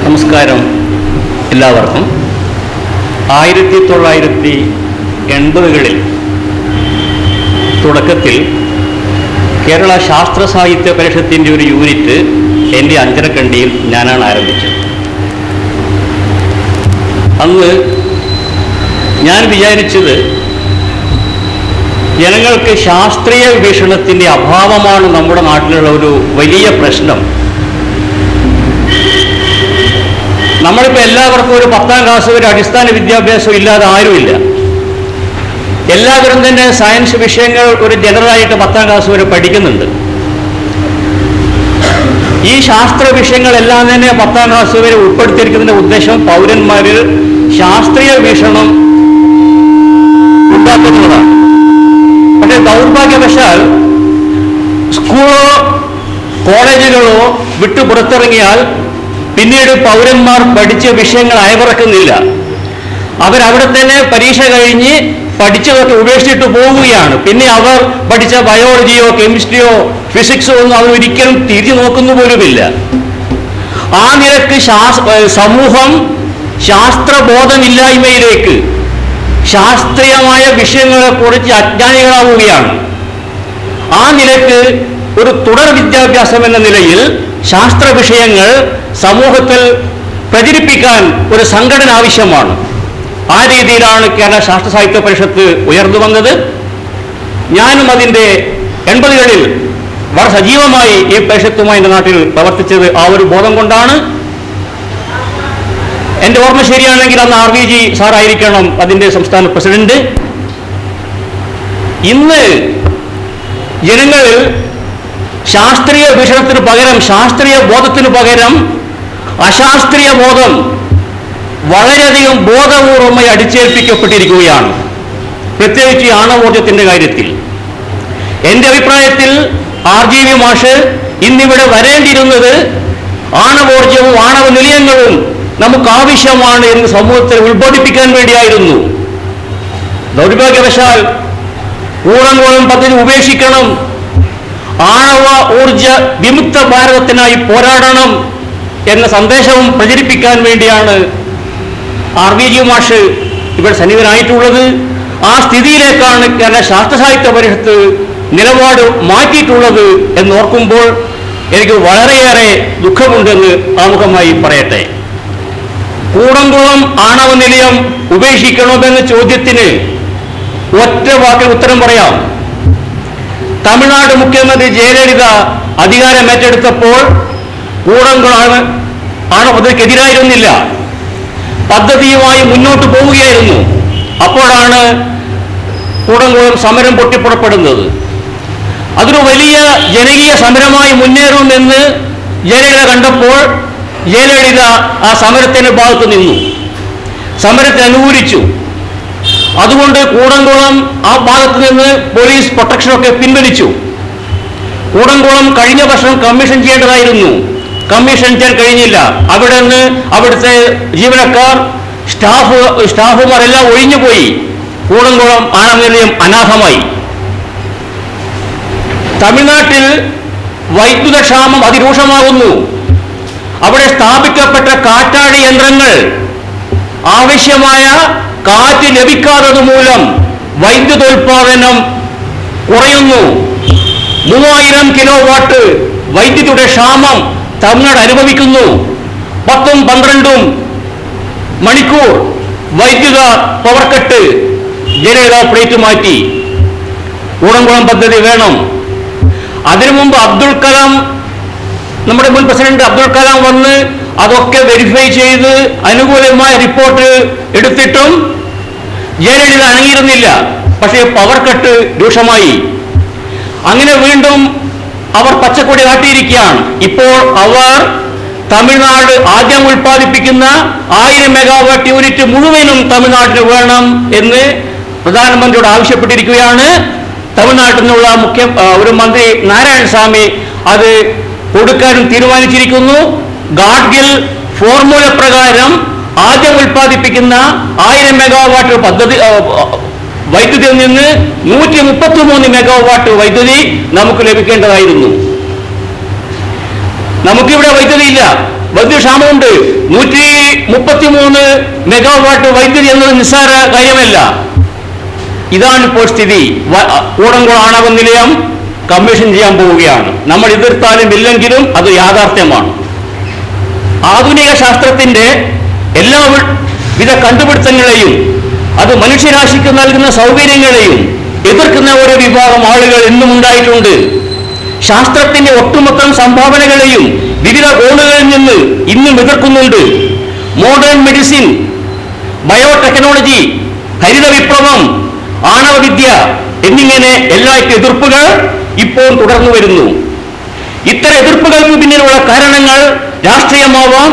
നമസ്കാരം എല്ലാവർക്കും. 1980കളിൽ തുടക്കത്തിൽ കേരള ശാസ്ത്ര സാഹിത്യ പരിഷത്തിൻ്റെ ഒരു യൂണിറ്റ് എൻ്റെ അഞ്ചരക്കണ്ടിയിൽ ഞാനാണ് ആരംഭിച്ചത്. അന്ന് ഞാൻ വിചാരിച്ചത് ജനങ്ങൾക്ക് ശാസ്ത്രീയ വീക്ഷണത്തിൻ്റെ അഭാവമാണ് നമ്മുടെ നാട്ടിലുള്ള ഒരു വലിയ പ്രശ്നം. നമ്മളിപ്പോൾ എല്ലാവർക്കും ഒരു 10ാം ക്ലാസ് വരെ അടിസ്ഥാന വിദ്യാഭ്യാസം ഇല്ലാതെ ആരുമില്ല. എല്ലാവരും തന്നെ സയൻസ് വിഷയങ്ങൾ ഒരു ജനറലായിട്ട് 10ാം ക്ലാസ് വരെ പഠിക്കുന്നുണ്ട്. ഈ ശാസ്ത്ര വിഷയങ്ങളെല്ലാം തന്നെ 10ാം ക്ലാസ് വരെ ഉൾപ്പെടുത്തിയിരിക്കുന്നതിൻ്റെ ഉദ്ദേശം പൗരന്മാരിൽ ശാസ്ത്രീയ വീക്ഷണം ഉണ്ടാക്കുന്നതാണ്. പക്ഷേ ദൗർഭാഗ്യവശാൽ സ്കൂളോ കോളേജുകളോ വിട്ടു പുറത്തിറങ്ങിയാൽ പിന്നീട് പൗരന്മാർ പഠിച്ച വിഷയങ്ങൾ അയവിറക്കുന്നില്ല. അവരവിടെ തന്നെ പരീക്ഷ കഴിഞ്ഞ് പഠിച്ചതൊക്കെ ഉപേക്ഷിച്ചിട്ട് പോവുകയാണ്. പിന്നെ അവർ പഠിച്ച ബയോളജിയോ കെമിസ്ട്രിയോ ഫിസിക്സോ ഒന്നും അവർ ഒരിക്കലും തിരിഞ്ഞു നോക്കുന്നു പോലുമില്ല. ആ നിലക്ക് സമൂഹം ശാസ്ത്രബോധമില്ലായ്മയിലേക്ക്, ശാസ്ത്രീയമായ വിഷയങ്ങളെക്കുറിച്ച് അജ്ഞാനികളാവുകയാണ്. ആ നിലക്ക് ഒരു തുടർ വിദ്യാഭ്യാസം എന്ന നിലയിൽ ശാസ്ത്ര വിഷയങ്ങൾ സമൂഹത്തിൽ പ്രചരിപ്പിക്കാൻ ഒരു സംഘടന ആവശ്യമാണ്. ആ രീതിയിലാണ് കേരള ശാസ്ത്ര സാഹിത്യ പരിഷത്ത് ഉയർന്നു വന്നത്. ഞാനും അതിൻ്റെ 80കളിൽ വളരെ സജീവമായി ഈ പരിഷത്തുമായി എൻ്റെ നാട്ടിൽ പ്രവർത്തിച്ചത് ആ ഒരു ബോധം കൊണ്ടാണ്. എൻ്റെ ഓർമ്മ ശരിയാണെങ്കിൽ അന്ന് RVG സാറായിരിക്കണം അതിൻ്റെ സംസ്ഥാന പ്രസിഡന്റ്. ഇന്ന് ജനങ്ങളിൽ ശാസ്ത്രീയ വീക്ഷണത്തിന് പകരം, ശാസ്ത്രീയ ബോധത്തിന് പകരം അശാസ്ത്രീയ ബോധം വളരെയധികം ബോധപൂർവമായി അടിച്ചേൽപ്പിക്കപ്പെട്ടിരിക്കുകയാണ്, പ്രത്യേകിച്ച് ആണവോർജത്തിൻ്റെ കാര്യത്തിൽ. എൻ്റെ അഭിപ്രായത്തിൽ RGV മാഷ് ഇന്നിവിടെ വരേണ്ടിയിരുന്നത് ആണവോർജവും ആണവ നിലയങ്ങളും നമുക്ക് ആവശ്യമാണ് എന്ന് സമൂഹത്തെ ഉത്ബോധിപ്പിക്കാൻ വേണ്ടിയായിരുന്നു. ദൗർഭാഗ്യവശാൽ ഊറങ്കോളം പദ്ധതി ഉപേക്ഷിക്കണം, ആണവ ഊർജ വിമുക്ത ഭാരതത്തിനായി പോരാടണം എന്ന സന്ദേശവും പ്രചരിപ്പിക്കാൻ വേണ്ടിയാണ് RVG മാഷ് ഇവിടെ സന്നിധനായിട്ടുള്ളത്. ആ സ്ഥിതിയിലേക്കാണ് കേരള ശാസ്ത്ര സാഹിത്യ പരിഷത്ത് നിലപാട് മാറ്റിയിട്ടുള്ളത് എന്നോർക്കുമ്പോൾ എനിക്ക് വളരെയേറെ ദുഃഖമുണ്ടെന്ന് ആമുഖമായി പറയട്ടെ. കൂടംകുളം ആണവ നിലയം ഉപേക്ഷിക്കണമെന്ന ചോദ്യത്തിന് ഒറ്റ വാക്കിൽ ഉത്തരം പറയാം. തമിഴ്നാട് മുഖ്യമന്ത്രി ജയലളിത അധികാരമേറ്റെടുത്തപ്പോൾ കൂടംകുളം ആണവ പദ്ധതിക്കെതിരായിരുന്നില്ല, പദ്ധതിയുമായി മുന്നോട്ട് പോവുകയായിരുന്നു. അപ്പോഴാണ് കൂടംകുളം സമരം പൊട്ടിപ്പുറപ്പെടുന്നത്. അതൊരു വലിയ ജനകീയ സമരമായി മുന്നേറുമെന്ന് ജയലളിത കണ്ടപ്പോൾ ജയലളിത ആ സമരത്തിന്റെ ഭാഗത്ത് നിന്നു, സമരത്തെ അനുകൂലിച്ചു. അതുകൊണ്ട് കൂടംകുളം ആ ഭാഗത്ത് നിന്ന് പോലീസ് പ്രൊട്ടക്ഷനൊക്കെ പിൻവലിച്ചു. കൂടംകുളം കഴിഞ്ഞ വർഷം കമ്മീഷൻ ചെയ്യേണ്ടതായിരുന്നു, കമ്മീഷൻ ചെയ്യാൻ കഴിഞ്ഞില്ല. അവിടെ നിന്ന് അവിടുത്തെ ജീവനക്കാർ, സ്റ്റാഫുമാരെല്ലാം ഒഴിഞ്ഞുപോയി. കൂടംകുളം ആണവ നിലയം അനാഥമായി. തമിഴ്നാട്ടിൽ വൈദ്യുതക്ഷാമം അതിരൂക്ഷമാകുന്നു. അവിടെ സ്ഥാപിക്കപ്പെട്ട കാറ്റാടി യന്ത്രങ്ങൾ ആവശ്യമായ കാറ്റ് ലഭിക്കാത്തത് മൂലം വൈദ്യുതോൽപാദനം കുറയുന്നു. 3000 കിലോവാട്ട് വൈദ്യുതിയുടെ ക്ഷാമം തമിഴ്നാട് അനുഭവിക്കുന്നു. 10ഉം 12ഉം മണിക്കൂർ വൈദ്യുത പവർ കട്ട്. ജനത പ്ലേറ്റ് മാറ്റി. കൂടംകുളം പദ്ധതി വേണം. അതിനു മുമ്പ് അബ്ദുൽ കലാം, നമ്മുടെ മുൻ പ്രസിഡന്റ് അബ്ദുൽ കലാം വന്ന് അതൊക്കെ വെരിഫൈ ചെയ്ത് അനുകൂലമായ റിപ്പോർട്ട് എടുത്തിട്ടും ജയലളിത അണങ്ങിയിരുന്നില്ല. പക്ഷേ പവർ കട്ട് രൂക്ഷമായി. അങ്ങനെ വീണ്ടും അവർ പച്ചക്കൊടി കാട്ടിയിരിക്കുകയാണ്. ഇപ്പോൾ അവർ തമിഴ്നാട് ആദ്യം ഉൽപ്പാദിപ്പിക്കുന്ന 1000 മെഗാവാട്ട് യൂണിറ്റ് മുഴുവനും തമിഴ്നാട്ടിന് വേണം എന്ന് പ്രധാനമന്ത്രിയോട് ആവശ്യപ്പെട്ടിരിക്കുകയാണ്. തമിഴ്നാട്ടിൽ നിന്നുള്ള ഒരു മന്ത്രി നാരായണസ്വാമി അത് കൊടുക്കാനും തീരുമാനിച്ചിരിക്കുന്നു. ഗാഡ്ഗിൽ ഫോർമുല പ്രകാരം ആദ്യം ഉൽപ്പാദിപ്പിക്കുന്ന 1000 മെഗാവാട്ട് പദ്ധതി വൈദ്യുതിയിൽ നിന്ന് 133 മെഗാവാട്ട് വൈദ്യുതി നമുക്ക് ലഭിക്കേണ്ടതായിരുന്നു. നമുക്കിവിടെ വൈദ്യുതി ഇല്ല. വൈദ്യുതി ക്ഷാമമുണ്ട്. 133 മെഗാവാട്ട് വൈദ്യുതി എന്നത് നിസ്സാര കാര്യമല്ല. ഇതാണ് ഇപ്പോൾ സ്ഥിതി. കൂടംകുളം ആണവ നിലയം കമ്മീഷൻ ചെയ്യാൻ പോവുകയാണ്. നമ്മൾ എതിർത്താലും ഇല്ലെങ്കിലും അത് യാഥാർത്ഥ്യമാണ്. ആധുനിക ശാസ്ത്രത്തിന്റെ എല്ലാവിധ കണ്ടുപിടുത്തങ്ങളെയും അത് മനുഷ്യരാശിക്ക് നൽകുന്ന സൗകര്യങ്ങളെയും എതിർക്കുന്ന ഒരു വിഭാഗം ആളുകൾ എന്നും ഉണ്ടായിട്ടുണ്ട്. ശാസ്ത്രത്തിന്റെ ഒട്ടുമൊത്തം സംഭാവനകളെയും വിവിധ കോണുകളിൽ നിന്ന് ഇന്നും എതിർക്കുന്നുണ്ട്. മോഡേൺ മെഡിസിൻ, ബയോടെക്നോളജി, ഹരിത വിപ്ലവം, ആണവവിദ്യ എന്നിങ്ങനെ എല്ലാവർക്കും എതിർപ്പുകൾ ഇപ്പോൾ തുടർന്നു വരുന്നു. ഇത്തരം എതിർപ്പുകൾക്ക് പിന്നിലുള്ള കാരണങ്ങൾ രാഷ്ട്രീയമാവാം,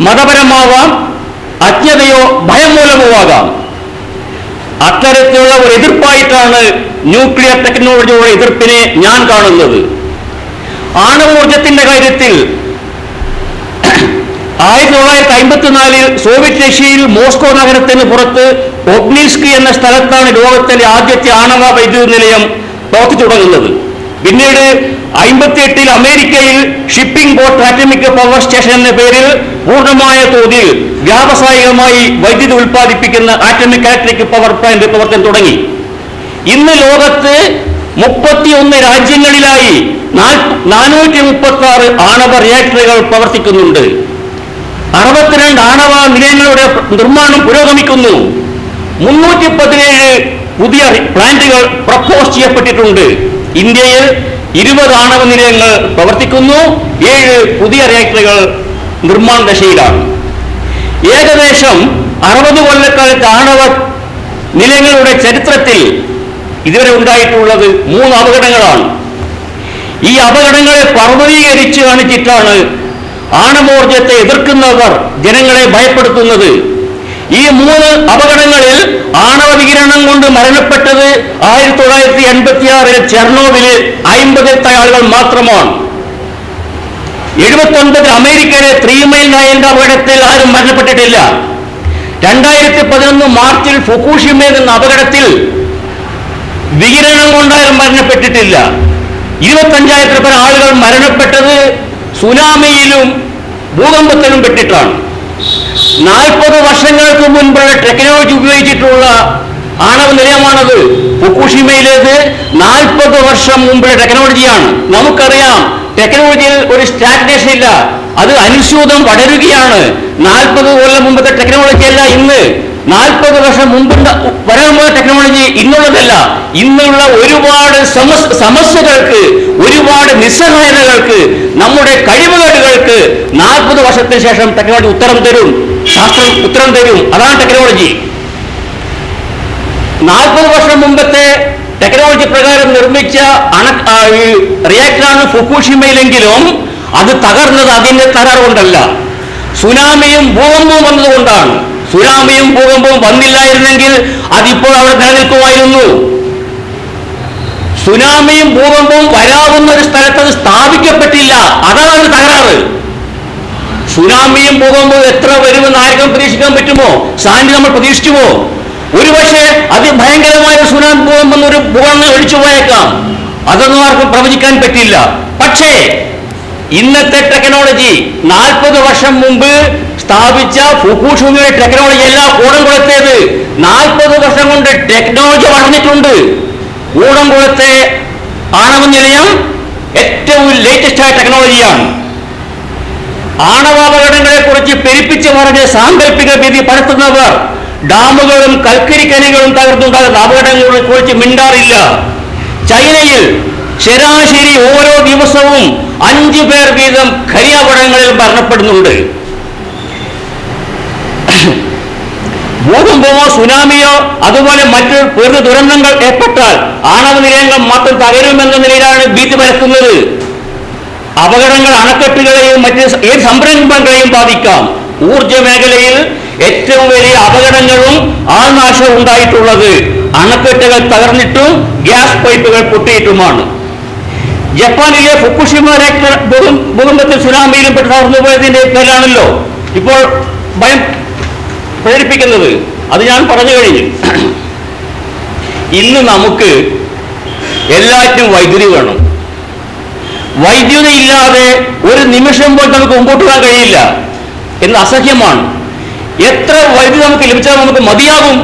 മതപരമാവാം, അജ്ഞതയോ ഭയം മൂലമോ ആകാം. അത്തരത്തിലുള്ള ഒരു എതിർപ്പായിട്ടാണ് ന്യൂക്ലിയർ ടെക്നോളജിയുടെ എതിർപ്പിനെ ഞാൻ കാണുന്നത്. ആണവോർജത്തിന്റെ കാര്യത്തിൽ 1954 സോവിയറ്റ് റഷ്യയിൽ മോസ്കോ നഗരത്തിന് പുറത്ത് ഒഗ്നിസ്കി എന്ന സ്ഥലത്താണ് ലോകത്തിലെ ആദ്യത്തെ ആണവ വൈദ്യുത നിലയം പ്രവർത്തിച്ചു തുടങ്ങുന്നത്. പിന്നീട് 1958 അമേരിക്കയിൽ shipping boat atomic power station എന്ന പേരിൽ പൂർണ്ണമായ തോതിൽ വ്യാവസായികമായി വൈദ്യുതി ഉൽപ്പാദിപ്പിക്കുന്ന ആറ്റമിക് ഇലക്ട്രിക് പവർ പ്ലാന്റ് പ്രവർത്തനം തുടങ്ങി. ഇന്ന് ലോകത്ത് 31 രാജ്യങ്ങളിലായി 436 ആണവ റിയാക്ടറുകൾ പ്രവർത്തിക്കുന്നുണ്ട്. 62 ആണവ നിലയങ്ങളുടെ നിർമ്മാണം പുരോഗമിക്കുന്നു. 317 പുതിയ പ്ലാന്റുകൾ പ്രപ്പോസ് ചെയ്യപ്പെട്ടിട്ടുണ്ട്. ഇന്ത്യയിൽ 20 ആണവ നിലയങ്ങൾ പ്രവർത്തിക്കുന്നു. 7 പുതിയ റിയാക്ടറുകൾ നിർമ്മാണ ദശയിലാണ്. ഏകദേശം 60 കൊല്ലക്കാലത്ത് ആണവ നിലയങ്ങളുടെ ചരിത്രത്തിൽ ഇതുവരെ ഉണ്ടായിട്ടുള്ളത് 3 അപകടങ്ങളാണ്. ഈ അപകടങ്ങളെ പർവ്വതീകരിച്ച് കാണിച്ചിട്ടാണ് ആണവോർജത്തെ എതിർക്കുന്നവർ ജനങ്ങളെ ഭയപ്പെടുത്തുന്നത്. ഈ 3 അപകടങ്ങളിൽ ആണവ വികിരണം കൊണ്ട് മരണപ്പെട്ടത് 1986 ചെർണോബിലിൽ 50 ആളുകൾ മാത്രമാണ്. 79 അമേരിക്കയിലെ 3 മൈൽ നയന്റെ അപകടത്തിൽ ആരും മരണപ്പെട്ടിട്ടില്ല. 2011 മാർച്ചിൽ ഫുകുഷിമയിൽ എന്ന അപകടത്തിൽ വികിരണം കൊണ്ടാരും മരണപ്പെട്ടിട്ടില്ല. 25,000 ആളുകൾ മരണപ്പെട്ടത് സുനാമിയിലും ഭൂകമ്പത്തിലും പെട്ടിട്ടാണ്. 40 വർഷങ്ങൾക്ക് മുൻപുള്ള ടെക്നോളജി ഉപയോഗിച്ചിട്ടുള്ള ആണവ നിലയമാണത്. ഫുകുഷിമയിലേത് 40 വർഷം മുമ്പുള്ള ടെക്നോളജിയാണ്. നമുക്കറിയാം ടെക്നോളജിയിൽ ഒരു സ്റ്റാഗ്നേഷൻ ഇല്ല, അത് അനുസ്യൂതം വളരുകയാണ്. 40 കൊല്ലം മുമ്പത്തെ ടെക്നോളജി അല്ല ഇന്ന്. 40 വർഷം മുമ്പ് വരാൻ പോകുന്ന ടെക്നോളജി ഇന്നുള്ളതല്ല. ഇന്നുള്ള ഒരുപാട് സമസ്യകൾക്ക്, ഒരുപാട് നിസ്സഹായതകൾക്ക്, നമ്മുടെ കഴിവുകേടുകൾക്ക് 40 വർഷത്തിന് ശേഷം ടെക്നോളജി ഉത്തരം തരും, ശാസ്ത്രം ഉത്തരം തരും. അതാണ് ടെക്നോളജി. 40 വർഷം മുമ്പത്തെ ടെക്നോളജി പ്രകാരം നിർമ്മിച്ച റിയാക്ടറാണ് ഫുകുഷിമയിലെങ്കിലും അത് തകർന്നത് അതിന്റെ തകർ കൊണ്ടല്ല, സുനാമിയും ഭൂകമ്പവും വന്നതുകൊണ്ടാണ്. സുനാമിയും ഭൂകമ്പവും വന്നില്ലായിരുന്നെങ്കിൽ അതിപ്പോൾ അവിടെ നിലനിൽക്കുമായിരുന്നു. സുനാമിയും ഭൂകമ്പവും വരാവുന്ന ഒരു സ്ഥലത്ത് അത് സ്ഥാപിക്കപ്പെട്ടില്ല, അതാണ് അതിന് തകരാറ്. സുനാമിയും ഭൂകമ്പവും എത്ര വരുമെന്ന് ആർക്കും പ്രതീക്ഷിക്കാൻ പറ്റുമോ? സാന്റി നമ്മൾ പ്രതീക്ഷിച്ചുവോ? ഒരുപക്ഷെ അതിഭയങ്കരമായ സുനാമി ഭൂകമ്പം ഒരു ഭൂകമ്പം ഒഴിച്ചു പോയേക്കാം, അതൊന്നും ആർക്കും പ്രവചിക്കാൻ പറ്റില്ല. പക്ഷേ ഇന്നത്തെ ടെക്നോളജി 40 വർഷം മുമ്പ് സ്ഥാപിച്ച ഫുകുഷിമയുടെ ടെക്നോളജി അല്ല കൂടംകുളത്തേത്. 40 വർഷം കൊണ്ട് ടെക്നോളജി വളർന്നിട്ടുണ്ട്. കൂടംകുളത്തെ ആണവ നിലയം ഏറ്റവും ലേറ്റസ്റ്റ് ആയ ടെക്നോളജിയാണ്. ആണവാപകടങ്ങളെ കുറിച്ച് പെരുപ്പിച്ച് പറഞ്ഞ് സാങ്കല്പിക ഭീതി പരത്തുന്നവർ ഡാമുകളും കൽക്കരി ഖനികളും തകർന്നുണ്ടാകുന്ന അപകടങ്ങളെ കുറിച്ച് മിണ്ടാറില്ല. ചൈനയിൽ ശരാശരി ഓരോ ദിവസവും 5 പേർ വീതം ഖനിയാപകടങ്ങളിൽ മരണപ്പെടുന്നുണ്ട്. ഭൂകമ്പമോ സുനാമിയോ അതുപോലെ മറ്റ് പ്രകൃതി ദുരന്തങ്ങൾ ഏർപ്പെട്ടാൽ ആണവ നിലയങ്ങൾ മാത്രം തകരുമെന്ന നിലയിലാണ് ഭീതി പരത്തുന്നത്. അപകടങ്ങൾ അണക്കെട്ടുകളെയും മറ്റ് ഏത് സംരംഭങ്ങളെയും ബാധിക്കാം. ഊർജ മേഖലയിൽ ഏറ്റവും വലിയ അപകടങ്ങളും ആൾനാശവും ഉണ്ടായിട്ടുള്ളത് അണക്കെട്ടുകൾ തകർന്നിട്ടും ഗ്യാസ് പൈപ്പുകൾ പൊട്ടിയിട്ടുമാണ്. ജപ്പാനിലെ ഫുകുഷിമ റിയാക്ടർ ഭൂകമ്പത്തിൽ സുനാമിയിലും പെട്ട് തകർന്നു പോയതിന്റെ പേരിലാണല്ലോ ഇപ്പോൾ ഭയം പ്രേരിപ്പിക്കുന്നത്. അത് ഞാൻ പറഞ്ഞു കഴിഞ്ഞു. ഇന്ന് നമുക്ക് എല്ലാറ്റിനും വൈദ്യുതി വേണം. വൈദ്യുതി ഇല്ലാതെ ഒരു നിമിഷം പോലും നമുക്ക് മുമ്പോട്ട് പോകാൻ കഴിയില്ല. എന്ന് അസഹ്യമാണ്. എത്ര വൈദ്യുതി നമുക്ക് ലഭിച്ചാൽ നമുക്ക് മതിയാകും?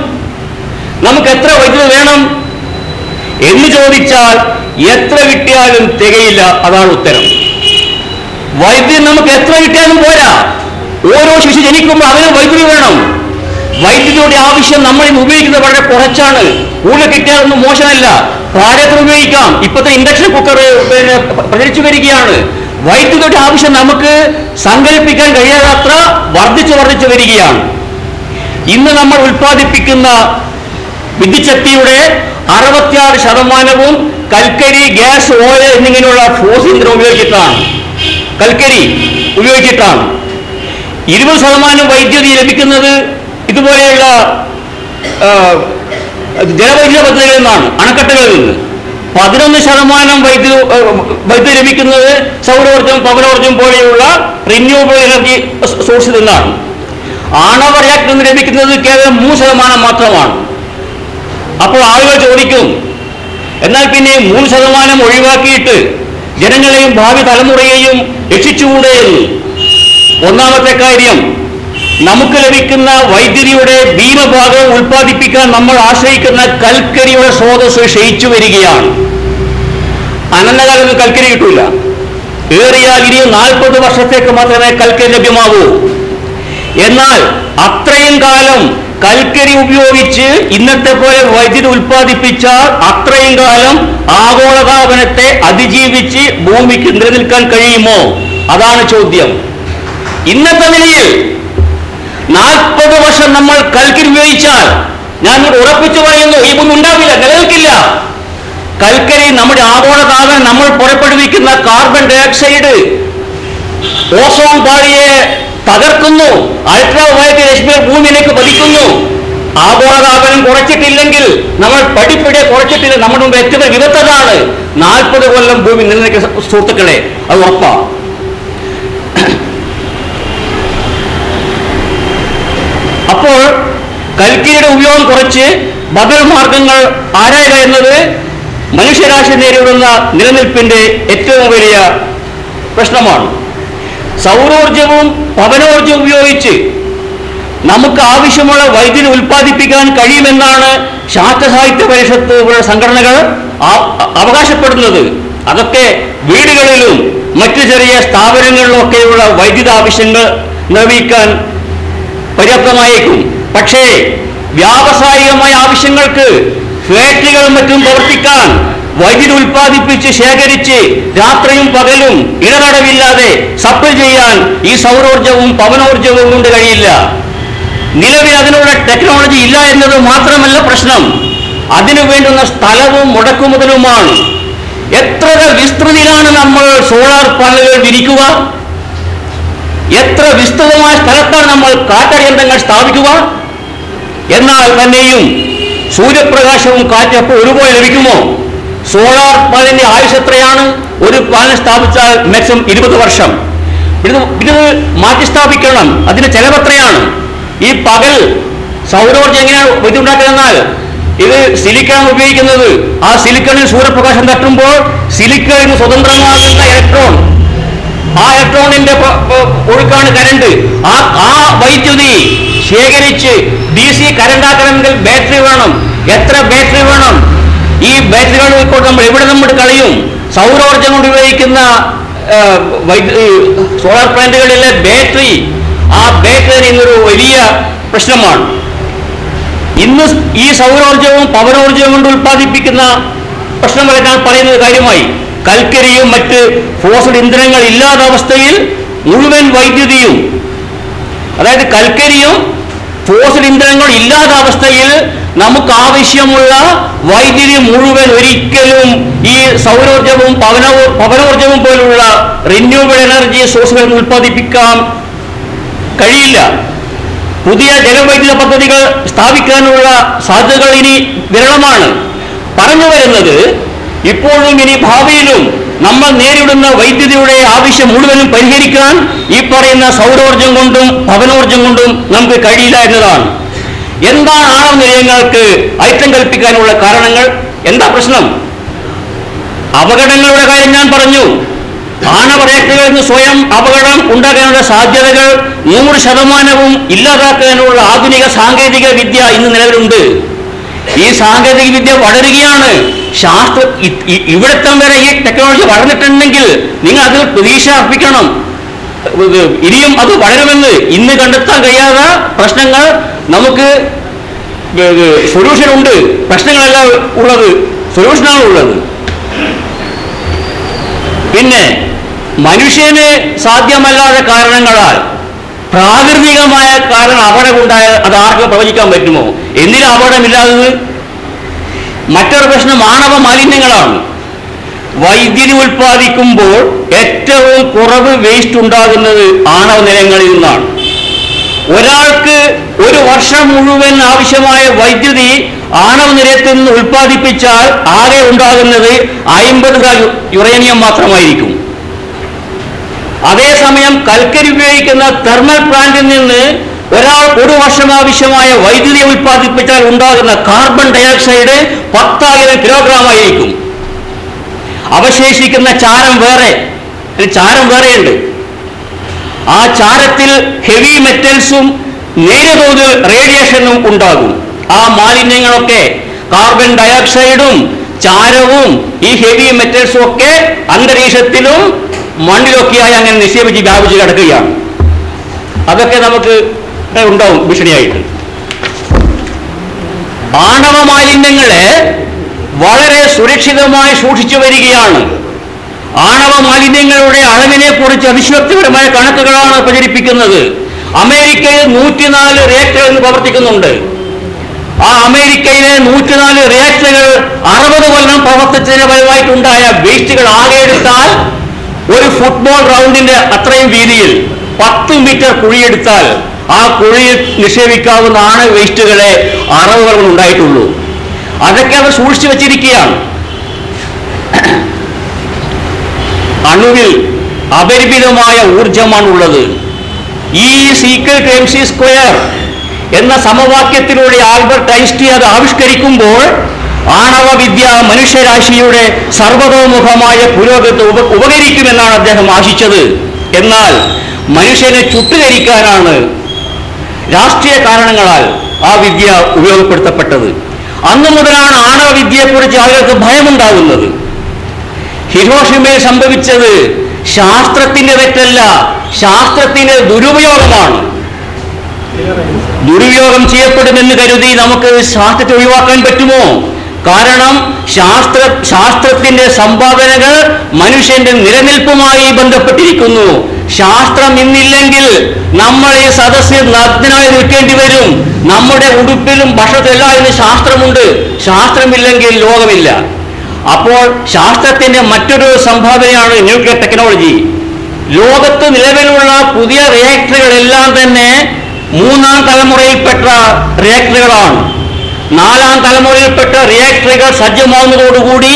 നമുക്ക് എത്ര വൈദ്യുതി വേണം എന്ന് ചോദിച്ചാൽ എത്ര കിട്ടിയാലും തികയില്ല. അതാണ് ഉത്തരം. വൈദ്യുതി നമുക്ക് എത്ര കിട്ടിയാലും പോരാ. ഓരോ ശിശു ജനിക്കുമ്പോൾ അതിന് വൈദ്യുതി വേണം. വൈദ്യുതിയുടെ ആവശ്യം നമ്മൾ ഇന്ന് ഉപയോഗിക്കുന്നത് വളരെ കുറച്ചാണ്. കൂടുതൽ കിട്ടിയാലൊന്നും മോശമല്ല, പാചകത്തിന് ഉപയോഗിക്കാം. ഇപ്പോഴത്തെ ഇൻഡക്ഷൻ കുക്കർ പ്രചരിച്ചു വരികയാണ്. വൈദ്യുതിയുടെ ആവശ്യം നമുക്ക് സങ്കല്പിക്കാൻ കഴിയാത്തത്ര വർദ്ധിച്ചു വരികയാണ്. ഇന്ന് നമ്മൾ ഉൽപ്പാദിപ്പിക്കുന്ന വിദ്യുച്ഛക്തിയുടെ 66% കൽക്കരി, ഗ്യാസ്, ഓയിൽ എന്നിങ്ങനെയുള്ള ഫോസിൽ ഇന്ധനം ഉപയോഗിച്ചിട്ടാണ്. കൽക്കരി ഉപയോഗിച്ചിട്ടാണ്. 20% വൈദ്യുതി ലഭിക്കുന്നത് ഇതുപോലെയുള്ള ജലവൈദ്യുത പദ്ധതികളിൽ നിന്നാണ്, അണക്കെട്ടുകളിൽ നിന്ന്. 11% വൈദ്യുതി ലഭിക്കുന്നത് സൗരോർജ്ജം, പവനോർജ്ജം പോലെയുള്ള റിന്യൂവബിൾ എനർജി സോഴ്സിൽ നിന്നാണ്. ആണവ റിയാക്ടറിൽ നിന്ന് ലഭിക്കുന്നത് കേവലം 3% മാത്രമാണ്. അപ്പോൾ ആളുകൾ ചോദിക്കും, എന്നാൽ പിന്നെ 3% ഒഴിവാക്കിയിട്ട് ജനങ്ങളെയും ഭാവി തലമുറയെയും രക്ഷിച്ചുകൂടെ എന്ന്. ഒന്നാമത്തെ കാര്യം, നമുക്ക് ലഭിക്കുന്ന വൈദ്യുതിയുടെ ഭീമഭാഗം ഉൽപ്പാദിപ്പിക്കാൻ നമ്മൾ ആശ്രയിക്കുന്ന കൽക്കരിയുടെ സ്രോതസ് ക്ഷയിച്ചു വരികയാണ്. അനന്തകാലത്ത് കൽക്കരി കിട്ടൂല. ഏറിയാൽ ഇനിയും 40 വർഷത്തേക്ക് മാത്രമേ കൽക്കരി ലഭ്യമാവൂ. എന്നാൽ അത്രയും കാലം കൽക്കരി ഉപയോഗിച്ച് ഇന്നത്തെ പോലെ വൈദ്യുതി ഉൽപ്പാദിപ്പിച്ചാൽ അത്രയും കാലം ആഗോളതാപനത്തെ അതിജീവിച്ച് ഭൂമിക്ക് നിലനിൽക്കാൻ കഴിയുമോ? അതാണ് ചോദ്യം. ഇന്നത്തെ നിലയിൽ 40 വർഷം നമ്മൾ കൽക്കരി ഉപയോഗിച്ചാൽ, ഞാൻ ഉറപ്പിച്ചു പറയുന്നു, ഈ ഭൂമി ഉണ്ടാവില്ല, നിലനിൽക്കില്ല. കൽക്കരി നമ്മുടെ ആഗോളതാപനം, നമ്മൾ പുറപ്പെടുവിക്കുന്ന കാർബൺ ഡൈ ഓക്സൈഡ് ഓസോൺ പാളിയെ തകർക്കുന്നു. അൾട്രാവയലറ്റ് രശ്മികൾ ഭൂമിയിലേക്ക് പതിക്കുന്നു. ആഗോളതാപനം കുറച്ചിട്ടില്ലെങ്കിൽ, നമ്മൾ പടിപ്പടിയെ കുറച്ചിട്ടില്ല, നമ്മുടെ മുമ്പ് ഏറ്റവും വിപത്തതാണ്. 40 കൊല്ലം ഭൂമി നിലനിൽക്കുന്ന സുഹൃത്തുക്കളെ, അത് ഉറപ്പാണ്. അപ്പോൾ കൽക്കരിയുടെ ഉപയോഗം കുറച്ച് ബദൽ മാർഗങ്ങൾ ആരായുക എന്നത് മനുഷ്യരാശി നേരിടുന്ന നിലനിൽപ്പിന്റെ ഏറ്റവും വലിയ പ്രശ്നമാണ്. സൗരോർജവും പവനോർജവും ഉപയോഗിച്ച് നമുക്ക് ആവശ്യമുള്ള വൈദ്യുതി ഉൽപ്പാദിപ്പിക്കാൻ കഴിയുമെന്നാണ് ശാസ്ത്ര സാഹിത്യ പരിഷത്ത് പോലുള്ള സംഘടനകൾ അവകാശപ്പെടുന്നത്. അതൊക്കെ വീടുകളിലും മറ്റു ചെറിയ സ്ഥാപനങ്ങളിലും ഒക്കെയുള്ള വൈദ്യുത ആവശ്യങ്ങൾ നിർവഹിക്കാൻ പര്യാപ്തമായേക്കും. പക്ഷേ വ്യാവസായികമായ ആവശ്യങ്ങൾക്ക് ഫാക്ടറികളും മറ്റും പ്രവർത്തിക്കാൻ വൈദ്യുതി ഉൽപ്പാദിപ്പിച്ച് ശേഖരിച്ച് രാത്രിയും പകലും ഇടതടവില്ലാതെ സപ്ലൈ ചെയ്യാൻ ഈ സൗരോർജവും പവനോർജവും കൊണ്ട് കഴിയില്ല. നിലവിൽ അതിനുള്ള ടെക്നോളജി ഇല്ല എന്നത് മാത്രമല്ല പ്രശ്നം, അതിനു വേണ്ടുന്ന സ്ഥലവും മുടക്കുമുതലുമാണ്. എത്ര വിസ്തൃതിയിലാണ് നമ്മൾ സോളാർ പാനലുകൾ വിരിക്കുക? എത്ര വിസ്തൃതമായ സ്ഥലത്താണ് നമ്മൾ കാറ്റയന്ത്രങ്ങൾ സ്ഥാപിക്കുക? എന്നാൽ തന്നെയും സൂര്യപ്രകാശവും കാറ്റും അപ്പോൾ ഒരുപോലെ ലഭിക്കുമോ? സോളാർ പാനലിന്റെ ആയുസ് എത്രയാണ്? ഒരു പാനൽ സ്ഥാപിച്ചാൽ മാക്സിമം 20 വർഷം. ഇത് മാറ്റി സ്ഥാപിക്കണം. അതിന്റെ ചെലവ് എത്രയാണ്? ഈ പകൽ സൗരോർജ്ജം എങ്ങനെയാണ് വൈദ്യുതി ഉണ്ടാക്കുന്നതെന്നാൽ, ഇത് സിലിക്കൺ ഉപയോഗിക്കുന്നത്. ആ സിലിക്കണിൽ സൂര്യപ്രകാശം തട്ടുമ്പോൾ സിലിക്കണിന് സ്വതന്ത്രമാകുന്ന ഇലക്ട്രോൺ, ആ ഇലക്ട്രോണിന്റെ ഒഴുക്കാണ് കരണ്ട്. ആ വൈദ്യുതി ശേഖരിച്ച് DC കരണ്ട് ആക്കണമെങ്കിൽ ബാറ്ററി വേണം. എത്ര ബാറ്ററി വേണം? ഈ ബാറ്ററികൾ നമ്മൾ എവിടെ നമ്മൾ കളയും? സൗരോർജ്ജം കൊണ്ട് ഉപയോഗിക്കുന്ന സോളാർ പ്ലാന്റുകളിലെ ബാറ്ററി, ആ ബാറ്ററി ഇന്നൊരു വലിയ പ്രശ്നമാണ്. ഇന്ന് ഈ സൗരോർജ്ജവും പവനോർജ്ജവും കൊണ്ട് ഉൽപ്പാദിപ്പിക്കുന്ന പ്രശ്നങ്ങളെ ഞാൻ പറയുന്നത് കാര്യമായി. കൽക്കരിയും മറ്റ് ഫോസിൽ ഇന്ധനങ്ങൾ ഇല്ലാത്ത അവസ്ഥയിൽ മുഴുവൻ വൈദ്യുതിയും, അതായത് കൽക്കരിയും ഫോസിൽ ഇന്ധനങ്ങൾ ഇല്ലാത്ത അവസ്ഥയിൽ നമുക്ക് ആവശ്യമുള്ള വൈദ്യുതി മുഴുവൻ ഒരിക്കലും ഈ സൗരോർജ്ജവും പവനോർജ്ജവും പോലുള്ള റിന്യൂവബിൾ എനർജി സോഴ്സുകളിൽ നിന്ന് ഉൽപ്പാദിപ്പിക്കാൻ കഴിയില്ല. പുതിയ ജലവൈദ്യുത പദ്ധതികൾ സ്ഥാപിക്കാനുള്ള സാധ്യതകൾ ഇനി വിരളമാണ്. പറഞ്ഞു വരുന്നത്, ഇപ്പോഴും ഇനി ഭാവിയിലും നമ്മൾ നേരിടുന്ന വൈദ്യുതിയുടെ ആവശ്യം മുഴുവനും പരിഹരിക്കാൻ ഈ പറയുന്ന സൗരോർജ്ജം കൊണ്ടും പവനോർജ്ജം കൊണ്ടും നമുക്ക് കഴിയില്ല എന്നതാണ്. എന്താണ് ആണവ നിലയങ്ങൾക്ക് ഐക്യം കൽപ്പിക്കാനുള്ള കാരണങ്ങൾ? എന്താ പ്രശ്നം? അപകടങ്ങളുടെ കാര്യം ഞാൻ പറഞ്ഞു. ആണവ റിയാക്ടറുകളിൽ നിന്ന് സ്വയം അപകടം ഉണ്ടാകാനുള്ള സാധ്യതകൾ 100% ഇല്ലാതാക്കാനുള്ള ആധുനിക സാങ്കേതിക വിദ്യ ഇന്ന് നിലവിലുണ്ട്. ഈ സാങ്കേതിക വിദ്യ വളരുകയാണ്. ഇവിടത്തം വരെ ഈ ടെക്നോളജി വളർന്നിട്ടുണ്ടെങ്കിൽ നിങ്ങൾ അത് പ്രതീക്ഷ അർപ്പിക്കണം. ഇനിയും അത് വളരുമെന്ന്. ഇന്ന് കണ്ടെത്താൻ കഴിയാത്ത പ്രശ്നങ്ങൾ നമുക്ക് സൊല്യൂഷൻ ഉണ്ട്. പ്രശ്നങ്ങളല്ല ഉള്ളത്, സൊല്യൂഷനാണ് ഉള്ളത്. പിന്നെ മനുഷ്യന് സാധ്യമല്ലാത്ത കാരണങ്ങളാൽ പ്രാകൃതികമായ കാരണം അപകടമുണ്ടായാൽ അത് ആർക്കും പ്രവചിക്കാൻ പറ്റുമോ? എന്തിനാ അപകടമില്ലാത്തത്? മറ്റൊരു പ്രശ്നം ആണവ മാലിന്യങ്ങളാണ്. വൈദ്യുതി ഉൽപ്പാദിക്കുമ്പോൾ ഏറ്റവും കുറവ് വേസ്റ്റ് ഉണ്ടാകുന്നത് ആണവ നിലയങ്ങളിൽ നിന്നാണ്. ഒരാൾക്ക് ഒരു വർഷം മുഴുവൻ ആവശ്യമായ വൈദ്യുതി ആണവ നിലയത്തിൽ നിന്ന് ഉൽപ്പാദിപ്പിച്ചാൽ ആകെ ഉണ്ടാകുന്നത് 50 ഗ്രാം യുറേനിയം മാത്രമായിരിക്കും. അതേസമയം കൽക്കരി ഉപയോഗിക്കുന്ന തെർമൽ പ്ലാന്റിൽ നിന്ന് ഒരാൾ ഒരു വർഷം ആവശ്യമായ വൈദ്യുതി ഉൽപ്പാദിപ്പിച്ചാൽ ഉണ്ടാകുന്ന കാർബൺ ഡയോക്സൈഡ് 10,000 കിലോഗ്രാം ആയിരിക്കും. അവശേഷിക്കുന്ന ചാരം വേറെയുണ്ട്. ആ ചാരത്തിൽ ഹെവി മെറ്റൽസും നേരിയ തോതിൽ റേഡിയേഷനും ഉണ്ടാകും. ആ മാലിന്യങ്ങളൊക്കെ കാർബൺ ഡയോക്സൈഡും ചാരവും ഈ ഹെവി മെറ്റൽസും ഒക്കെ അന്തരീക്ഷത്തിലും മണ്ണിലൊക്കെയായി അങ്ങനെ നിക്ഷേപിച്ച് വ്യാപിച്ച് കിടക്കുകയാണ്. അതൊക്കെ നമുക്ക് ഉണ്ടാവും ഭീഷണിയായിട്ട്. ആണവ മാലിന്യങ്ങളെ വളരെ സുരക്ഷിതമായി സൂക്ഷിച്ചു വരികയാണ്. ആണവ മാലിന്യങ്ങളുടെ അളവിനെ കുറിച്ച് അതിശയോക്തിപരമായ കണക്കുകളാണ് പ്രചരിപ്പിക്കുന്നത്. അമേരിക്കയിൽ 104 റിയാക്ടറുകൾ പ്രവർത്തിക്കുന്നുണ്ട്. ആ അമേരിക്കയിലെ 104 റിയാക്ടറുകൾ 60 കൊല്ലം പ്രവർത്തിച്ചതിന് ഫലമായിട്ടുണ്ടായ വേസ്റ്റുകൾ ആകെ എടുത്താൽ ഒരു ഫുട്ബോൾ റൗണ്ടിന്റെ അത്രയും വീതിയിൽ 10 മീറ്റർ കുഴിയെടുത്താൽ ആ കുഴിയിൽ നിക്ഷേപിക്കാവുന്ന ആണവ വേസ്റ്റുകളെ 60 കൊല്ലം ഉണ്ടായിട്ടുള്ളൂ. അതൊക്കെ അവർ സൂക്ഷിച്ചു വെച്ചിരിക്കുകയാണ്. അണുവിൽ അപരിമിതമായ ഊർജമാണുള്ളത്. E=mc² എന്ന സമവാക്യത്തിലൂടെ ആൽബർട്ട് ഐൻസ്റ്റീൻ അത് ആവിഷ്കരിക്കുമ്പോൾ ആണവ വിദ്യ മനുഷ്യരാശിയുടെ സർവതോമുഖമായ പുരോഗതി ഉപകരിക്കുമെന്നാണ് അദ്ദേഹം ആശിച്ചത്. എന്നാൽ മനുഷ്യനെ ചുട്ടുകരിക്കാനാണ് രാഷ്ട്രീയ കാരണങ്ങളാൽ ആ വിദ്യ ഉപയോഗപ്പെടുത്തപ്പെട്ടത്. അന്നു മുതലാണ് ആണവ വിദ്യയെക്കുറിച്ച് ആളുകൾക്ക് ഭയമുണ്ടാകുന്നത്. ഹിരോഷിമയിൽ സംഭവിച്ചത് ശാസ്ത്രത്തിന്റെ തെറ്റല്ല, ശാസ്ത്രത്തിന്റെ ദുരുപയോഗമാണ്. ദുരുപയോഗം ചെയ്യപ്പെടുമെന്ന് കരുതി നമുക്ക് ശാസ്ത്രത്തെ ഒഴിവാക്കാൻ പറ്റുമോ? കാരണം ശാസ്ത്രത്തിന്റെ സംഭാവനകൾ മനുഷ്യന്റെ നിലനിൽപ്പുമായി ബന്ധപ്പെട്ടിരിക്കുന്നു. ശാസ്ത്രം ഇന്നില്ലെങ്കിൽ നമ്മൾ ഈ സദസ്സിൽ നഗ്നനായി നിൽക്കേണ്ടി വരും. നമ്മുടെ ഉടുപ്പിലും ഭക്ഷണത്തിലെല്ലാം ഇന്ന് ശാസ്ത്രമുണ്ട്. ശാസ്ത്രമില്ലെങ്കിൽ ലോകമില്ല. അപ്പോൾ ശാസ്ത്രത്തിന്റെ മറ്റൊരു സംഭാവനയാണ് ന്യൂക്ലിയർ ടെക്നോളജി. ലോകത്ത് നിലവിലുള്ള പുതിയ റിയാക്ടറുകളെല്ലാം തന്നെ 3ാം തലമുറയിൽപ്പെട്ട റിയാക്ടറുകളാണ്. 4ാം തലമുറയിൽപ്പെട്ട റിയാക്ടറുകൾ സജ്ജമാവുന്നതോടുകൂടി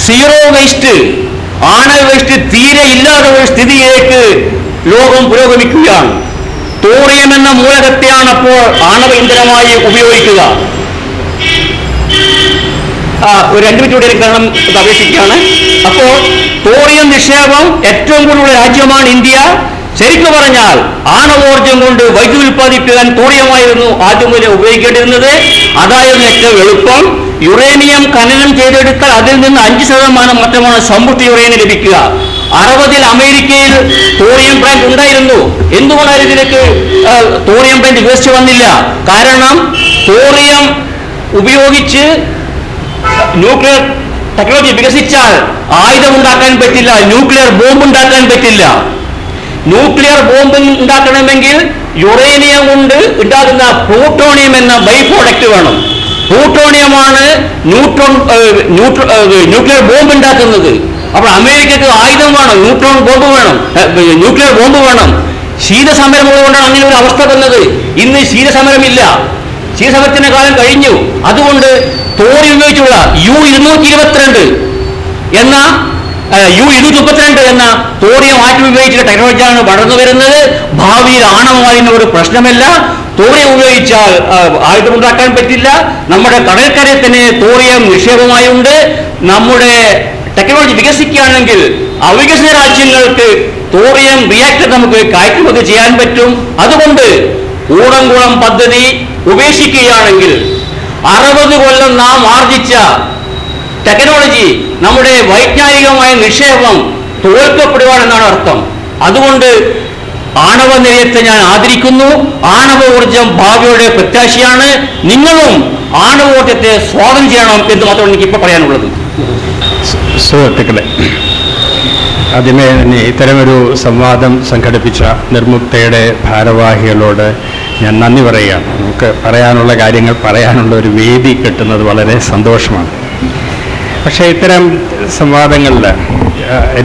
സീറോ വേസ്റ്റ്, ആണവ വേസ്റ്റ് തീരെ ഇല്ലാത്ത ഒരു സ്ഥിതിയിലേക്ക് ലോകം പുരോഗമിക്കുകയാണ്. തോറിയം എന്ന മൂലകത്തെയാണ് അപ്പോൾ ആണവ ഇന്ധനമായി ഉപയോഗിക്കുക. ഒരു 2 മിനിറ്റ് കൂടി കാരണം ഇത് അപേക്ഷിക്കുകയാണ്. അപ്പോൾ തോറിയം നിക്ഷേപം ഏറ്റവും കൂടുതലുള്ള രാജ്യമാണ് ഇന്ത്യ. ശരിക്കു പറഞ്ഞാൽ ആണവോർജം കൊണ്ട് വൈദ്യുതി ഉൽപ്പാദിപ്പിക്കാൻ തോറിയമായിരുന്നു ആദ്യം മുതലേ ഉപയോഗിക്കേണ്ടിരുന്നത്. അതായിരുന്നു ഏറ്റവും എളുപ്പം. യുറേനിയം ഖനനം ചെയ്തെടുത്താൽ അതിൽ നിന്ന് 5% മാത്രമാണ് സമൃദ്ധി യുറേനിയം ലഭിക്കുക. 60-ൽ അമേരിക്കയിൽ തോറിയം പ്ലാന്റ് ഉണ്ടായിരുന്നു. എന്തുകൊണ്ടാണ് ഇതിലേക്ക് തോറിയം പ്ലാന്റ് വികസിച്ചു വന്നില്ല? കാരണം തോറിയം ഉപയോഗിച്ച് ന്യൂക്ലിയർ ടെക്നോളജി വികസിച്ചാൽ ആയുധം ഉണ്ടാക്കാൻ പറ്റില്ല, ന്യൂക്ലിയർ ബോംബ് ഉണ്ടാക്കാൻ പറ്റില്ല. ന്യൂക്ലിയർ ബോംബ് ഉണ്ടാക്കണമെങ്കിൽ യുറേനിയം കൊണ്ട് ഉണ്ടാകുന്ന പ്ലൂട്ടോണിയം എന്ന ബൈ പ്രോഡക്റ്റ് വേണം. പ്ലൂട്ടോണിയമാണ് ന്യൂക്ലിയർ ബോംബ് ഉണ്ടാക്കുന്നത്. അപ്പോൾ അമേരിക്കക്ക് ആയുധം വേണം, ന്യൂക്ലിയർ ബോംബ് വേണം. ശീതസമരം ഉള്ളതുകൊണ്ടാണ് അങ്ങനെ ഒരു അവസ്ഥ വന്നത്. ഇന്ന് ശീതസമരമില്ല, ശീതസമരത്തിന്റെ കാലം കഴിഞ്ഞു. അതുകൊണ്ട് തോറിയം ഉപയോഗിച്ചുള്ള U-232 എന്ന U-232 എന്ന തോറിയം ആറ്റം ഉപയോഗിച്ചുള്ള ടെക്നോളജിയാണ് വളർന്നു വരുന്നത്. ഭാവിയിൽ ആണവമായിരുന്ന ഒരു പ്രശ്നമല്ല. തോറിയം ഉപയോഗിച്ചാൽ ആയുധമുണ്ടാക്കാൻ പറ്റില്ല. നമ്മുടെ കടൽക്കരയിൽ തന്നെ തോറിയം നിക്ഷേപമായുണ്ട്. നമ്മുടെ ടെക്നോളജി വികസിക്കുകയാണെങ്കിൽ അവികസിത രാജ്യങ്ങൾക്ക് തോറിയം റിയാക്ടർ നമുക്ക് കയറ്റുമതി ചെയ്യാൻ പറ്റും. അതുകൊണ്ട് കൂടംകുളം പദ്ധതി ഉപേക്ഷിക്കുകയാണെങ്കിൽ 60 കൊല്ലം നാം ആർജിച്ച ടെക്നോളജി, നമ്മുടെ വൈജ്ഞാനികമായ നിക്ഷേപം തോൽക്കപ്പെടുവാണെന്നാണ് അർത്ഥം. അതുകൊണ്ട് ആണവ നിലയത്തെ ഞാൻ ആദരിക്കുന്നു. ആണവ ഊർജം ഭാവിയുടെ പ്രത്യാശയാണ്. നിങ്ങളും ആണവ ഊർജത്തെ സ്വാഗതം ചെയ്യണം എന്ന് മാത്രമാണ് എനിക്ക് ഇപ്പോൾ പറയാനുള്ളത്. സുഹൃത്തുക്കളെ, ആദ്യമേ തന്നെ ഇത്തരമൊരു സംവാദം സംഘടിപ്പിച്ച നിർമുക്തയുടെ ഭാരവാഹികളോട് ഞാൻ നന്ദി പറയുകയാണ്. നമുക്ക് പറയാനുള്ള കാര്യങ്ങൾ പറയാനുള്ള ഒരു വേദി കിട്ടുന്നത് വളരെ സന്തോഷമാണ്. പക്ഷേ ഇത്തരം സംവാദങ്ങളിൽ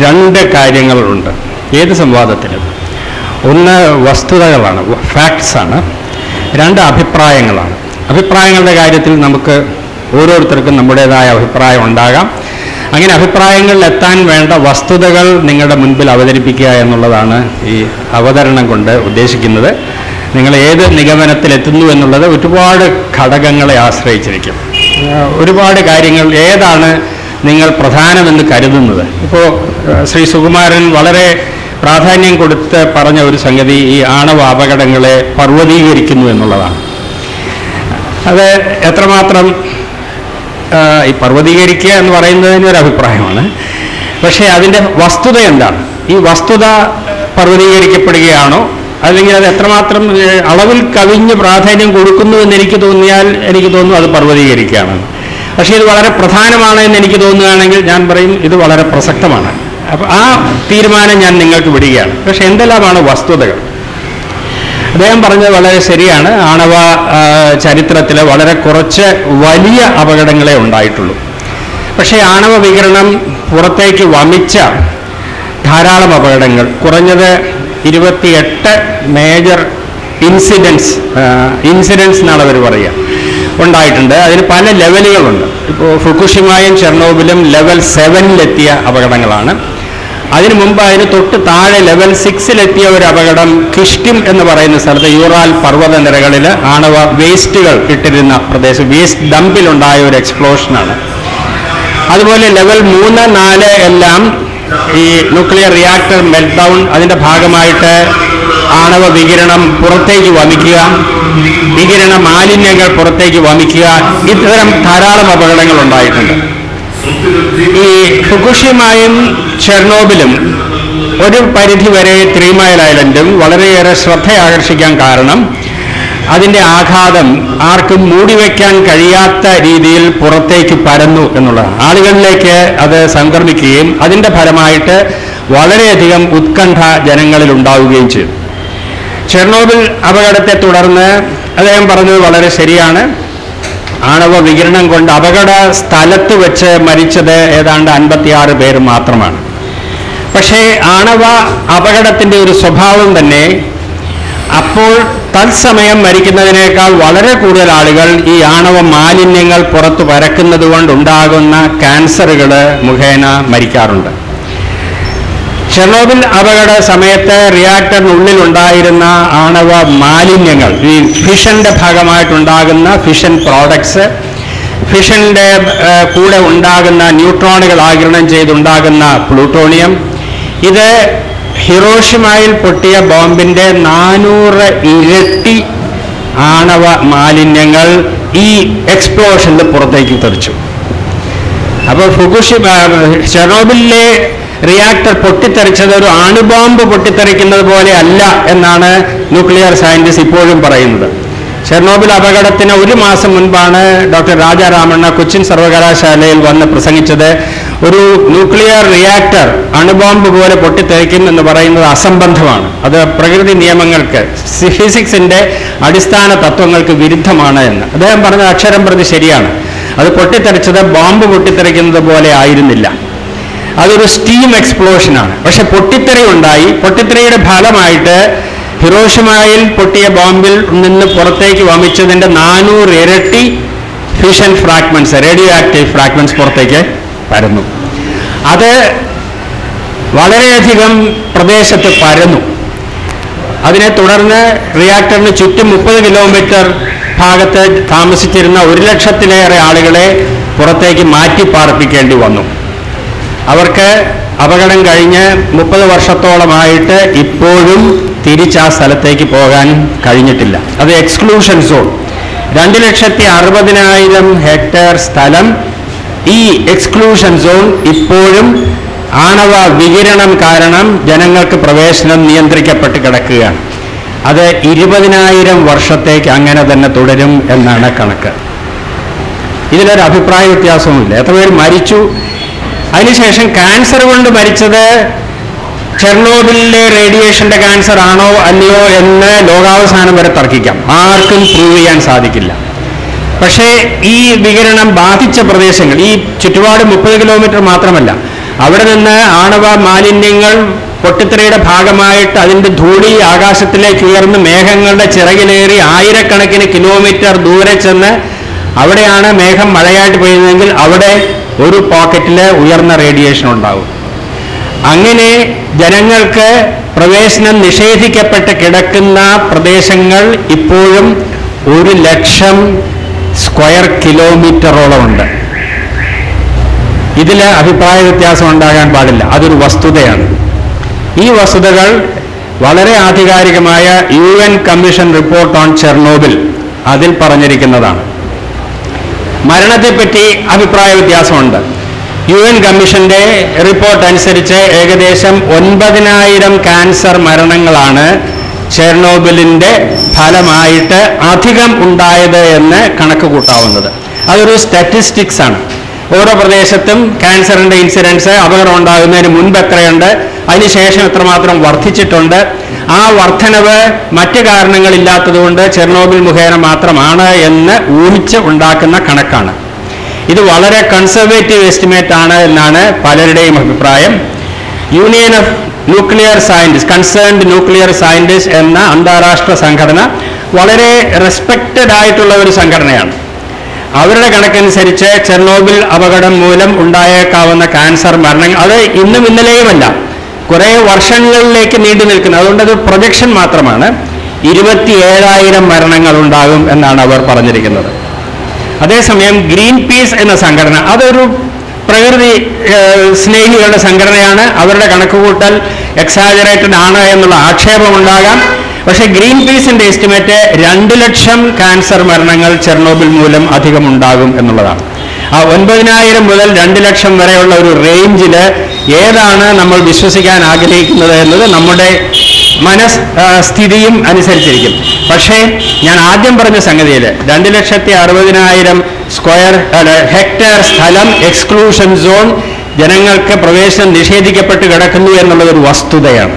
2 കാര്യങ്ങളുണ്ട് ഏത് സംവാദത്തിലും. ഒന്ന് വസ്തുതകളാണ്, ഫാക്ട്സാണ്. 2 അഭിപ്രായങ്ങളാണ്. അഭിപ്രായങ്ങളുടെ കാര്യത്തിൽ നമുക്ക് ഓരോരുത്തർക്കും നമ്മുടേതായ അഭിപ്രായം ഉണ്ടാകാം. അങ്ങനെ അഭിപ്രായങ്ങളിൽ എത്താൻ വേണ്ട വസ്തുതകൾ നിങ്ങളുടെ മുൻപിൽ അവതരിപ്പിക്കുക എന്നുള്ളതാണ് ഈ അവതരണം കൊണ്ട് ഉദ്ദേശിക്കുന്നത്. നിങ്ങൾ ഏത് നിഗമനത്തിലെത്തുന്നു എന്നുള്ളത് ഒരുപാട് ഘടകങ്ങളെ ആശ്രയിച്ചിരിക്കും. ഒരുപാട് കാര്യങ്ങൾ ഏതാണ് നിങ്ങൾ പ്രധാനമെന്ന് കരുതുന്നത്. ഇപ്പോൾ ശ്രീ സുകുമാരൻ വളരെ പ്രാധാന്യം കൊടുത്ത് പറഞ്ഞ ഒരു സംഗതി ഈ ആണവ അപകടങ്ങളെ പർവ്വതീകരിക്കുന്നു എന്നുള്ളതാണ്. അത് എത്രമാത്രം ഈ പർവ്വതീകരിക്കുക എന്ന് പറയുന്നതിന് ഒരു അഭിപ്രായമാണ്. പക്ഷേ അതിൻ്റെ വസ്തുത എന്താണ്? ഈ വസ്തുത പർവ്വതീകരിക്കപ്പെടുകയാണോ, അല്ലെങ്കിൽ അത് എത്രമാത്രം അളവിൽ കവിഞ്ഞ് പ്രാധാന്യം കൊടുക്കുന്നു എന്ന് എനിക്ക് തോന്നിയാൽ എനിക്ക് തോന്നുന്നു അത് പർവ്വതീകരിക്കുകയാണെന്ന്. പക്ഷേ ഇത് വളരെ പ്രധാനമാണ് എന്ന് എനിക്ക് തോന്നുകയാണെങ്കിൽ ഞാൻ പറയും ഇത് വളരെ പ്രസക്തമാണ്. അപ്പോൾ ആ തീരുമാനം ഞാൻ നിങ്ങൾക്ക് വിടുകയാണ്. പക്ഷെ എന്തെല്ലാമാണ് വസ്തുതകൾ? അദ്ദേഹം പറഞ്ഞത് വളരെ ശരിയാണ്. ആണവ ചരിത്രത്തിൽ വളരെ കുറച്ച് വലിയ അപകടങ്ങളെ ഉണ്ടായിട്ടുള്ളൂ. പക്ഷേ ആണവ വികിരണം പുറത്തേക്ക് വമിച്ച ധാരാളം അപകടങ്ങൾ, കുറഞ്ഞത് 28 മേജർ ഇൻസിഡൻസ് എന്നാണ് അവർ പറയുക, ഉണ്ടായിട്ടുണ്ട്. അതിന് പല ലെവലുകളുണ്ട്. ഇപ്പോൾ ഫുകുഷിമയും ചെർണോബിലും ലെവൽ 7-ലെത്തിയ അപകടങ്ങളാണ്. അതിനു മുമ്പ് അതിന് തൊട്ട് താഴെ ലെവൽ 6-ലെത്തിയ ഒരു അപകടം കിഷ്കിം എന്ന് പറയുന്ന സ്ഥലത്ത് യൂറാൽ പർവ്വതനിരകളിൽ ആണവ വേസ്റ്റുകൾ ഇട്ടിരുന്ന പ്രദേശം, വേസ്റ്റ് ഡംപിലുണ്ടായ ഒരു എക്സ്പ്ലോഷനാണ്. അതുപോലെ ലെവൽ 3, 4 എല്ലാം ഈ ന്യൂക്ലിയർ റിയാക്ടർ മെൽറ്റ് ഡൗൺ, അതിൻ്റെ ഭാഗമായിട്ട് ആണവ വികിരണം പുറത്തേക്ക് വമിക്കുക, വികിരണ മാലിന്യങ്ങൾ പുറത്തേക്ക് വമിക്കുക, ഇത്തരം ധാരാളം അപകടങ്ങൾ ഉണ്ടായിട്ടുണ്ട്. ഈ ഫുകുഷിമയും ചെർണോബിലും ഒരു പരിധിവരെ 3 മൈൽ ഐലൻഡും വളരെയേറെ ശ്രദ്ധ ആകർഷിക്കാൻ കാരണം അതിൻ്റെ ആഘാതം ആർക്കും മൂടിവെക്കാൻ കഴിയാത്ത രീതിയിൽ പുറത്തേക്ക് പരന്നു എന്നുള്ളതാണ്. ആളുകളിലേക്ക് അത് സംക്രമിക്കുകയും അതിൻ്റെ ഫലമായിട്ട് വളരെയധികം ഉത്കണ്ഠ ജനങ്ങളിൽ ഉണ്ടാവുകയും ചെയ്തു. ചെർണോബിൽ അപകടത്തെ തുടർന്ന് അദ്ദേഹം പറഞ്ഞത് വളരെ ശരിയാണ്. ആണവ വികിരണം കൊണ്ട് അപകട സ്ഥലത്ത് വെച്ച് മരിച്ചത് ഏതാണ്ട് 56 പേര് മാത്രമാണ്. പക്ഷേ ആണവ അപകടത്തിൻ്റെ ഒരു സ്വഭാവം തന്നെ അപ്പോൾ തത്സമയം മരിക്കുന്നതിനേക്കാൾ വളരെ കൂടുതൽ ആളുകൾ ഈ ആണവ മാലിന്യങ്ങൾ പുറത്തു പരക്കുന്നത് കൊണ്ടുണ്ടാകുന്ന ക്യാൻസറുകൾ മുഖേന മരിക്കാറുണ്ട്. ചെർണോബിൽ അപകട സമയത്ത് റിയാക്ടറിനുള്ളിൽ ഉണ്ടായിരുന്ന ആണവ മാലിന്യങ്ങൾ, ഈ ഫിഷന്റെ ഭാഗമായിട്ടുണ്ടാകുന്ന ഫിഷൻ പ്രോഡക്ട്സ്, ഫിഷന്റെ കൂടെ ഉണ്ടാകുന്ന ന്യൂട്രോണുകൾ ആഗിരണം ചെയ്തുണ്ടാകുന്ന പ്ലൂട്ടോണിയം, ഇത് ഹിരോഷിമയിൽ പൊട്ടിയ ബോംബിന്റെ 400 ഇരട്ടി ആണവ മാലിന്യങ്ങൾ ഈ എക്സ്പ്ലോഷനിൽ പുറത്തേക്ക് തെറിച്ചു. അപ്പോൾ ചെർണോബിലിലെ റിയാക്ടർ പൊട്ടിത്തെറിച്ചത് ഒരു അണുബോംബ് പൊട്ടിത്തെറിക്കുന്നത് പോലെ അല്ല എന്നാണ് ന്യൂക്ലിയർ സയന്റിസ്റ്റ് ഇപ്പോഴും പറയുന്നത്. ചെർണോബിൽ അപകടത്തിന് 1 മാസം മുൻപാണ് ഡോക്ടർ രാജാരാമണ്ണ കൊച്ചിൻ സർവകലാശാലയിൽ വന്ന് പ്രസംഗിച്ചത്. ഒരു ന്യൂക്ലിയർ റിയാക്ടർ അണുബോംബ് പോലെ പൊട്ടിത്തെറിക്കും എന്ന് പറയുന്നത് അസംബന്ധമാണ്. അത് പ്രകൃതി നിയമങ്ങൾക്ക്, ഫിസിക്സിന്റെ അടിസ്ഥാന തത്വങ്ങൾക്ക് വിരുദ്ധമാണ് എന്ന് അദ്ദേഹം പറഞ്ഞ അക്ഷരം പ്രതി ശരിയാണ്. അത് പൊട്ടിത്തെറിച്ചത് ബോംബ് പൊട്ടിത്തെറിക്കുന്നത് പോലെ ആയിരുന്നില്ല. അതൊരു സ്റ്റീം എക്സ്പ്ലോഷനാണ്. പക്ഷെ പൊട്ടിത്തെറി ഉണ്ടായി. പൊട്ടിത്തെറിയുടെ ഫലമായിട്ട് ഹിരോഷിമയിൽ പൊട്ടിയ ബോംബിൽ നിന്ന് പുറത്തേക്ക് വമിച്ചതിൻ്റെ 400 ഇരട്ടി fission fragments, radio active fragments പുറത്തേക്ക് പരന്നു. അത് വളരെയധികം പ്രദേശത്ത് പരന്നു. അതിനെ തുടർന്ന് റിയാക്ടറിന് ചുറ്റും 30 കിലോമീറ്റർ ഭാഗത്ത് താമസിച്ചിരുന്ന 100,000-ലേറെ ആളുകളെ പുറത്തേക്ക് മാറ്റി പാർപ്പിക്കേണ്ടി വന്നു. അവർക്ക് അപകടം കഴിഞ്ഞ് 30 വർഷത്തോളമായിട്ട് ഇപ്പോഴും തിരിച്ച് ആ സ്ഥലത്തേക്ക് പോകാൻ കഴിഞ്ഞിട്ടില്ല. അത് എക്സ്ക്ലൂഷൻ സോൺ. 2,60,000 ഹെക്ടർ സ്ഥലം ഈ എക്സ്ക്ലൂഷൻ സോൺ ഇപ്പോഴും ആണവ വികിരണം കാരണം ജനങ്ങൾക്ക് പ്രവേശനം നിയന്ത്രിക്കപ്പെട്ട് കിടക്കുകയാണ്. അത് 20,000 വർഷത്തേക്ക് അങ്ങനെ തന്നെ തുടരും എന്നാണ് കണക്ക്. ഇതിലൊരു അഭിപ്രായ വ്യത്യാസവുമില്ല. എത്ര പേര് മരിച്ചു? അതിനുശേഷം ക്യാൻസർ കൊണ്ട് മരിച്ചത് ചെർണോബിലിലെ റേഡിയേഷന്റെ ക്യാൻസർ ആണോ അല്ലയോ എന്ന് ലോകാവസാനം വരെ തർക്കിക്കാം. ആർക്കും പ്രൂവ് ചെയ്യാൻ സാധിക്കില്ല. പക്ഷേ ഈ വികിരണം ബാധിച്ച പ്രദേശങ്ങൾ, ഈ ചുറ്റുപാട് 30 കിലോമീറ്റർ മാത്രമല്ല, അവിടെ നിന്ന് ആണവ മാലിന്യങ്ങൾ പൊട്ടിത്തെറിയുടെ ഭാഗമായിട്ട് അതിൻ്റെ ധൂളി ആകാശത്തിലേക്ക് ഉയർന്ന് മേഘങ്ങളുടെ ചിറകിലേറി ആയിരക്കണക്കിന് കിലോമീറ്റർ ദൂരെ ചെന്ന് അവിടെയാണ് മേഘം മഴയായിട്ട് പെയ്യുന്നതെങ്കിൽ അവിടെ ഒരു പോക്കറ്റിൽ ഉയർന്ന റേഡിയേഷൻ ഉണ്ടാവും. അങ്ങനെ ജനങ്ങൾക്ക് പ്രവേശനം നിഷേധിക്കപ്പെട്ട് കിടക്കുന്ന പ്രദേശങ്ങൾ ഇപ്പോഴും 1,00,000 സ്ക്വയർ കിലോമീറ്ററോളം ഉണ്ട്. ഇതിൽ അഭിപ്രായ വ്യത്യാസം ഉണ്ടാകാൻ പാടില്ല. അതൊരു വസ്തുതയാണ്. ഈ വസ്തുതകൾ വളരെ ആധികാരികമായ UN commission report on Chernobyl അതിൽ പറഞ്ഞിരിക്കുന്നതാണ്. മരണത്തെപ്പറ്റി അഭിപ്രായ വ്യത്യാസമുണ്ട്. UN കമ്മീഷന്റെ റിപ്പോർട്ട് അനുസരിച്ച് ഏകദേശം 9,000 ക്യാൻസർ മരണങ്ങളാണ് ചെർണോബിലിന്റെ ഫലമായിട്ട് അധികം ഉണ്ടായത് എന്ന് കണക്ക് കൂട്ടാവുന്നത്. അതൊരു സ്റ്റാറ്റിസ്റ്റിക്സ് ആണ്. ഓരോ പ്രദേശത്തും ക്യാൻസറിന്റെ ഇൻസിഡൻസ് അപകടം ഉണ്ടാകുന്നതിന് മുൻപ് എത്രയുണ്ട്, അതിനുശേഷം എത്രമാത്രം വർദ്ധിച്ചിട്ടുണ്ട്, ആ വർധനവ് മറ്റ് കാരണങ്ങളില്ലാത്തതുകൊണ്ട് ചെർണോബിൽ മുഖേന മാത്രമാണ് എന്ന് ഊഹിച്ച് ഉണ്ടാക്കുന്ന കണക്കാണ്. ഇത് വളരെ കൺസർവേറ്റീവ് എസ്റ്റിമേറ്റ് ആണ് എന്നാണ് പലരുടെയും അഭിപ്രായം. Union of nuclear scientist, concerned nuclear scientist എന്ന അന്താരാഷ്ട്ര സംഘടന വളരെ റെസ്പെക്റ്റഡ് ആയിട്ടുള്ള ഒരു സംഘടനയാണ്. അവരുടെ കണക്കനുസരിച്ച് ചെർണോബിൽ അപകടം മൂലം ഉണ്ടായേക്കാവുന്ന ക്യാൻസർ മരണങ്ങൾ അത് ഇന്നും ഇന്നലെയുമല്ല, കുറേ വർഷങ്ങളിലേക്ക് നീണ്ടു നിൽക്കുന്നത്. അതുകൊണ്ട് അത് പ്രൊജക്ഷൻ മാത്രമാണ്. 27,000 മരണങ്ങൾ ഉണ്ടാകും എന്നാണ് അവർ പറഞ്ഞിരിക്കുന്നത്. അതേസമയം ഗ്രീൻ പീസ് എന്ന സംഘടന അതൊരു പ്രകൃതി സ്നേഹികളുടെ സംഘടനയാണ്. അവരുടെ കണക്കുകൂട്ടൽ എക്സാജറേറ്റഡ് ആണ് എന്നുള്ള ആക്ഷേപമുണ്ടാകാം. പക്ഷേ ഗ്രീൻ പീസിന്റെ എസ്റ്റിമേറ്റ് 2,00,000 ക്യാൻസർ മരണങ്ങൾ ചെർണോബിൽ മൂലം അധികം ഉണ്ടാകും എന്നുള്ളതാണ്. ആ 9,000 മുതൽ 2,00,000 വരെയുള്ള ഒരു റേഞ്ചിൽ ഏതാണ് നമ്മൾ വിശ്വസിക്കാൻ ആഗ്രഹിക്കുന്നത് എന്നത് നമ്മുടെ മനസ്ഥിതിയും അനുസരിച്ചിരിക്കും. പക്ഷേ ഞാൻ ആദ്യം പറഞ്ഞ സംഗതിയിൽ 2,60,000 സ്ക്വയർ ഹെക്ടർ സ്ഥലം എക്സ്ക്ലൂഷൻ സോൺ ജനങ്ങൾക്ക് പ്രവേശനം നിഷേധിക്കപ്പെട്ട് കിടക്കുന്നു എന്നുള്ളതൊരു വസ്തുതയാണ്.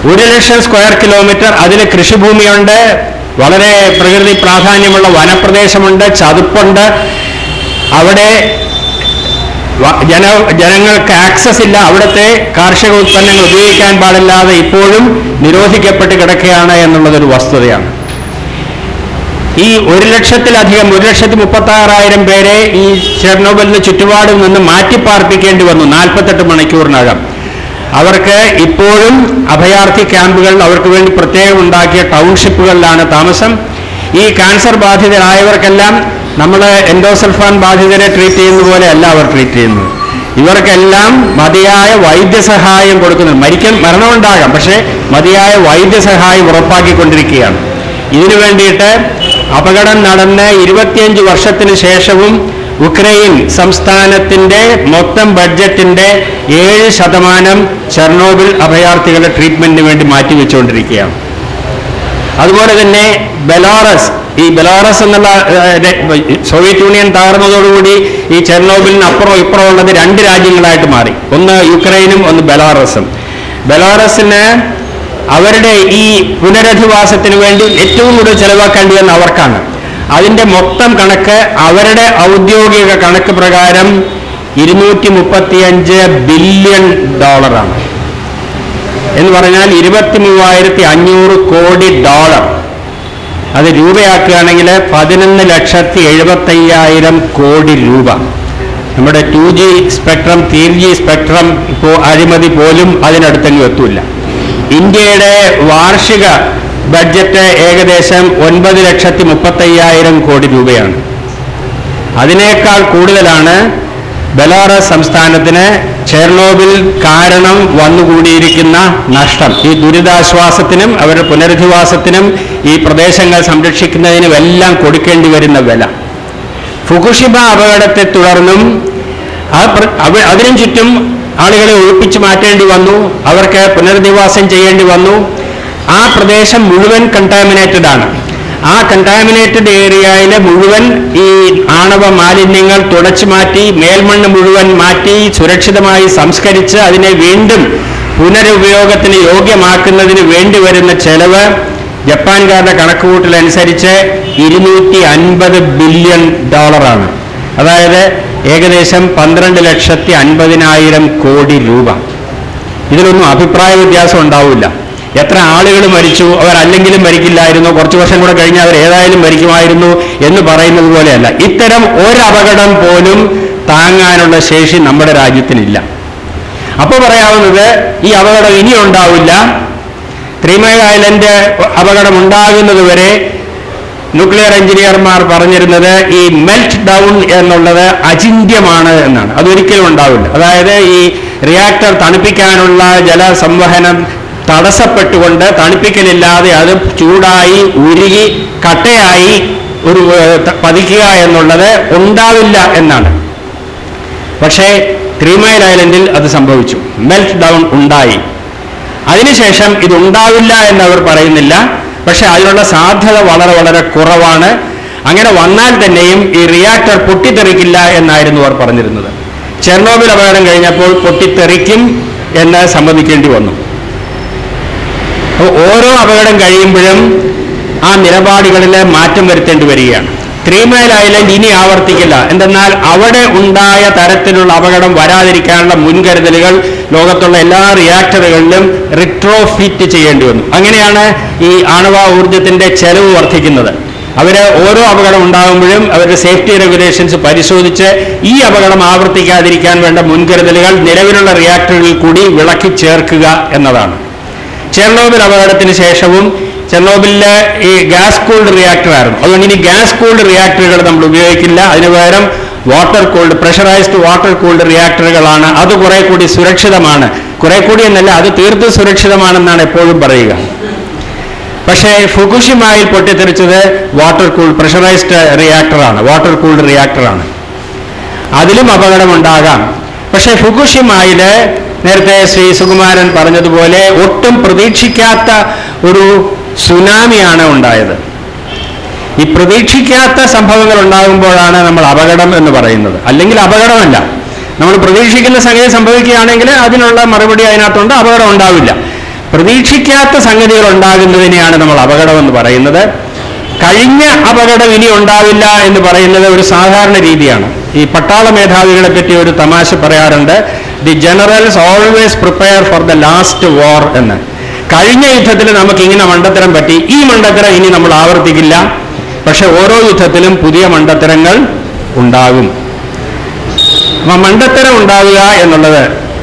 1,00,000 സ്ക്വയർ കിലോമീറ്റർ അതിൽ കൃഷിഭൂമിയുണ്ട്, വളരെ പ്രകൃതി പ്രാധാന്യമുള്ള വനപ്രദേശമുണ്ട്, ചതുപ്പുണ്ട്. അവിടെ ജനങ്ങൾക്ക് ആക്സസ് ഇല്ല. അവിടുത്തെ കാർഷിക ഉൽപ്പന്നങ്ങൾ ഉപയോഗിക്കാൻ പാടില്ലാതെ ഇപ്പോഴും നിരോധിക്കപ്പെട്ട് കിടക്കുകയാണ് എന്നുള്ളതൊരു വസ്തുതയാണ്. ഈ 1,00,000-ലധികം 1,36,000 പേരെ ഈ ചെർണോബിലിന് ചുറ്റുപാടിൽ നിന്ന് മാറ്റിപ്പാർപ്പിക്കേണ്ടി വന്നു 48 മണിക്കൂറിനകം. അവർക്ക് ഇപ്പോഴും അഭയാർത്ഥി ക്യാമ്പുകൾ, അവർക്ക് വേണ്ടി പ്രത്യേകം ഉണ്ടാക്കിയ ടൗൺഷിപ്പുകളിലാണ് താമസം. ഈ ക്യാൻസർ ബാധിതരായവർക്കെല്ലാം നമ്മൾ എൻഡോസൾഫാൻ ബാധിതരെ ട്രീറ്റ് ചെയ്യുന്ന പോലെ അല്ല അവർ ട്രീറ്റ് ചെയ്യുന്നത്. ഇവർക്കെല്ലാം മതിയായ വൈദ്യസഹായം കൊടുക്കുന്നു. മരണമുണ്ടാകാം, പക്ഷേ മതിയായ വൈദ്യസഹായം ഉറപ്പാക്കിക്കൊണ്ടിരിക്കുകയാണ്. ഇതിനു വേണ്ടിയിട്ട് അപകടം നടന്ന് 25 വർഷത്തിന് ശേഷവും ഉക്രൈൻ സംസ്ഥാനത്തിന്റെ മൊത്തം ബഡ്ജറ്റിന്റെ 7% ചെർണോബിൽ അഭയാർത്ഥികളുടെ ട്രീറ്റ്മെന്റിന് വേണ്ടി മാറ്റിവെച്ചുകൊണ്ടിരിക്കുകയാണ്. അതുപോലെ തന്നെ ഈ ബെലാറസ് എന്നുള്ള സോവിയറ്റ് യൂണിയൻ തകർന്നതോടുകൂടി ഈ ചെർണോബിലിന് അപ്പുറം ഇപ്പുറം ഉള്ളത് 2 രാജ്യങ്ങളായിട്ട് മാറി. ഒന്ന് യുക്രൈനും ഒന്ന് ബെലാറസും. ബെലാറസിന് അവരുടെ ഈ പുനരധിവാസത്തിന് വേണ്ടി ഏറ്റവും കൂടുതൽ ചെലവാക്കേണ്ടി വന്ന അവർക്കാണ്. അതിൻ്റെ മൊത്തം കണക്ക് അവരുടെ ഔദ്യോഗിക കണക്ക് പ്രകാരം $235 ബില്യൺ എന്ന് പറഞ്ഞാൽ 23,500 കോടി ഡോളർ. അത് രൂപയാക്കുകയാണെങ്കിൽ 11,75,000 കോടി രൂപ. നമ്മുടെ 2G സ്പെക്ട്രം 3G സ്പെക്ട്രം ഇപ്പോൾ അഴിമതി പോലും അതിനടുത്തെങ്കിലും എത്തൂല. ഇന്ത്യയുടെ വാർഷിക ബഡ്ജറ്റ് ഏകദേശം 9,35,000 കോടി രൂപയാണ്. അതിനേക്കാൾ കൂടുതലാണ് ബെലാറസ് സംസ്ഥാനത്തിന് ചെർണോബിൽ കാരണം വന്നുകൂടിയിരിക്കുന്ന നഷ്ടം, ഈ ദുരിതാശ്വാസത്തിനും അവരുടെ പുനരധിവാസത്തിനും ഈ പ്രദേശങ്ങൾ സംരക്ഷിക്കുന്നതിനും എല്ലാം കൊടുക്കേണ്ടി വരുന്ന വില. ഫുകുഷിമ അപകടത്തെ തുടർന്നും അതിനും ചുറ്റും ആളുകളെ ഒഴിപ്പിച്ചു മാറ്റേണ്ടി വന്നു, അവർക്ക് പുനരധിവാസം ചെയ്യേണ്ടി വന്നു. ആ പ്രദേശം മുഴുവൻ കണ്ടാമിനേറ്റഡ് ആണ്. ആ കണ്ടാമിനേറ്റഡ് ഏരിയയിലെ മുഴുവൻ ഈ ആണവ മാലിന്യങ്ങൾ തുടച്ചു മാറ്റി, മേൽമണ്ണ് മുഴുവൻ മാറ്റി, സുരക്ഷിതമായി സംസ്കരിച്ച് അതിനെ വീണ്ടും പുനരുപയോഗത്തിന് യോഗ്യമാക്കുന്നതിന് വേണ്ടി വരുന്ന ചെലവ് ജപ്പാൻകാരുടെ കണക്കുകൂട്ടലനുസരിച്ച് $250 ബില്യൺ. അതായത് ഏകദേശം 12,50,000 കോടി രൂപ. ഇതിലൊന്നും അഭിപ്രായ വ്യത്യാസം ഉണ്ടാവില്ല. എത്ര ആളുകൾ മരിച്ചു, അവരല്ലെങ്കിലും മരിക്കില്ലായിരുന്നു, കുറച്ച് വർഷം കൂടെ കഴിഞ്ഞാൽ അവർ ഏതായാലും മരിക്കുമായിരുന്നു എന്ന് പറയുന്നത് പോലെയല്ല. ഇത്തരം ഒരപകടം പോലും താങ്ങാനുള്ള ശേഷി നമ്മുടെ രാജ്യത്തിനില്ല. അപ്പോൾ പറയാവുന്നത് ഈ അപകടം ഇനി ഉണ്ടാവില്ല. 3 മൈൽ ഐലൻഡ് അപകടം ഉണ്ടാകുന്നത് വരെ ന്യൂക്ലിയർ എഞ്ചിനീയർമാർ പറഞ്ഞിരുന്നത് ഈ മെൽറ്റ് ഡൗൺ എന്നുള്ളത് അചിന്യമാണ് എന്നാണ്. അതൊരിക്കലും ഉണ്ടാവില്ല. അതായത് ഈ റിയാക്ടർ തണുപ്പിക്കാനുള്ള ജലസംവഹനം തടസ്സപ്പെട്ടുകൊണ്ട് തണുപ്പിക്കലില്ലാതെ അത് ചൂടായി ഉരുകി കട്ടയായി പതിക്കുക എന്നുള്ളത് ഉണ്ടാവില്ല എന്നാണ്. പക്ഷേ 3 മൈൽ ഐലൻഡിൽ അത് സംഭവിച്ചു. മെൽറ്റ് ഡൗൺ ഉണ്ടായി. അതിനുശേഷം ഇതുണ്ടാവില്ല എന്നവർ പറയുന്നില്ല. പക്ഷെ അതിനുള്ള സാധ്യത വളരെ വളരെ കുറവാണ്. അങ്ങനെ വന്നാൽ തന്നെയും ഈ റിയാക്ടർ പൊട്ടിത്തെറിക്കില്ല എന്നായിരുന്നു അവർ പറഞ്ഞിരുന്നത്. ചെർണോബിൽ അപകടം കഴിഞ്ഞപ്പോൾ പൊട്ടിത്തെറിക്കും എന്ന് സമ്മതിക്കേണ്ടി വന്നു. ഓരോ അപകടം കഴിയുമ്പോഴും ആ നിലപാടുകളിൽ മാറ്റം വരുത്തേണ്ടി വരികയാണ്. 3 മൈൽ ഐലൻഡ് ഇനി ആവർത്തിക്കില്ല. എന്തെന്നാൽ അവിടെ ഉണ്ടായ തരത്തിലുള്ള അപകടം വരാതിരിക്കാനുള്ള മുൻകരുതലുകൾ ലോകത്തുള്ള എല്ലാ റിയാക്ടറുകളിലും റിട്രോഫിറ്റ് ചെയ്യേണ്ടി വന്നു. അങ്ങനെയാണ് ഈ ആണവ ഊർജത്തിന്റെ ചെലവ് വർദ്ധിക്കുന്നത്. അവര് ഓരോ അപകടം ഉണ്ടാകുമ്പോഴും അവരുടെ സേഫ്റ്റി റെഗുലേഷൻസ് പരിശോധിച്ച് ഈ അപകടം ആവർത്തിക്കാതിരിക്കാൻ വേണ്ട മുൻകരുതലുകൾ നിലവിലുള്ള റിയാക്ടറുകളിൽ കൂടി വിളക്കി ചേർക്കുക എന്നതാണ്. ചെർണോബിൽ അപകടത്തിന് ശേഷവും ചെർണോബിലിലെ ഈ ഗ്യാസ് കൂൾഡ് റിയാക്ടർ ആയിരുന്നു. അതുകൊണ്ട് ഇനി ഗ്യാസ് കൂൾഡ് റിയാക്ടറുകൾ നമ്മൾ ഉപയോഗിക്കില്ല. അതിന് പകരം water cooled, pressurised water cooled റിയാക്ടറുകളാണ്. അത് കുറെ കൂടി സുരക്ഷിതമാണ്. കുറെ കൂടി എന്നല്ല, അത് തീർത്തും സുരക്ഷിതമാണെന്നാണ് എപ്പോഴും പറയുക. പക്ഷേ ഫുകുഷിമയിൽ പൊട്ടിത്തെറിച്ചത് വാട്ടർ കൂൾഡ് പ്രഷറൈസ്ഡ് റിയാക്ടറാണ്, വാട്ടർ കൂൾഡ് റിയാക്ടറാണ്. അതിലും അപകടമുണ്ടാകാം. പക്ഷേ ഫുകുഷിമയിൽ നേരത്തെ ശ്രീ സുകുമാരൻ പറഞ്ഞതുപോലെ ഒട്ടും പ്രതീക്ഷിക്കാത്ത ഒരു സുനാമിയാണ് ഉണ്ടായത്. ഈ പ്രതീക്ഷിക്കാത്ത സംഭവങ്ങൾ ഉണ്ടാകുമ്പോഴാണ് നമ്മൾ അപകടം എന്ന് പറയുന്നത്. അല്ലെങ്കിൽ അപകടമല്ല. നമ്മൾ പ്രതീക്ഷിക്കുന്ന സംഗതി സംഭവിക്കുകയാണെങ്കിൽ അതിനുള്ള മറുപടി അതിനകത്തുണ്ട്, അപകടം ഉണ്ടാവില്ല. പ്രതീക്ഷിക്കാത്ത സംഗതികൾ ഉണ്ടാകുന്നതിനെയാണ് നമ്മൾ അപകടം എന്ന് പറയുന്നത്. കഴിഞ്ഞ അപകടം ഇനി ഉണ്ടാവില്ല എന്ന് പറയുന്നത് ഒരു സാധാരണ രീതിയാണ്. ഈ പട്ടാള മേധാവികളെ പറ്റി ഒരു തമാശ പറയാറുണ്ട്, the generals always prepare for the last war എന്ന്. കഴിഞ്ഞ യുദ്ധത്തിൽ നമുക്ക് ഇങ്ങനെ മണ്ടത്തരം പറ്റി, ഈ മണ്ടത്തരം ഇനി നമ്മൾ ആവർത്തിക്കില്ല. പക്ഷെ ഓരോ യുദ്ധത്തിലും പുതിയ മണ്ടത്തരങ്ങൾ ഉണ്ടാകും. അപ്പൊ മണ്ടത്തരം ഉണ്ടാവുക എന്നുള്ളത്,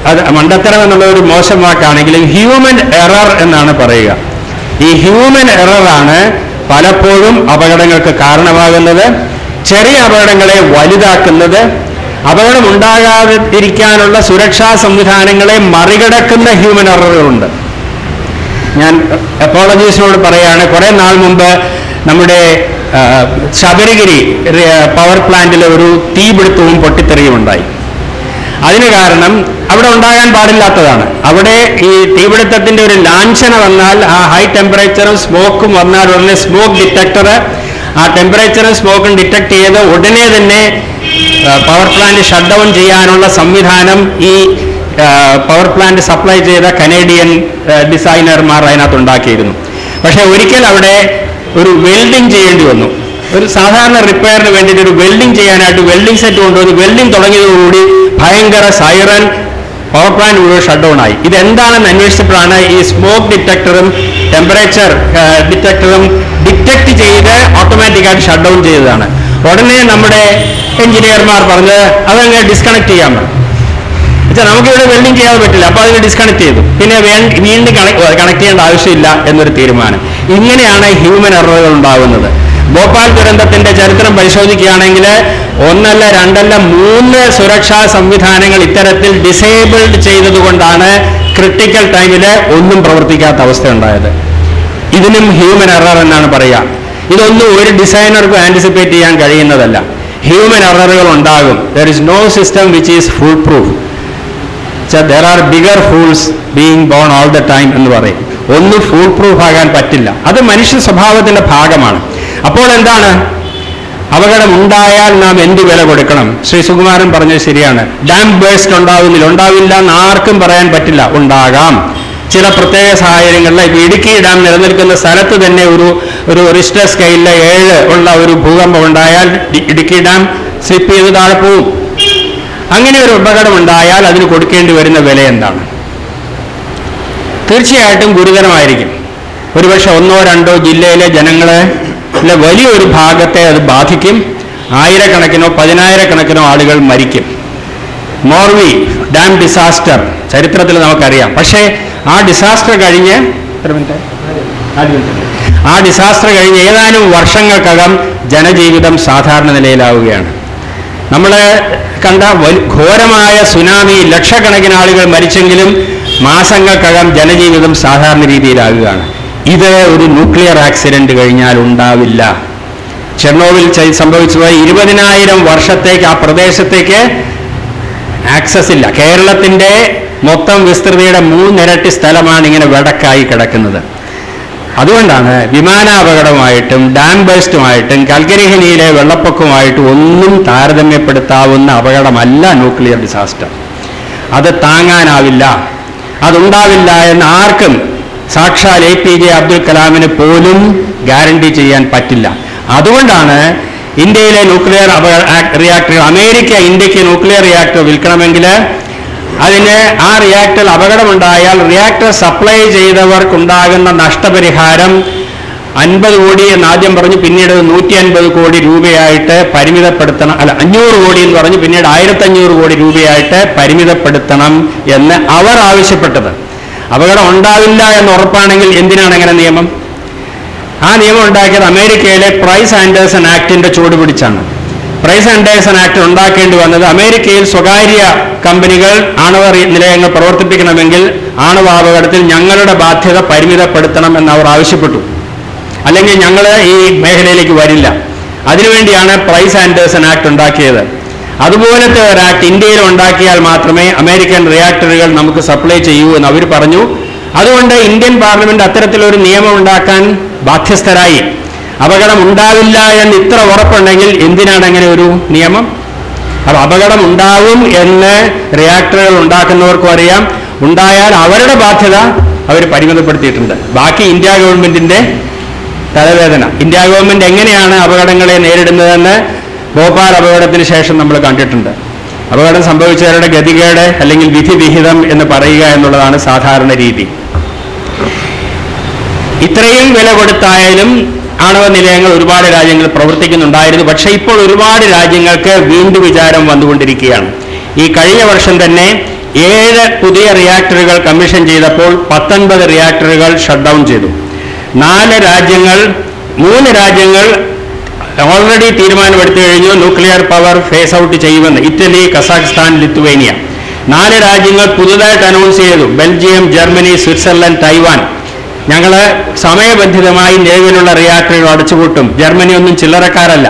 അത് മണ്ടത്തരം എന്നുള്ളത് ഒരു മോശം വാക്കാണെങ്കിലും ഹ്യൂമൻ എറർ എന്നാണ് പറയുക. ഈ ഹ്യൂമൻ എററാണ് പലപ്പോഴും അപകടങ്ങൾക്ക് കാരണമാകുന്നത്. ചെറിയ അപകടങ്ങളെ വലുതാക്കുന്നത്, അപകടം ഉണ്ടാകാതിരിക്കാനുള്ള സുരക്ഷാ സംവിധാനങ്ങളെ മറികടക്കുന്ന ഹ്യൂമൻ എററുകളുണ്ട്. ഞാൻ അപ്പോളജീസിനോട് പറയാണ്, കുറെ നാൾ മുമ്പ് നമ്മുടെ ശബരിഗിരി പവർ പ്ലാന്റിൽ ഒരു തീപിടുത്തവും പൊട്ടിത്തെറിയും ഉണ്ടായി. അതിന് കാരണം അവിടെ ഉണ്ടാകാൻ പാടില്ലാത്തതാണ്. അവിടെ ഈ തീപിടുത്തത്തിന്റെ ഒരു ലാഞ്ചന വന്നാൽ, ആ ഹൈ ടെമ്പറേച്ചറും സ്മോക്കും വന്നാൽ ഉടനെ സ്മോക്ക് ഡിറ്റക്ടർ ആ ടെമ്പറേച്ചറും സ്മോക്കും ഡിറ്റക്ട് ചെയ്ത് ഉടനെ തന്നെ പവർ പ്ലാന്റ് ഷട്ട് ഡൗൺ ചെയ്യാനുള്ള സംവിധാനം ഈ പവർ പ്ലാന്റ് സപ്ലൈ ചെയ്ത കനേഡിയൻ ഡിസൈനർമാർ അതിനകത്ത് ഉണ്ടാക്കിയിരുന്നു. പക്ഷെ ഒരിക്കൽ അവിടെ ഒരു വെൽഡിങ് ചെയ്യേണ്ടി വന്നു. ഒരു സാധാരണ റിപ്പയറിന് വേണ്ടിയിട്ട് ഒരു വെൽഡിങ് ചെയ്യാനായിട്ട് വെൽഡിങ് സെറ്റ് കൊണ്ടുവന്ന് വെൽഡിങ് തുടങ്ങിയതോടുകൂടി ഭയങ്കര സൈറൻ, പവർ പ്ലാന്റ് മുഴുവൻ ഷട്ട് ഡൗൺ ആയി. ഇതെന്താണെന്ന് അന്വേഷിച്ചപ്പോഴാണ് ഈ സ്മോക്ക് ഡിറ്റക്ടറും ടെമ്പറേച്ചർ ഡിറ്റക്ടറും ഡിറ്റക്ട് ചെയ്ത് ഓട്ടോമാറ്റിക്കായിട്ട് ഷട്ട് ഡൗൺ ചെയ്തതാണ്. ഉടനെ നമ്മുടെ എഞ്ചിനീയർമാർ പറഞ്ഞത് അതങ്ങ് ഡിസ്കണക്ട് ചെയ്യാൻ പറഞ്ഞു. വെച്ചാൽ നമുക്കിവിടെ വെൽഡിങ് ചെയ്യാൻ പറ്റില്ല, അപ്പോൾ അതിന് ഡിസ്കണക്ട് ചെയ്തു. പിന്നെ വീണ്ടും കണക്ട് ചെയ്യേണ്ട ആവശ്യമില്ല എന്നൊരു തീരുമാനം. ഇങ്ങനെയാണ് ഹ്യൂമൻ എററുകൾ ഉണ്ടാകുന്നത്. ഭോപ്പാൽ ദുരന്തത്തിന്റെ ചരിത്രം പരിശോധിക്കുകയാണെങ്കിൽ ഒന്നല്ല, രണ്ടല്ല, 3 സുരക്ഷാ സംവിധാനങ്ങൾ ഇത്തരത്തിൽ ഡിസേബിൾഡ് ചെയ്തതുകൊണ്ടാണ് ക്രിട്ടിക്കൽ ടൈമിൽ ഒന്നും പ്രവർത്തിക്കാത്ത അവസ്ഥ ഉണ്ടായത്. ഇതിനും ഹ്യൂമൻ എറർ എന്നാണ് പറയുക. ഇതൊന്നും ഒരു ഡിസൈനർക്കും ആന്റിസിപ്പേറ്റ് ചെയ്യാൻ കഴിയുന്നതല്ല. ഹ്യൂമൻ എററുകൾ ഉണ്ടാകും. There is no system which is foolproof. There are bigger fools being born all the time എന്ന് പറയും. ഒന്നും ഫുൾ പ്രൂഫ് ആകാൻ പറ്റില്ല. അത് മനുഷ്യ സ്വഭാവത്തിന്റെ ഭാഗമാണ്. അപ്പോൾ എന്താണ്? അപകടം ഉണ്ടായാൽ നാം എന്ത് വില കൊടുക്കണം? ശ്രീ സുകുമാരൻ പറഞ്ഞത് ശരിയാണ്. ഡാം ബേസ്റ്റ് ഉണ്ടാവില്ല എന്ന് ആർക്കും പറയാൻ പറ്റില്ല. ഉണ്ടാകാം. ചില പ്രത്യേക സാഹചര്യങ്ങളിൽ ഇപ്പോൾ ഇടുക്കി ഡാം നിലനിൽക്കുന്ന സ്ഥലത്ത് തന്നെ ഒരു റിസ്റ്റർ സ്കെയിലിൽ 7 ഉള്ള ഒരു ഭൂകമ്പം ഉണ്ടായാൽ ഇടുക്കി ഡാം സ്ലിപ്പ് ചെയ്ത് താഴെ പോവും. അങ്ങനെ ഒരു അപകടം ഉണ്ടായാൽ അതിന് കൊടുക്കേണ്ടി വരുന്ന വില എന്താണ്? തീർച്ചയായിട്ടും ഗുരുതരമായിരിക്കും. ഒരുപക്ഷെ 1-2 ജില്ലയിലെ ജനങ്ങളെ വലിയൊരു ഭാഗത്തെ അത് ബാധിക്കും. 1000-കണക്കിനോ 10,000-കണക്കിനോ ആളുകൾ മരിക്കും. മോർവി ഡാം ഡിസാസ്റ്റർ ചരിത്രത്തിൽ നമുക്കറിയാം. പക്ഷേ ആ ഡിസാസ്റ്റർ കഴിഞ്ഞ് ഏതാനും വർഷങ്ങൾക്കകം ജനജീവിതം സാധാരണ നിലയിലാവുകയാണ്. നമ്മൾ കണ്ട ഘോരമായ സുനാമി ലക്ഷക്കണക്കിന് ആളുകൾ മരിച്ചെങ്കിലും മാസങ്ങൾക്കകം ജനജീവിതം സാധാരണ രീതിയിലാകുകയാണ്. ഇത് ഒരു ന്യൂക്ലിയർ ആക്സിഡന്റ് കഴിഞ്ഞാൽ ഉണ്ടാവില്ല. ചെർണോബിൽ സംഭവിച്ചത് 20,000 വർഷത്തേക്ക് ആ പ്രദേശത്തേക്ക് ആക്സസ് ഇല്ല. കേരളത്തിന്റെ മൊത്തം വിസ്തൃതിയുടെ 3 ഇരട്ടി സ്ഥലമാണ് ഇങ്ങനെ വടക്കായി കിടക്കുന്നത്. അതുകൊണ്ടാണ് വിമാനാപകടമായിട്ടും ഡാം ബേസ്റ്റുമായിട്ടും കൽക്കരി ഖനിയിലെ വെള്ളപ്പൊക്കവുമായിട്ടും ഒന്നും താരതമ്യപ്പെടുത്താവുന്ന അപകടമല്ല ന്യൂക്ലിയർ ഡിസാസ്റ്റർ. അത് താങ്ങാനാവില്ല, അതുണ്ടാവില്ല എന്ന് ആർക്കും, സാക്ഷാൽ APJ അബ്ദുൽ കലാമിന് പോലും ഗ്യാരണ്ടി ചെയ്യാൻ പറ്റില്ല. അതുകൊണ്ടാണ് ഇന്ത്യയിലെ ന്യൂക്ലിയർ റിയാക്ടറുകൾ, അമേരിക്ക ഇന്ത്യക്ക് ന്യൂക്ലിയർ റിയാക്ടർ വിൽക്കണമെങ്കിൽ അതിന് ആ റിയാക്ടറിൽ അപകടമുണ്ടായാൽ റിയാക്ടർ സപ്ലൈ ചെയ്തവർക്കുണ്ടാകുന്ന നഷ്ടപരിഹാരം 50 കോടി എന്ന് ആദ്യം പറഞ്ഞു, പിന്നീട് 150 കോടി രൂപയായിട്ട് പരിമിതപ്പെടുത്തണം, 500 കോടി എന്ന് പറഞ്ഞു, പിന്നീട് 1500 കോടി രൂപയായിട്ട് പരിമിതപ്പെടുത്തണം എന്ന് അവർ ആവശ്യപ്പെട്ടത്. അപകടം ഉണ്ടാവില്ല എന്ന് ഉറപ്പാണെങ്കിൽ എന്തിനാണ് അങ്ങനെ നിയമം? ആ നിയമം ഉണ്ടാക്കിയത് അമേരിക്കയിലെ പ്രൈസ് ആൻഡേഴ്സൺ ആക്ടിന്റെ ചുവട് പിടിച്ചാണ്. പ്രൈസ് ആൻഡേഴ്സൺ ആക്ട് ഉണ്ടാക്കേണ്ടി വന്നത് അമേരിക്കയിൽ സ്വകാര്യ കമ്പനികൾ ആണവ നിലയങ്ങൾ പ്രവർത്തിപ്പിക്കണമെങ്കിൽ ആണവാപകടത്തിൽ ഞങ്ങളുടെ ബാധ്യത പരിമിതപ്പെടുത്തണം എന്ന് അവർ ആവശ്യപ്പെട്ടു. അല്ലെങ്കിൽ ഞങ്ങൾ ഈ മേഖലയിലേക്ക് വരില്ല. അതിനുവേണ്ടിയാണ് പ്രൈസ് ആൻഡേഴ്സൺ ആക്ട് ഉണ്ടാക്കിയത്. അതുപോലത്തെ ഒരു ആക്ട് ഇന്ത്യയിൽ ഉണ്ടാക്കിയാൽ മാത്രമേ അമേരിക്കൻ റിയാക്ടറുകൾ നമുക്ക് സപ്ലൈ ചെയ്യൂ എന്ന് അവർ പറഞ്ഞു. അതുകൊണ്ട് ഇന്ത്യൻ പാർലമെന്റ് അത്തരത്തിലൊരു നിയമം ഉണ്ടാക്കാൻ ബാധ്യസ്ഥരായി. അപകടം ഉണ്ടാവില്ല എന്ന് ഇത്ര ഉറപ്പുണ്ടെങ്കിൽ എന്തിനാണ് അങ്ങനെ ഒരു നിയമം? അപ്പോൾ അപകടം ഉണ്ടാവും എന്ന് റിയാക്ടറുകൾ ഉണ്ടാക്കുന്നവർക്കും അറിയാം. ഉണ്ടായാൽ അവരുടെ ബാധ്യത അവർ പരിമിതപ്പെടുത്തിയിട്ടുണ്ട്. ബാക്കി ഇന്ത്യ ഗവൺമെന്റിന്റെ തലവേദന. ഇന്ത്യ ഗവൺമെന്റ് എങ്ങനെയാണ് അപകടങ്ങളെ നേരിടുന്നതെന്ന് ഭോപ്പാൽ അപകടത്തിന് ശേഷം നമ്മൾ കണ്ടിട്ടുണ്ട്. അപകടം സംഭവിച്ചവരുടെ ഗതികേട് അല്ലെങ്കിൽ വിധിവിഹിതം എന്ന് പറയുക എന്നുള്ളതാണ് സാധാരണ രീതി. ഇത്രയും വില കൊടുത്തായാലും ആണവ നിലയങ്ങൾ ഒരുപാട് രാജ്യങ്ങൾ പ്രവർത്തിക്കുന്നുണ്ടായിരുന്നു. പക്ഷേ ഇപ്പോൾ ഒരുപാട് രാജ്യങ്ങൾക്ക് വീണ്ടും വിചാരം വന്നുകൊണ്ടിരിക്കുകയാണ്. ഈ കഴിഞ്ഞ വർഷം തന്നെ 7 പുതിയ റിയാക്ടറുകൾ കമ്മീഷൻ ചെയ്തപ്പോൾ 19 റിയാക്ടറുകൾ ഷട്ട് ഡൗൺ ചെയ്തു. 3 രാജ്യങ്ങൾ ഓൾറെഡി തീരുമാനമെടുത്തു കഴിഞ്ഞു ന്യൂക്ലിയർ പവർ ഫേസ് ഔട്ട് ചെയ്യുമെന്ന്. Italy, Kazakhstan, Lithuania. 4 രാജ്യങ്ങൾ പുതുതായിട്ട് അനൗൺസ് ചെയ്തു. Belgium, Germany, Switzerland, Taiwan. ഞങ്ങൾ സമയബന്ധിതമായി നിലവിലുള്ള റിയാക്ടറുകൾ അടച്ചുപൂട്ടും. ജർമ്മനി ഒന്നും ചില്ലറക്കാരല്ല.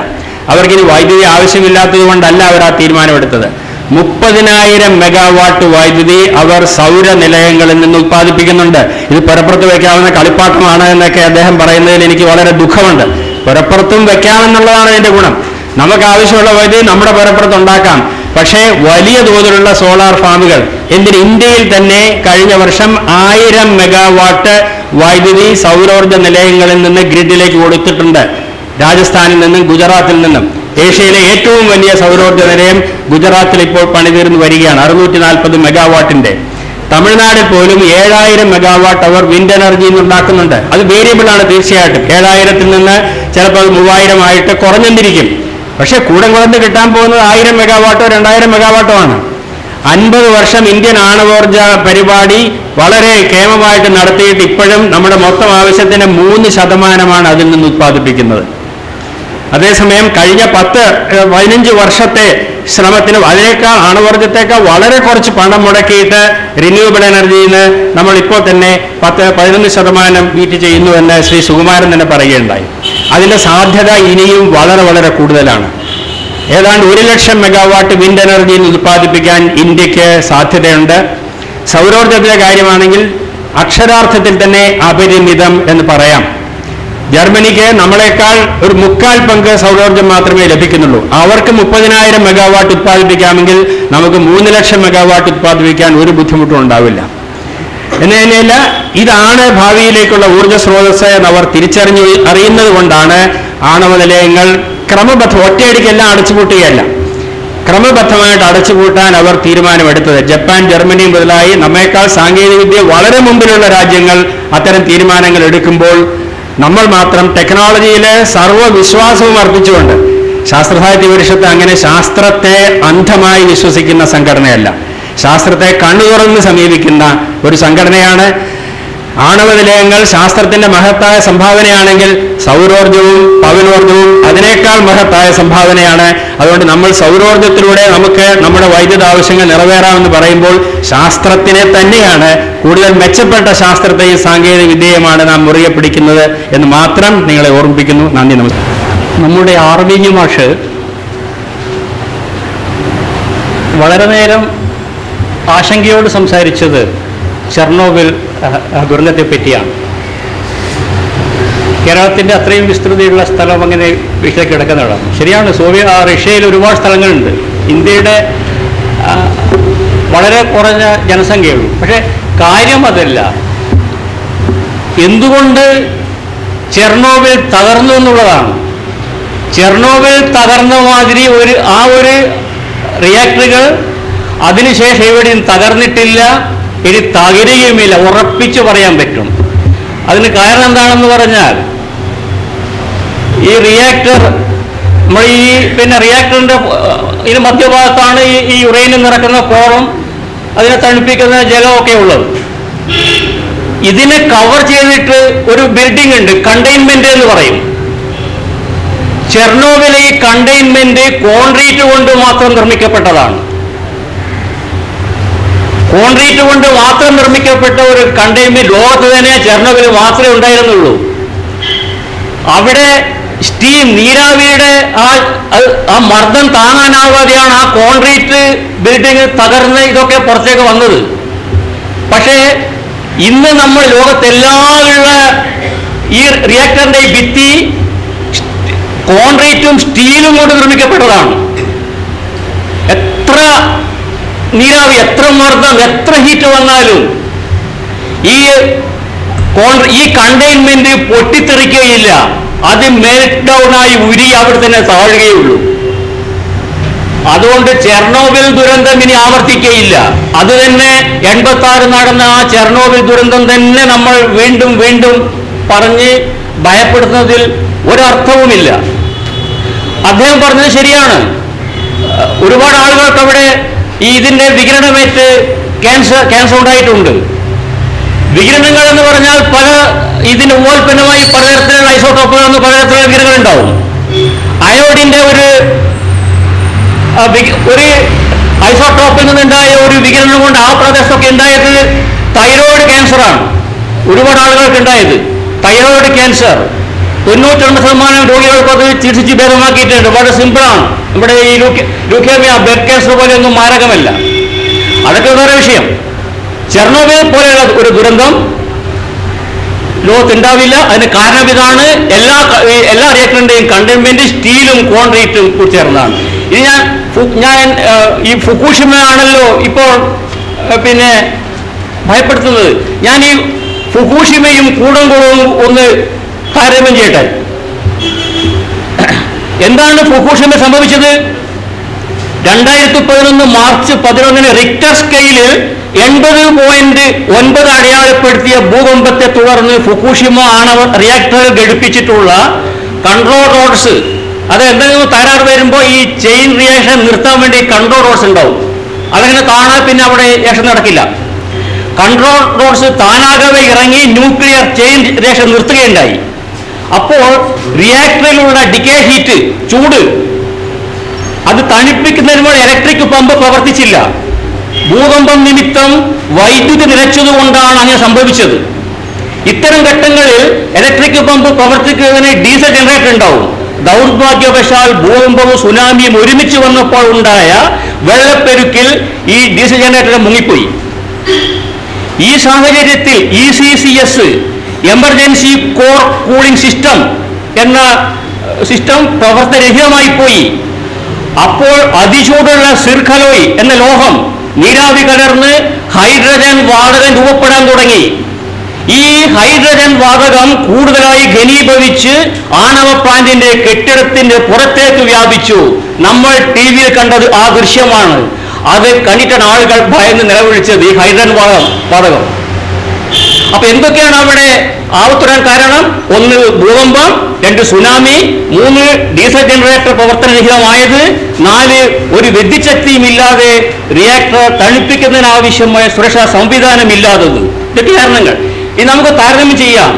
അവർക്കിനി വൈദ്യുതി ആവശ്യമില്ലാത്തത് കൊണ്ടല്ല അവർ ആ തീരുമാനമെടുത്തത്. 30,000 മെഗാവാട്ട് വൈദ്യുതി അവർ സൗര നിലയങ്ങളിൽ നിന്ന് ഉത്പാദിപ്പിക്കുന്നുണ്ട്. ഇത് പുറപ്പുറത്ത് വയ്ക്കാവുന്ന കളിപ്പാട്ടമാണ് എന്നൊക്കെ അദ്ദേഹം പറയുന്നതിൽ എനിക്ക് വളരെ ദുഃഖമുണ്ട്. പുറപ്പുറത്തും വെക്കാമെന്നുള്ളതാണ് അതിന്റെ ഗുണം. നമുക്ക് ആവശ്യമുള്ള വൈദ്യുതി നമ്മുടെ പുറപ്പുറത്ത് ഉണ്ടാക്കാം. പക്ഷേ വലിയ തോതിലുള്ള സോളാർ ഫാമുകൾ ഇന്ത്യയിൽ തന്നെ കഴിഞ്ഞ വർഷം 1000 മെഗാവാട്ട് വൈദ്യുതി സൗരോർജ്ജ നിലയങ്ങളിൽ നിന്ന് ഗ്രിഡിലേക്ക് കൊടുത്തിട്ടുണ്ട്. രാജസ്ഥാനിൽ നിന്നും ഗുജറാത്തിൽ നിന്നും. ഏഷ്യയിലെ ഏറ്റവും വലിയ സൗരോർജ്ജ നിലയം ഗുജറാത്തിൽ ഇപ്പോൾ പണിതീർന്നു വരികയാണ്, 640 മെഗാവാട്ടിന്റെ. തമിഴ്നാടിൽ പോലും 7000 മെഗാവാട്ട് അവർ വിൻഡ് എനർജി ഉണ്ടാക്കുന്നുണ്ട്. അത് വേരിയബിൾ ആണ് തീർച്ചയായിട്ടും. 7000-ൽ നിന്ന് ചിലപ്പോൾ 3000 ആയിട്ട് കുറഞ്ഞെന്നിരിക്കും. പക്ഷെ കൂടെ കുറഞ്ഞ് കിട്ടാൻ പോകുന്നത് 1000 മെഗാവാട്ടോ 2000 മെഗാവാട്ടോ ആണ്. 50 വർഷം ഇന്ത്യൻ ആണവോർജ പരിപാടി വളരെ കേമമായിട്ട് നടത്തിയിട്ട് ഇപ്പോഴും നമ്മുടെ മൊത്തം ആവശ്യത്തിന് 3% അതിൽ നിന്ന് ഉത്പാദിപ്പിക്കുന്നത്. അതേസമയം കഴിഞ്ഞ 10-15 വർഷത്തെ ശ്രമത്തിന് അതിനേക്കാൾ ആണവോർജ്ജത്തേക്കാൾ വളരെ കുറച്ച് പണം മുടക്കിയിട്ട് റിന്യൂവബിൾ എനർജിയിൽ നിന്ന് നമ്മൾ ഇപ്പോൾ തന്നെ 10-11% മീറ്റ് ചെയ്യുന്നു എന്ന് ശ്രീ സുകുമാരൻ തന്നെ പറയുകയുണ്ടായി. അതിൻ്റെ സാധ്യത ഇനിയും വളരെ വളരെ കൂടുതലാണ്. ഏതാണ്ട് 1,00,000 മെഗാവാട്ട് വിൻഡ് എനർജിയിൽ ഉത്പാദിപ്പിക്കാൻ ഇന്ത്യക്ക് സാധ്യതയുണ്ട്. സൗരോർജ്ജത്തിൻ്റെ കാര്യമാണെങ്കിൽ അക്ഷരാർത്ഥത്തിൽ തന്നെ അപരിമിതം എന്ന് പറയാം. ജർമ്മനിക്ക് നമ്മളെക്കാൾ ഒരു 1/4 പങ്ക് സൗരോർജ്ജം മാത്രമേ ലഭിക്കുന്നുള്ളൂ. അവർക്ക് 30,000 മെഗാവാട്ട് ഉത്പാദിപ്പിക്കാമെങ്കിൽ നമുക്ക് 3,00,000 മെഗാവാട്ട് ഉത്പാദിപ്പിക്കാൻ ഒരു ബുദ്ധിമുട്ടും ഉണ്ടാവില്ല. എന്ന് തന്നെയല്ല, ഇതാണ് ഭാവിയിലേക്കുള്ള ഊർജ്ജ സ്രോതസ് എന്ന് അവർ അറിയുന്നത് കൊണ്ടാണ് ആണവ നിലയങ്ങൾ ഒറ്റയടിക്കെല്ലാം അടച്ചുപൂട്ടുകയല്ല, ക്രമബദ്ധമായിട്ട് അടച്ചുപൂട്ടാൻ അവർ തീരുമാനമെടുത്തത്. ജപ്പാൻ, ജർമ്മനി മുതലായി നമ്മേക്കാൾ സാങ്കേതികവിദ്യ വളരെ മുമ്പിലുള്ള രാജ്യങ്ങൾ അത്തരം തീരുമാനങ്ങൾ എടുക്കുമ്പോൾ നമ്മൾ മാത്രം ടെക്നോളജിയിൽ സർവ്വവിശ്വാസവും അർപ്പിച്ചുകൊണ്ട്, ശാസ്ത്രസാഹിത്യ പരിഷത്ത് അങ്ങനെ ശാസ്ത്രത്തെ അന്ധമായി വിശ്വസിക്കുന്ന സംഘടനയല്ല, ശാസ്ത്രത്തെ കണ്ണു തുറന്ന് സമീപിക്കുന്ന ഒരു സംഘടനയാണ്. ആണവ നിലയങ്ങൾ ശാസ്ത്രത്തിന്റെ മഹത്തായ സംഭാവനയാണെങ്കിൽ സൗരോർജ്ജവും പവനോർജ്ജവും അതിനേക്കാൾ മഹത്തായ സംഭാവനയാണ്. അതുകൊണ്ട് നമ്മൾ സൗരോർജ്ജത്തിലൂടെ നമുക്ക് നമ്മുടെ വൈദ്യുത ആവശ്യങ്ങൾ നിറവേറാമെന്ന് പറയുമ്പോൾ ശാസ്ത്രത്തിനെ തന്നെയാണ്, കൂടുതൽ മെച്ചപ്പെട്ട ശാസ്ത്രത്തെയും സാങ്കേതിക വിദ്യയുമാണ് നാം മുറുകെ പിടിക്കുന്നത് എന്ന് മാത്രം നിങ്ങളെ ഓർമ്മിപ്പിക്കുന്നു. നന്ദി, നമസ്കാരം. നമ്മുടെ RV മാഷ് വളരെ നേരം ആശങ്കയോട് സംസാരിച്ചത് ചെർണോബിൽ ദുരന്തത്തെ പറ്റിയാണ്. കേരളത്തിൻ്റെ അത്രയും വിസ്തൃതിയുള്ള സ്ഥലം അങ്ങനെ വിഷയം കിടക്കുന്നതാണ്. ശരിയാണ്, റഷ്യയിൽ ഒരുപാട് സ്ഥലങ്ങളുണ്ട്. ഇന്ത്യയുടെ വളരെ കുറഞ്ഞ ജനസംഖ്യയുള്ളൂ. പക്ഷേ കാര്യം അതല്ല, എന്തുകൊണ്ട് ചെർണോബിൽ തകർന്നു എന്നുള്ളതാണ്. ചെർണോബിൽ തകർന്ന മാതിരി ഒരു റിയാക്ടറുകൾ അതിനുശേഷം എവിടെയും തകർന്നിട്ടില്ല, ഇനി തകരുകയുമില്ല, ഉറപ്പിച്ചു പറയാൻ പറ്റും. അതിന് കാരണം എന്താണെന്ന് പറഞ്ഞാൽ, ഈ റിയാക്ടർ നമ്മൾ റിയാക്ടറിൻ്റെ ഇതിന് മധ്യഭാഗത്താണ് ഈ യുറേനിയം നിറക്കുന്ന കോറും അതിനെ തണുപ്പിക്കുന്ന ജലമൊക്കെ ഉള്ളത്. ഇതിനെ കവർ ചെയ്തിട്ട് ഒരു ബിൽഡിംഗ് ഉണ്ട്, കണ്ടെയ്ൻമെന്റ് എന്ന് പറയും. ചെർണോബിലെ ഈ കണ്ടെയ്ൻമെന്റ് കോൺക്രീറ്റ് കൊണ്ട് മാത്രം നിർമ്മിക്കപ്പെട്ടതാണ്. കോൺക്രീറ്റ് കൊണ്ട് മാത്രം നിർമ്മിക്കപ്പെട്ട ഒരു കണ്ടെയ്ൻമെന്റ് ലോകത്ത് തന്നെ ചെർണോബിൽ മാത്രമേ ഉണ്ടായിരുന്നുള്ളൂ. അവിടെ സ്റ്റീം, നീരാവിയുടെ ആ മർദ്ദം താങ്ങാനാവാതെയാണ് ആ കോൺക്രീറ്റ് ബിൽഡിംഗ് തകർന്ന് ഇതൊക്കെ പുറത്തേക്ക് വന്നത്. പക്ഷേ ഇന്ന് നമ്മൾ ലോകത്തെല്ലാമുള്ള ഈ റിയാക്ടറിന്റെ ഭിത്തി കോൺക്രീറ്റും സ്റ്റീലും കൊണ്ട് നിർമ്മിക്കപ്പെട്ടതാണ്. എത്ര നീരാവി, എത്ര മർദ്ദം, എത്ര ഹീറ്റ് വന്നാലും ഈ കണ്ടെയ്ൻമെന്റ് പൊട്ടിത്തെറിക്കുകയില്ല. അത് മെൽറ്റ് ഡൗൺ ആയി ഉരുകി അവിടെ തന്നെ താഴുകയുള്ളൂ. അതുകൊണ്ട് ചെർണോബിൽ ദുരന്തം ഇനി ആവർത്തിക്കുകയില്ല. അത് തന്നെ 86 നടന്ന ആ ചെർണോബിൽ ദുരന്തം തന്നെ നമ്മൾ വീണ്ടും വീണ്ടും പറഞ്ഞ് ഭയപ്പെടുത്തുന്നതിൽ ഒരർത്ഥവുമില്ല. അദ്ദേഹം പറഞ്ഞത് ശരിയാണ്. ഒരുപാട് ആളുകൾക്ക് അവിടെ ഇതിന്റെ വികിരണമേറ്റ് ക്യാൻസർ ഉണ്ടായിട്ടുണ്ട്. വികിരണങ്ങൾ എന്ന് പറഞ്ഞാൽ ഇതിന് ഉപോൽപ്പന്നമായി പലതരത്തിലുള്ള ഐസോട്ടോപ്പുകൾ എന്ന് പലതരത്തിലുള്ള വികിരണങ്ങൾ ഉണ്ടാവും. അയോഡിന്റെ ഒരു ഐസോട്ടോപ്പിൽ നിന്നുണ്ടായ ഒരു വികിരണം കൊണ്ട് ആ പ്രദേശത്തൊക്കെ ഉണ്ടായത് തൈറോയിഡ് ക്യാൻസറാണ്. ഒരുപാട് ആളുകൾക്ക് ഉണ്ടായത് തൈറോയിഡ് ക്യാൻസർ. 99% രോഗികൾക്ക് അത് ചികിത്സിച്ച് ഭേദമാക്കിയിട്ടുണ്ട്. വളരെ സിമ്പിളാണ്. നമ്മുടെ ഈ ലൂക്കേമിയ, ബ്ലഡ് ക്യാൻസർ പോലെയൊന്നും മാരകമല്ല. അതൊക്കെ വേറെ വിഷയം. ചെർണോബിൽ പോലെയുള്ള ഒരു ദുരന്തം ലോകത്തുണ്ടാവില്ല. അതിന് കാരണം ഇതാണ്, എല്ലാ റിയാക്ടറിന്റെയും കണ്ടെയ്ൻമെന്റ് സ്റ്റീലും കോൺക്രീറ്റും കൂടി ചേർന്നതാണ്. ഇനി ഞാൻ ഈ ഫുക്കുഷിമ ആണല്ലോ ഇപ്പോൾ ഭയപ്പെടുത്തുന്നത്. ഞാൻ ഈ ഫുക്കുഷിമയും കൂടംകുളവും ഒന്ന് താരതമ്യം ചെയ്യട്ടെ. എന്താണ് ഫുക്കുഷിമ സംഭവിച്ചത്? 2011 മാർച്ച് 11 റിക്ടർ സ്കെയിലിൽ 80.9 അടയാളപ്പെടുത്തിയ ഭൂകമ്പത്തെ തുടർന്ന് ഫുക്കുഷിമ ആണവ റിയാക്ടറിൽ ഘടിപ്പിച്ചിട്ടുള്ള കൺട്രോൾ റോഡ്സ്, അത് എന്തെങ്കിലും തകരാറ് വരുമ്പോൾ ഈ ചെയിൻ റിയാക്ഷൻ നിർത്താൻ വേണ്ടി കൺട്രോൾ റോഡ്സ് ഉണ്ടാവും. അതങ്ങനെ കാണാൻ പിന്നെ അവിടെ റിയാക്ഷൻ നടക്കില്ല. കൺട്രോൾ റോഡ്സ് താനാകവെ ഇറങ്ങി ന്യൂക്ലിയർ ചെയിൻ റിയാക്ഷൻ നിർത്തുകയുണ്ടായി. അപ്പോൾ റിയാക്ടറിലുള്ള ഡിക്കേ ഹീറ്റ്, ചൂട്, അത് തണുപ്പിക്കുന്നതിനുള്ള ഇലക്ട്രിക് പമ്പ് പ്രവർത്തിച്ചില്ല. ഭൂകമ്പം നിമിത്തം വൈദ്യുതി നിലച്ചതുകൊണ്ടാണ് അങ്ങനെ സംഭവിച്ചത്. ഇത്തരം ഘട്ടങ്ങളിൽ ഇലക്ട്രിക് പമ്പ് പ്രവർത്തിക്കുന്നതിന് ഡീസൽ ജനറേറ്റർ ഉണ്ടാവും. ദൗർഭാഗ്യവശാൽ ഭൂകമ്പവും സുനാമിയും ഒരുമിച്ച് വന്നപ്പോൾ ഉണ്ടായ വെള്ളപ്പെരുക്കിൽ ഈ ഡീസൽ ജനറേറ്റർ മുങ്ങിപ്പോയി. ഈ സാഹചര്യത്തിൽ ECCS, emergency core cooling system എന്ന സിസ്റ്റം പ്രവർത്തനരഹിതമായി പോയി. അപ്പോൾ അതിചൂടുള്ള സിർഖലോയ് എന്ന ലോഹം നീരാവി കലർന്ന് ഹൈഡ്രജൻ വാതകം രൂപപ്പെടാൻ തുടങ്ങി. ഈ ഹൈഡ്രജൻ വാതകം കൂടുതലായി ഘനീഭവിച്ച് ആണവ പ്ലാന്റിന്റെ കെട്ടിടത്തിന്റെ പുറത്തേക്ക് വ്യാപിച്ചു. നമ്മൾ TV കണ്ടത് ആ ദൃശ്യമാണ്. അത് കണ്ടിട്ടാണ് ആളുകൾ ഭയന്ന് നിലവിളിച്ചത്, ഈ ഹൈഡ്രജൻ വാതകം. അപ്പൊ എന്തൊക്കെയാണ് അവിടെ ആവത്തുരാൻ കാരണം? 1 ഭൂകമ്പം, 2 സുനാമി, 3 ഡീസൽ ജനറേറ്റർ പ്രവർത്തനരഹിതമായത്, 4 ഒരു വിദ്യുച്ഛക്തിയും ഇല്ലാതെ റിയാക്ടർ തണുപ്പിക്കുന്നതിനാവശ്യമായ സുരക്ഷാ സംവിധാനം ഇല്ലാത്തത്. ഇതൊക്കെ കാരണങ്ങൾ. ഇത് നമുക്ക് താരതമ്യം ചെയ്യാം.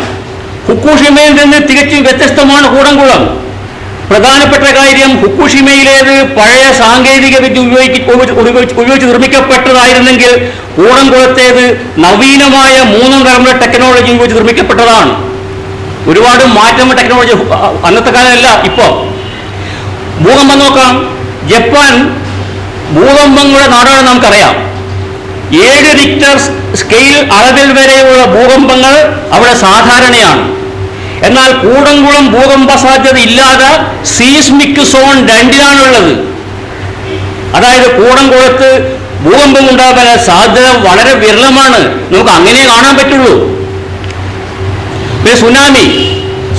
ഫുക്കുഷിമയിൽ നിന്ന് തികച്ചും വ്യത്യസ്തമാണ് കൂടംകുളം. പ്രധാനപ്പെട്ട കാര്യം, ഫുക്കുഷിമയിലേത് പഴയ സാങ്കേതിക വിദ്യ ഉപയോഗിച്ച് നിർമ്മിക്കപ്പെട്ടതായിരുന്നെങ്കിൽ കൂടംകുളത്തേത് നവീനമായ 3 തലമുറ ടെക്നോളജി ഉപയോഗിച്ച് നിർമ്മിക്കപ്പെട്ടതാണ്. ഒരുപാട് മാറ്റം ടെക്നോളജി അന്നത്തെ കാലമല്ല ഇപ്പോ. ഭൂകമ്പം നോക്കാം. ജപ്പാൻ ഭൂകമ്പങ്ങളുടെ നാടാണ് നമുക്കറിയാം. 7 റിക്ടർ സ്കെയിൽ അളവിൽ വരെയുള്ള ഭൂകമ്പങ്ങൾ അവിടെ സാധാരണയാണ്. എന്നാൽ കൂടംകുളം ഭൂകമ്പ സാധ്യത ഇല്ലാതെ സീസ്മിക് സോൺ 2-ലാണുള്ളത്. അതായത് കൂടംകുളത്ത് ഭൂകമ്പം ഉണ്ടാകാൻ സാധ്യത വളരെ വിരളമാണ്. നമുക്ക് അങ്ങനെ കാണാൻ പറ്റുള്ളൂ. പിന്നെ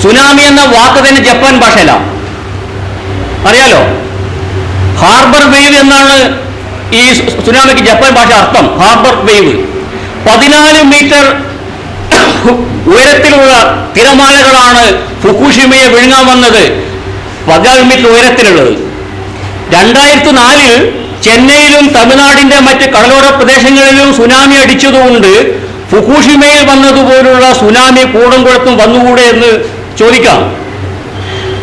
സുനാമി എന്ന വാക്ക് തന്നെ ജപ്പാൻ ഭാഷയിലാണ്. അറിയാലോ, ഹാർബർ വേവ് എന്നാണ് ഈ സുനാമിക്ക് ജപ്പാൻ ഭാഷ അർത്ഥം. Harbour wave. 14 മീറ്റർ ഉയരത്തിലുള്ള തിരമാലകളാണ് ഫുക്കുഷിമയെ വിഴുങ്ങാൻ വന്നത്. 14 മീറ്റർ ഉയരത്തിലുള്ളത്. 2004 ചെന്നൈയിലും തമിഴ്നാടിന്റെ മറ്റ് കടലോര പ്രദേശങ്ങളിലും സുനാമി അടിച്ചതുകൊണ്ട് ഫുക്കുഷിമയിൽ വന്നതുപോലുള്ള സുനാമി കൂടംകുളത്തും വന്നുകൂടെ എന്ന് ചോദിക്കാം.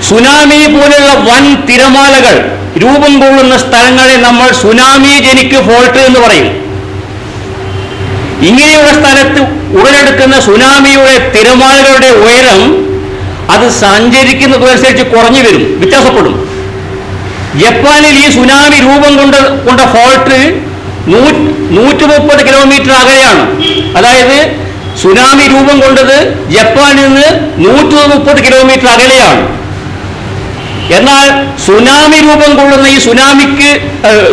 സുനാമി പോലുള്ള വൻ തിരമാലകൾ രൂപം കൊള്ളുന്ന സ്ഥലങ്ങളെ നമ്മൾ സുനാമി ജനിക് ഫോൾട്ട് എന്ന് പറയും. ഇങ്ങനെയുള്ള സ്ഥലത്ത് ഉടലെടുക്കുന്ന സുനാമിയുടെ തിരമാലകളുടെ ഉയരം അത് സഞ്ചരിക്കുന്നതനുസരിച്ച് കുറഞ്ഞു വരും, വ്യത്യാസപ്പെടും. ജപ്പാനിൽ ഈ സുനാമി രൂപം കൊണ്ട ഫോൾട്ട് 130 കിലോമീറ്റർ അകലെയാണ്. അതായത് സുനാമി രൂപം കൊണ്ടത് ജപ്പാനിൽ നിന്ന് 130 കിലോമീറ്റർ അകലെയാണ്. എന്നാൽ സുനാമി രൂപം കൊള്ളുന്ന ഈ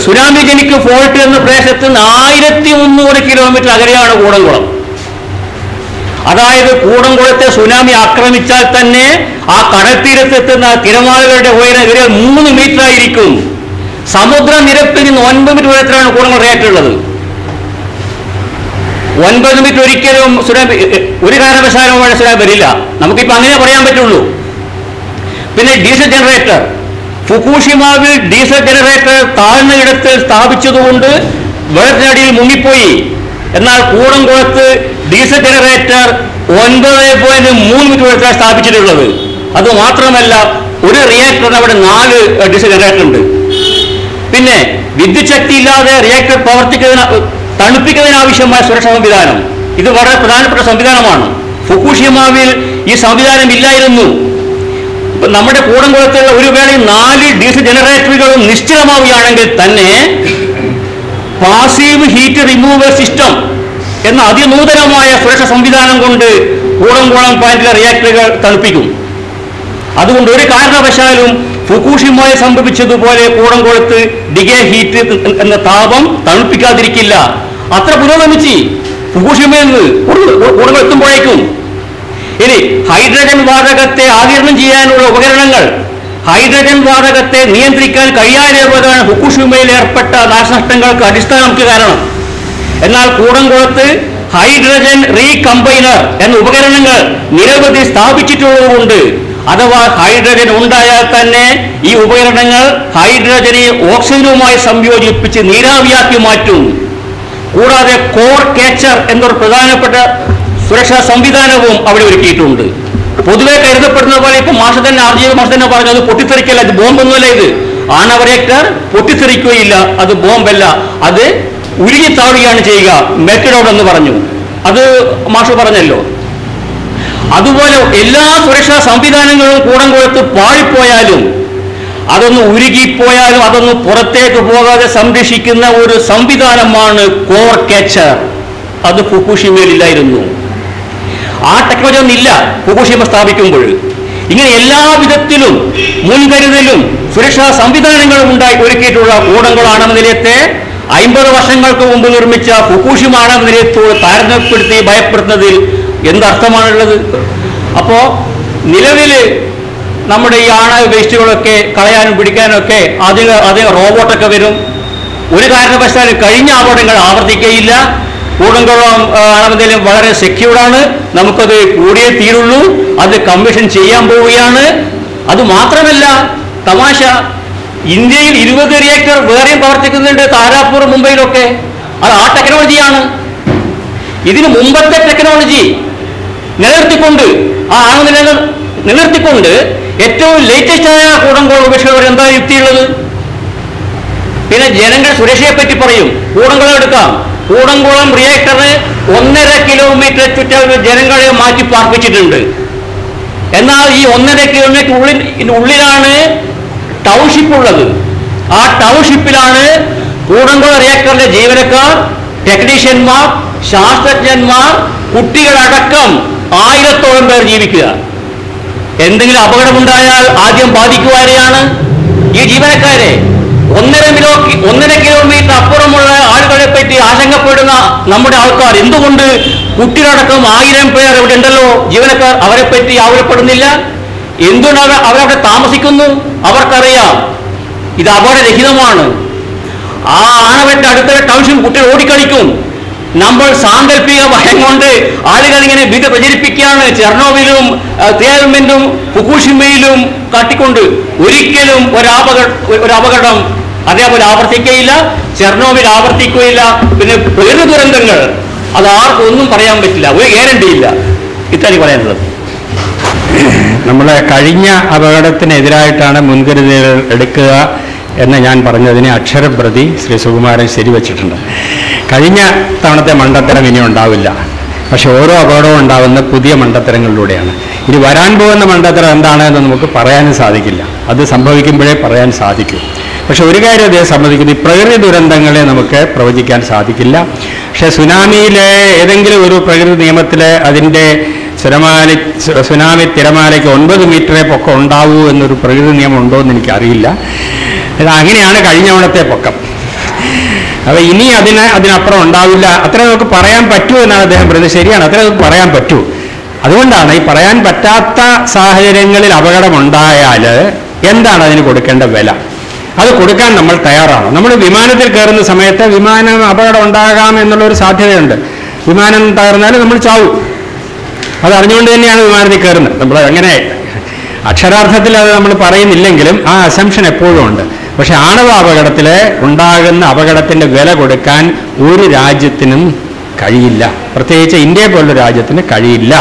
സുനാമി ജനിക് ഫോൾട്ട് എന്ന പ്രദേശത്ത് 1300 കിലോമീറ്റർ അകലെയാണ് കൂടംകുളം. അതായത് കൂടംകുളത്തെ സുനാമി ആക്രമിച്ചാൽ തന്നെ ആ കടൽത്തീരത്തെത്തുന്ന തിരമാലകളുടെ ഉയരം 3 മീറ്റർ ആയിരിക്കും. സമുദ്രനിരപ്പിൽ നിന്ന് 9 മീറ്റർ ഉയരത്തിലാണ് കൂടംകുളം റിയാക്ടറുള്ളത്. 9 മീറ്റർ ഒരിക്കലും സുനാമി ഒരു കാരണവശാലും സുനാമി വരില്ല. നമുക്കിപ്പോൾ അങ്ങനെ പറയാൻ പറ്റുള്ളൂ. പിന്നെ ഡീസൽ ജനറേറ്റർ. ഫുക്കുഷിമാവിൽ ഡീസൽ ജനറേറ്റർ താഴ്ന്ന ഇടത്തിൽ സ്ഥാപിച്ചതുകൊണ്ട് വെള്ളത്തിനടിയിൽ മുങ്ങിപ്പോയി. എന്നാൽ കൂടംകുളത്ത് ഡീസൽ ജനറേറ്റർ 9.3 മീറ്റർ ഉയരത്തിലാണ് സ്ഥാപിച്ചിട്ടുള്ളത്. അതുമാത്രമല്ല, ഒരു റിയാക്ടറിന് അവിടെ 4 ഡീസൽ ജനറേറ്റർ ഉണ്ട്. പിന്നെ വിദ്യുച്ഛക്തി ഇല്ലാതെ റിയാക്ടർ തണുപ്പിക്കുന്നതിനാവശ്യമായ സുരക്ഷാ സംവിധാനം, ഇത് വളരെ പ്രധാനപ്പെട്ട സംവിധാനമാണ്. ഫുക്കുഷിമാവിൽ ഈ സംവിധാനം ഇല്ലായിരുന്നു. നമ്മുടെ കൂടംകുളത്തുള്ള ഒരു വേളയിൽ 4 ഡീസൽ ജനറേറ്ററുകളും നിശ്ചലമാവുകയാണെങ്കിൽ തന്നെ പാസീവ് ഹീറ്റ് റിമൂവൽ സിസ്റ്റം എന്ന അതിനൂതനമായ സുരക്ഷാ സംവിധാനം കൊണ്ട് കൂടംകുളം പ്ലാന്റിലെ റിയാക്ടറുകൾ തണുപ്പിക്കും. അതുകൊണ്ട് ഒരു കാരണവശാലും ഫുക്കുഷിമയിൽ സംഭവിച്ചതുപോലെ കൂടംകുളത്ത് ഡിഗേ ഹീറ്റ് എന്ന താപം തണുപ്പിക്കാതിരിക്കില്ല. അത്ര പുരോഗമിച്ച് ഫുക്കുഷിമയിൽ നിന്ന് കൂടംകുളം എത്തുമ്പോഴേക്കും. ഇനി ഹൈഡ്രജൻ വാതകത്തെ ആഗിരണം ചെയ്യാനുള്ള ഉപകരണങ്ങൾ, ഹൈഡ്രജൻ വാതകത്തെ നിയന്ത്രിക്കാൻ കഴിയാതെയാണ് ഫുക്കുഷിമയിൽ ഏർപ്പെട്ട നാശനഷ്ടങ്ങൾക്ക് അടിസ്ഥാനങ്ങൾക്ക് കാരണം. എന്നാൽ കൂടംകുളത്ത് ഹൈഡ്രജൻ റീകമ്പൈനർ എന്ന ഉപകരണങ്ങൾ നിരവധി സ്ഥാപിച്ചിട്ടുള്ളതുകൊണ്ട്, അഥവാ ഹൈഡ്രജൻ ഉണ്ടായാൽ തന്നെ ഈ ഉപകരണങ്ങൾ ഹൈഡ്രജനെ ഓക്സിജനുമായി സംയോജിപ്പിച്ച് നീരാവിയാക്കി മാറ്റും. കൂടാതെ കോർ ക്യാച്ചർ എന്നൊരു പ്രധാനപ്പെട്ട സുരക്ഷാ സംവിധാനവും അവിടെ ഒരുക്കിയിട്ടുണ്ട്. പൊതുവെ കരുതപ്പെടുന്ന പോലെ ഇപ്പൊ മാഷ തന്നെ RGV മാഷ തന്നെ പറഞ്ഞു അത് പൊട്ടിത്തെറിക്കല്ല, ഇത് ബോംബൊന്നുമല്ല, ഇത് ആണവ റിയാക്ടർ പൊട്ടിത്തെറിക്കുകയില്ല, അത് ബോംബല്ല, അത് ഉരുകിത്താവുകയാണ് ചെയ്യുക, മെൽറ്റഡ് ഔട്ട് എന്ന് പറഞ്ഞു. അത് മാഷ് പറഞ്ഞല്ലോ. അതുപോലെ എല്ലാ സുരക്ഷാ സംവിധാനങ്ങളും കൂടം കൊടുത്ത് പാഴിപ്പോയാലും അതൊന്ന് ഉരുകിപ്പോയാലും അതൊന്ന് പുറത്തേക്ക് പോകാതെ സംരക്ഷിക്കുന്ന ഒരു സംവിധാനമാണ് കോർ ക്യാച്ചർ. അത് ഫുകുഷിമയിലില്ലായിരുന്നു. ആ ടെക്നോളജി ഒന്നില്ല ഫുകുഷിമ സ്ഥാപിക്കുമ്പോൾ. ഇങ്ങനെ എല്ലാ വിധത്തിലും മുൻകരുതലും സുരക്ഷാ സംവിധാനങ്ങളും ഒരുക്കിയിട്ടുള്ള കൂടംകുളം ആണവ നിലയത്തെ 50 വർഷങ്ങൾക്ക് മുമ്പ് നിർമ്മിച്ച ഫുകുഷിമ ആണവ നിലയത്തോട് താരതമ്യപ്പെടുത്തി ഭയപ്പെടുത്തുന്നതിൽ എന്തർത്ഥമാണുള്ളത്? അപ്പോ നിലവില് നമ്മുടെ ഈ ആണവ വേസ്റ്റുകളൊക്കെ കളയാനും പിടിക്കാനും ഒക്കെ ആദ്യം റോബോട്ടൊക്കെ വരും. ഒരു കാരണവശാലും കഴിഞ്ഞ അപകടങ്ങൾ ആവർത്തിക്കുകയില്ല. കൂടംകുളം ആണവ നിലയം വളരെ സെക്യൂർഡാണ്. നമുക്കത് കൂടിയേ തീരുള്ളൂ. അത് കമ്മീഷൻ ചെയ്യാൻ പോവുകയാണ്. അത് മാത്രമല്ല, തമാശ, ഇന്ത്യയിൽ 20 റിയാക്ടർ വേറെയും പ്രവർത്തിക്കുന്നുണ്ട്, താരാപൂർ, മുംബൈയിലൊക്കെ. അത് ആ ടെക്നോളജിയാണ്. ഇതിന് മുമ്പത്തെ ടെക്നോളജി നിലനിർത്തിക്കൊണ്ട്, ആ ആണവ നിലയം നിലനിർത്തിക്കൊണ്ട് ഏറ്റവും ലേറ്റസ്റ്റ് ആയ കൂടംകുളം ഉപേക്ഷിച്ചവർ എന്താ യുക്തിയുള്ളത്? പിന്നെ ജനങ്ങൾ സുരക്ഷയെ പറ്റി പറയും. കൂടംകുളം എടുക്കാം. കൂടംകുളം റിയാക്ടറിന് 1.5 കിലോമീറ്റർ ചുറ്റളവിൽ ജനങ്ങളെ മാറ്റി പാർപ്പിച്ചിട്ടുണ്ട്. എന്നാൽ ഈ 1.5 കിലോമീറ്റർ ഉള്ളിലാണ് ടൗൺഷിപ്പ് ഉള്ളത്. ആ ടൗൺഷിപ്പിലാണ് കൂടംകുളം റിയാക്ടറിന്റെ ജീവനക്കാർ, ടെക്നീഷ്യന്മാർ, ശാസ്ത്രജ്ഞന്മാർ, കുട്ടികളടക്കം 1000-ഓളം പേർ ജീവിക്കുക. എന്തെങ്കിലും അപകടമുണ്ടായാൽ ആദ്യം ബാധിക്കുവാരെയാണ്? ഈ ജീവനക്കാരെ. 1.5 കിലോമീറ്റർ അപ്പുറമുള്ള ആളുകളെ പറ്റി ആശങ്കപ്പെടുന്ന നമ്മുടെ ആൾക്കാർ എന്തുകൊണ്ട് കുട്ടികളടക്കം 1000 പേർ ഇവിടെ ഉണ്ടല്ലോ ജീവനക്കാർ, അവരെ പറ്റി ആവരപ്പെടുന്നില്ല? എന്തുകൊണ്ട് അവരവിടെ താമസിക്കുന്നു? അവർക്കറിയാം ഇത് അപകടരഹിതമാണ്. ആ ആണവന്റെ അടുത്ത ടൗൺഷിപ്പ് കുട്ടികൾ ഓടിക്കളിക്കും. നമ്മൾ സാങ്കല്പിക ഭയം കൊണ്ട് ആളുകൾ ഇങ്ങനെ ഭീതി പ്രചരിപ്പിക്കുകയാണ്. ചെർണോബിലും തിയാനൻമെന്റും ഫുകുഷിമയിലും കാട്ടിക്കൊണ്ട് ഒരിക്കലും ഒരു അപകടം അതേപോലെ ആവർത്തിക്കുകയില്ല. ചെർണോബിൽ ആവർത്തിക്കുകയില്ല. പിന്നെ പ്രകൃതി ദുരന്തങ്ങൾ അത് ആർക്കും ഒന്നും പറയാൻ പറ്റില്ല, ഒരു ഗ്യാരണ്ടിയില്ല. ഇത്രയും പറയാനുള്ളത്. നമ്മൾ കഴിഞ്ഞ അപകടത്തിനെതിരായിട്ടാണ് മുൻകരുതലുകൾ എടുക്കുക എന്ന് ഞാൻ പറഞ്ഞതിനെ അക്ഷരപ്രതി ശ്രീ സുകുമാരൻ ശരിവച്ചിട്ടുണ്ട്. കഴിഞ്ഞ തവണത്തെ മണ്ടത്തരം ഇനി ഉണ്ടാവില്ല. പക്ഷെ ഓരോ അപകടവും ഉണ്ടാകുന്ന പുതിയ മണ്ടത്തരങ്ങളിലൂടെയാണ്. ഇനി വരാൻ പോകുന്ന മണ്ടത്തരം എന്താണെന്ന് നമുക്ക് പറയാനും സാധിക്കില്ല. അത് സംഭവിക്കുമ്പോഴേ പറയാൻ സാധിക്കൂ. പക്ഷെ ഒരു കാര്യം അദ്ദേഹം സമ്മതിക്കുന്നു, ഈ പ്രകൃതി ദുരന്തങ്ങളെ നമുക്ക് പ്രവചിക്കാൻ സാധിക്കില്ല. പക്ഷെ സുനാമിയിലെ ഏതെങ്കിലും ഒരു പ്രകൃതി നിയമത്തിലെ അതിൻ്റെ സുനാമി തിരമാലയ്ക്ക് 9 മീറ്ററേ പൊക്കം ഉണ്ടാവൂ എന്നൊരു പ്രകൃതി നിയമം ഉണ്ടോ എന്ന് എനിക്കറിയില്ല. അങ്ങനെയാണ് കഴിഞ്ഞ തവണത്തെ പൊക്കം. അപ്പോൾ ഇനി അതിനപ്പുറം ഉണ്ടാവില്ല. അത്ര നമുക്ക് പറയാൻ പറ്റൂ എന്നാണ് അദ്ദേഹം പറയുന്നത്. ശരിയാണ്, അത്ര നമുക്ക് പറയാൻ പറ്റൂ. അതുകൊണ്ടാണ് ഈ പറയാൻ പറ്റാത്ത സാഹചര്യങ്ങളിൽ അപകടമുണ്ടായാൽ എന്താണ് അതിന് കൊടുക്കേണ്ട വില, അത് കൊടുക്കാൻ നമ്മൾ തയ്യാറാണ്. നമ്മൾ വിമാനത്തിൽ കയറുന്ന സമയത്ത് വിമാനം അപകടം ഉണ്ടാകാം എന്നുള്ളൊരു സാധ്യതയുണ്ട്. വിമാനം തകർന്നാലും നമ്മൾ ചാവും. അത് അറിഞ്ഞുകൊണ്ട് തന്നെയാണ് വിമാനത്തിൽ കയറുന്നത്. നമ്മൾ അങ്ങനെ അക്ഷരാർത്ഥത്തിൽ അത് നമ്മൾ പറയുന്നില്ലെങ്കിലും ആ അസംഷൻ എപ്പോഴും ഉണ്ട്. പക്ഷെ ആണവ അപകടത്തിൽ ഉണ്ടാകുന്ന അപകടത്തിൻ്റെ വില കൊടുക്കാൻ ഒരു രാജ്യത്തിനും കഴിയില്ല, പ്രത്യേകിച്ച് ഇന്ത്യയെ പോലുള്ള രാജ്യത്തിന് കഴിയില്ല.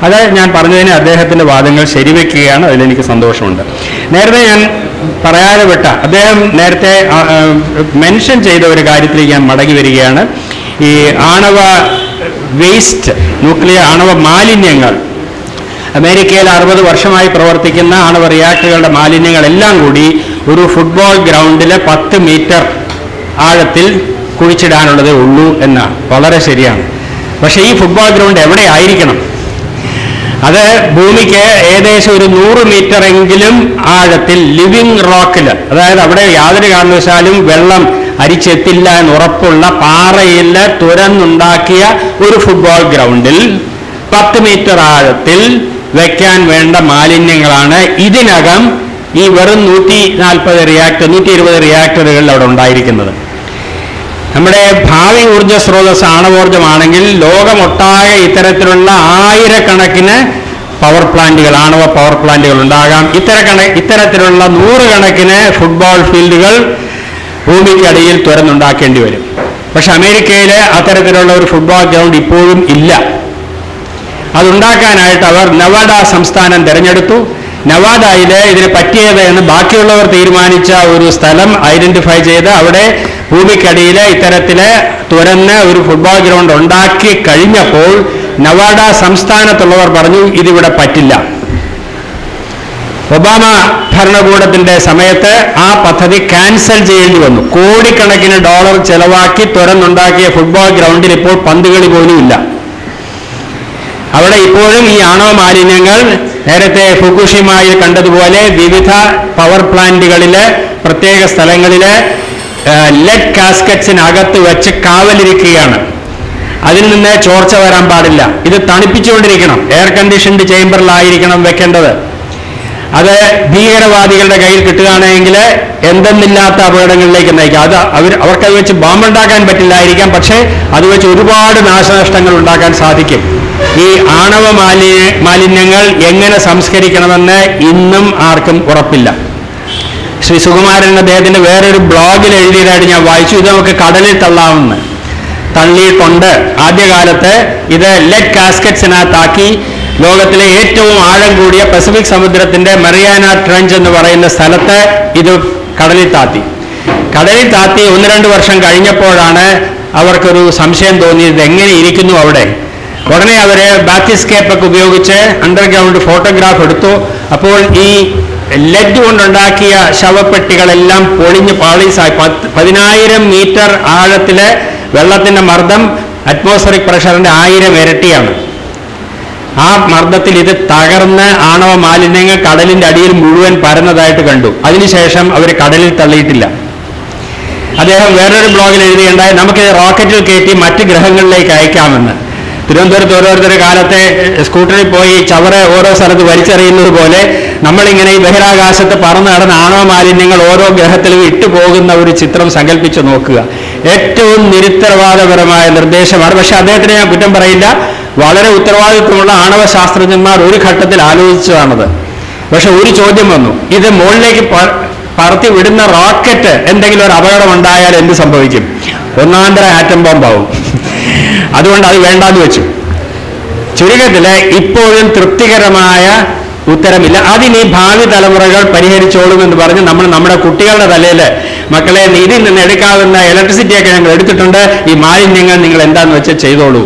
അത് ഞാൻ പറഞ്ഞതിന് അദ്ദേഹത്തിൻ്റെ വാദങ്ങൾ ശരിവെക്കുകയാണ്. അതിലെനിക്ക് സന്തോഷമുണ്ട്. നേരത്തെ ഞാൻ പറയാതെ വിട്ട അദ്ദേഹം നേരത്തെ മെൻഷൻ ചെയ്ത ഒരു കാര്യത്തിലേക്ക് ഞാൻ മടങ്ങി വരികയാണ്. ഈ ആണവ വേസ്റ്റ്, ന്യൂക്ലിയർ ആണവ മാലിന്യങ്ങൾ, അമേരിക്കയിൽ 60 വർഷമായി പ്രവർത്തിക്കുന്ന ആണവ റിയാക്ടറുകളുടെ മാലിന്യങ്ങളെല്ലാം കൂടി ഒരു ഫുട്ബോൾ ഗ്രൗണ്ടിൽ 10 മീറ്റർ ആഴത്തിൽ കുഴിച്ചിടാനുള്ളതേ ഉള്ളൂ എന്നാണ്. വളരെ ശരിയാണ്. പക്ഷേ ഈ ഫുട്ബോൾ ഗ്രൗണ്ട് എവിടെ ആയിരിക്കണം? അത് ഭൂമിക്ക് ഏകദേശം ഒരു 100 മീറ്റർ എങ്കിലും ആഴത്തിൽ ലിവിങ് റോക്കിൽ, അതായത് അവിടെ യാതൊരു കാരണവശാലും വെള്ളം അരിച്ചെത്തില്ല എന്ന് ഉറപ്പുള്ള പാറയിൽ തുരന്നുണ്ടാക്കിയ ഒരു ഫുട്ബോൾ ഗ്രൗണ്ടിൽ 10 മീറ്റർ ആഴത്തിൽ വയ്ക്കാൻ വേണ്ട മാലിന്യങ്ങളാണ് ഇതിനകം ഈ വെറും 120 റിയാക്ടറുകളിൽ അവിടെ ഉണ്ടായിരിക്കുന്നത്. നമ്മുടെ ഭാവി ഊർജ്ജ സ്രോതസ് ആണവോർജ്ജമാണെങ്കിൽ ലോകമൊട്ടാകെ ഇത്തരത്തിലുള്ള ആയിരക്കണക്കിന് പവർ പ്ലാന്റുകൾ, ആണവ പവർ പ്ലാന്റുകൾ ഉണ്ടാകാം. ഇത്തരത്തിലുള്ള 100 കണക്കിന് ഫുട്ബോൾ ഫീൽഡുകൾ ഭൂമിക്കടിയിൽ തുരന്നുണ്ടാക്കേണ്ടി വരും. പക്ഷെ അമേരിക്കയിൽ അത്തരത്തിലുള്ള ഒരു ഫുട്ബോൾ ഗ്രൗണ്ട് ഇപ്പോഴും ഇല്ല. അതുണ്ടാക്കാനായിട്ട് അവർ നവാഡ സംസ്ഥാനം തിരഞ്ഞെടുത്തു. നവാഡയിൽ ഇതിന് പറ്റിയത് എന്ന് ബാക്കിയുള്ളവർ തീരുമാനിച്ച ഒരു സ്ഥലം ഐഡന്റിഫൈ ചെയ്ത് അവിടെ ഭൂമിക്കടിയിൽ ഇത്തരത്തില് തുറന്ന് ഒരു ഫുട്ബോൾ ഗ്രൗണ്ട് ഉണ്ടാക്കി കഴിഞ്ഞപ്പോൾ നവാഡ സംസ്ഥാനത്തുള്ളവർ പറഞ്ഞു ഇതിവിടെ പറ്റില്ല. ഒബാമ ഭരണകൂടത്തിന്റെ സമയത്ത് ആ പദ്ധതി ക്യാൻസൽ ചെയ്യേണ്ടി വന്നു. കോടിക്കണക്കിന് ഡോളർ ചെലവാക്കി തുറന്നുണ്ടാക്കിയ ഫുട്ബോൾ ഗ്രൗണ്ടിൽ ഇപ്പോൾ പന്തുകളി പോലുമില്ല. അവിടെ ഇപ്പോഴും ഈ ആണവ മാലിന്യങ്ങൾ നേരത്തെ ഫുകുഷിമയിൽ കണ്ടതുപോലെ വിവിധ പവർ പ്ലാന്റുകളിലെ പ്രത്യേക സ്ഥലങ്ങളിലെ ലെഡ് കാസ്കറ്റ്സിനകത്ത് വെച്ച് കാവലിരിക്കുകയാണ്. അതിൽ നിന്ന് ചോർച്ച വരാൻ പാടില്ല. ഇത് തണുപ്പിച്ചുകൊണ്ടിരിക്കണം. എയർ കണ്ടീഷൻഡ് ചേംബറിലായിരിക്കണം വെക്കേണ്ടത്. അത് ഭീകരവാദികളുടെ കയ്യിൽ കിട്ടുകയാണെങ്കിൽ എന്തെന്നില്ലാത്ത അപകടങ്ങളിലേക്ക് നയിക്കാം. അത് അവർക്കത് വെച്ച് ബോംബുണ്ടാക്കാൻ പറ്റില്ലായിരിക്കാം, പക്ഷേ അത് വെച്ച് ഒരുപാട് നാശനഷ്ടങ്ങൾ ഉണ്ടാക്കാൻ സാധിക്കും. ഈ ആണവ മാലിന്യങ്ങൾ എങ്ങനെ സംസ്കരിക്കണമെന്ന് ഇന്നും ആർക്കും ഉറപ്പില്ല. ശ്രീ സുകുമാരൻ അദ്ദേഹത്തിന്റെ വേറൊരു ബ്ലോഗിൽ എഴുതിയതായിട്ട് ഞാൻ വായിച്ചു. ഇത് നമുക്ക് കടലിൽ തള്ളാമെന്ന് തള്ളിയിട്ടുണ്ട്. ആദ്യകാലത്ത് ഇത് ലെഡ് കാസ്കറ്റ്സിനകത്താക്കി ലോകത്തിലെ ഏറ്റവും ആഴം കൂടിയ പസഫിക് സമുദ്രത്തിന്റെ മറിയാന ട്രഞ്ച് എന്ന് പറയുന്ന സ്ഥലത്ത് ഇത് കടലിൽ താത്തി. 1-2 വർഷം കഴിഞ്ഞപ്പോഴാണ് അവർക്കൊരു സംശയം തോന്നിയത് എങ്ങനെ ഇരിക്കുന്നു അവിടെ. ഉടനെ അവർ ബാത്തിസ്കേപ്പ് ഒക്കെ ഉപയോഗിച്ച് അണ്ടർഗ്രൗണ്ട് ഫോട്ടോഗ്രാഫ് എടുത്തു. അപ്പോൾ ഈ ലെഡ് കൊണ്ടുണ്ടാക്കിയ ശവപ്പെട്ടികളെല്ലാം പൊളിഞ്ഞ് പാളീസായി. 10,000 മീറ്റർ ആഴത്തിലെ വെള്ളത്തിന്റെ മർദ്ദം അറ്റ്മോസ്ഫറിക് പ്രഷറിന്റെ 1000 ഇരട്ടിയാണ്. ആ മർദ്ദത്തിൽ ഇത് തകർന്ന് ആണവ മാലിന്യങ്ങൾ കടലിന്റെ അടിയിൽ മുഴുവൻ പരന്നതായിട്ട് കണ്ടു. അതിനുശേഷം അവർ കടലിൽ തള്ളിയിട്ടില്ല. അദ്ദേഹം വേറൊരു ബ്ലോഗിൽ എഴുതിയുണ്ടായി നമുക്കിത് റോക്കറ്റിൽ കയറ്റി മറ്റ് ഗ്രഹങ്ങളിലേക്ക് അയക്കാമെന്ന്. തിരുവനന്തപുരത്ത് ഓരോരുത്തർ കാലത്തെ സ്കൂട്ടറിൽ പോയി ചവറ് ഓരോ സ്ഥലത്ത് വലിച്ചെറിയുന്നത് പോലെ നമ്മളിങ്ങനെ ഈ ബഹിരാകാശത്ത് പറന്നു നടന്ന ആണവ മാലിന്യങ്ങൾ ഓരോ ഗ്രഹത്തിലും ഇട്ടുപോകുന്ന ഒരു ചിത്രം സങ്കല്പിച്ച് നോക്കുക. ഏറ്റവും നിരുത്തരവാദപരമായ നിർദ്ദേശമാണ്. പക്ഷെ അദ്ദേഹത്തിന് ഞാൻ കുറ്റം പറയില്ല. വളരെ ഉത്തരവാദിത്വമുള്ള ആണവ ശാസ്ത്രജ്ഞന്മാർ ഒരു ഘട്ടത്തിൽ ആലോചിച്ചതാണത്. പക്ഷെ ഒരു ചോദ്യം വന്നു, ഇത് മുകളിലേക്ക് പറത്തി വിടുന്ന റോക്കറ്റ് എന്തെങ്കിലും ഒരു അപകടം ഉണ്ടായാൽ എന്ത് സംഭവിക്കും? ഒന്നാന്തര ആറ്റം ബോംബാവും. അതുകൊണ്ട് അത് വേണ്ടാന്ന് വെച്ചു. ചുരുക്കത്തില് ഇപ്പോഴും തൃപ്തികരമായ ഉത്തരമില്ല. അതിന് ഭാവി തലമുറകൾ പരിഹരിച്ചോളും എന്ന് പറഞ്ഞ് നമ്മൾ നമ്മുടെ കുട്ടികളുടെ തലയിൽ മക്കളെ ഇതിൽ നിന്ന് എടുക്കാവുന്ന ഇലക്ട്രിസിറ്റിയൊക്കെ ഞങ്ങൾ എടുത്തിട്ടുണ്ട്, ഈ മാലിന്യങ്ങൾ നിങ്ങൾ എന്താന്ന് വെച്ചാൽ ചെയ്തോളൂ.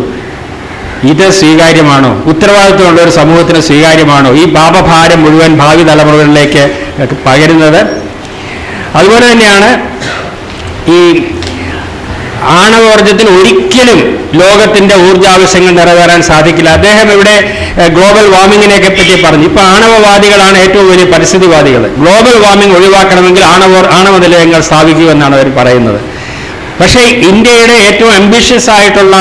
ഇത് സ്വീകാര്യമാണോ? ഉത്തരവാദിത്വമുള്ള ഒരു സമൂഹത്തിന് സ്വീകാര്യമാണോ ഈ പാപഭാരം മുഴുവൻ ഭാവി തലമുറകളിലേക്ക് പകരുന്നത്? അതുപോലെ തന്നെയാണ് ഈ ആണവോർജത്തിന് ഒരിക്കലും ലോകത്തിന്റെ ഊർജാവശ്യങ്ങൾ നിറവേറാൻ സാധിക്കില്ല. അദ്ദേഹം ഇവിടെ ഗ്ലോബൽ വാർമിങ്ങിനെയൊക്കെ പറ്റി പറഞ്ഞു. ഇപ്പൊ ആണവവാദികളാണ് ഏറ്റവും വലിയ പരിസ്ഥിതിവാദികൾ. ഗ്ലോബൽ വാർമിംഗ് ഒഴിവാക്കണമെങ്കിൽ ആണവ നിലയങ്ങൾ സ്ഥാപിക്കുമെന്നാണ് അവർ പറയുന്നത്. പക്ഷേ ഇന്ത്യയുടെ ഏറ്റവും അംബിഷ്യസ് ആയിട്ടുള്ള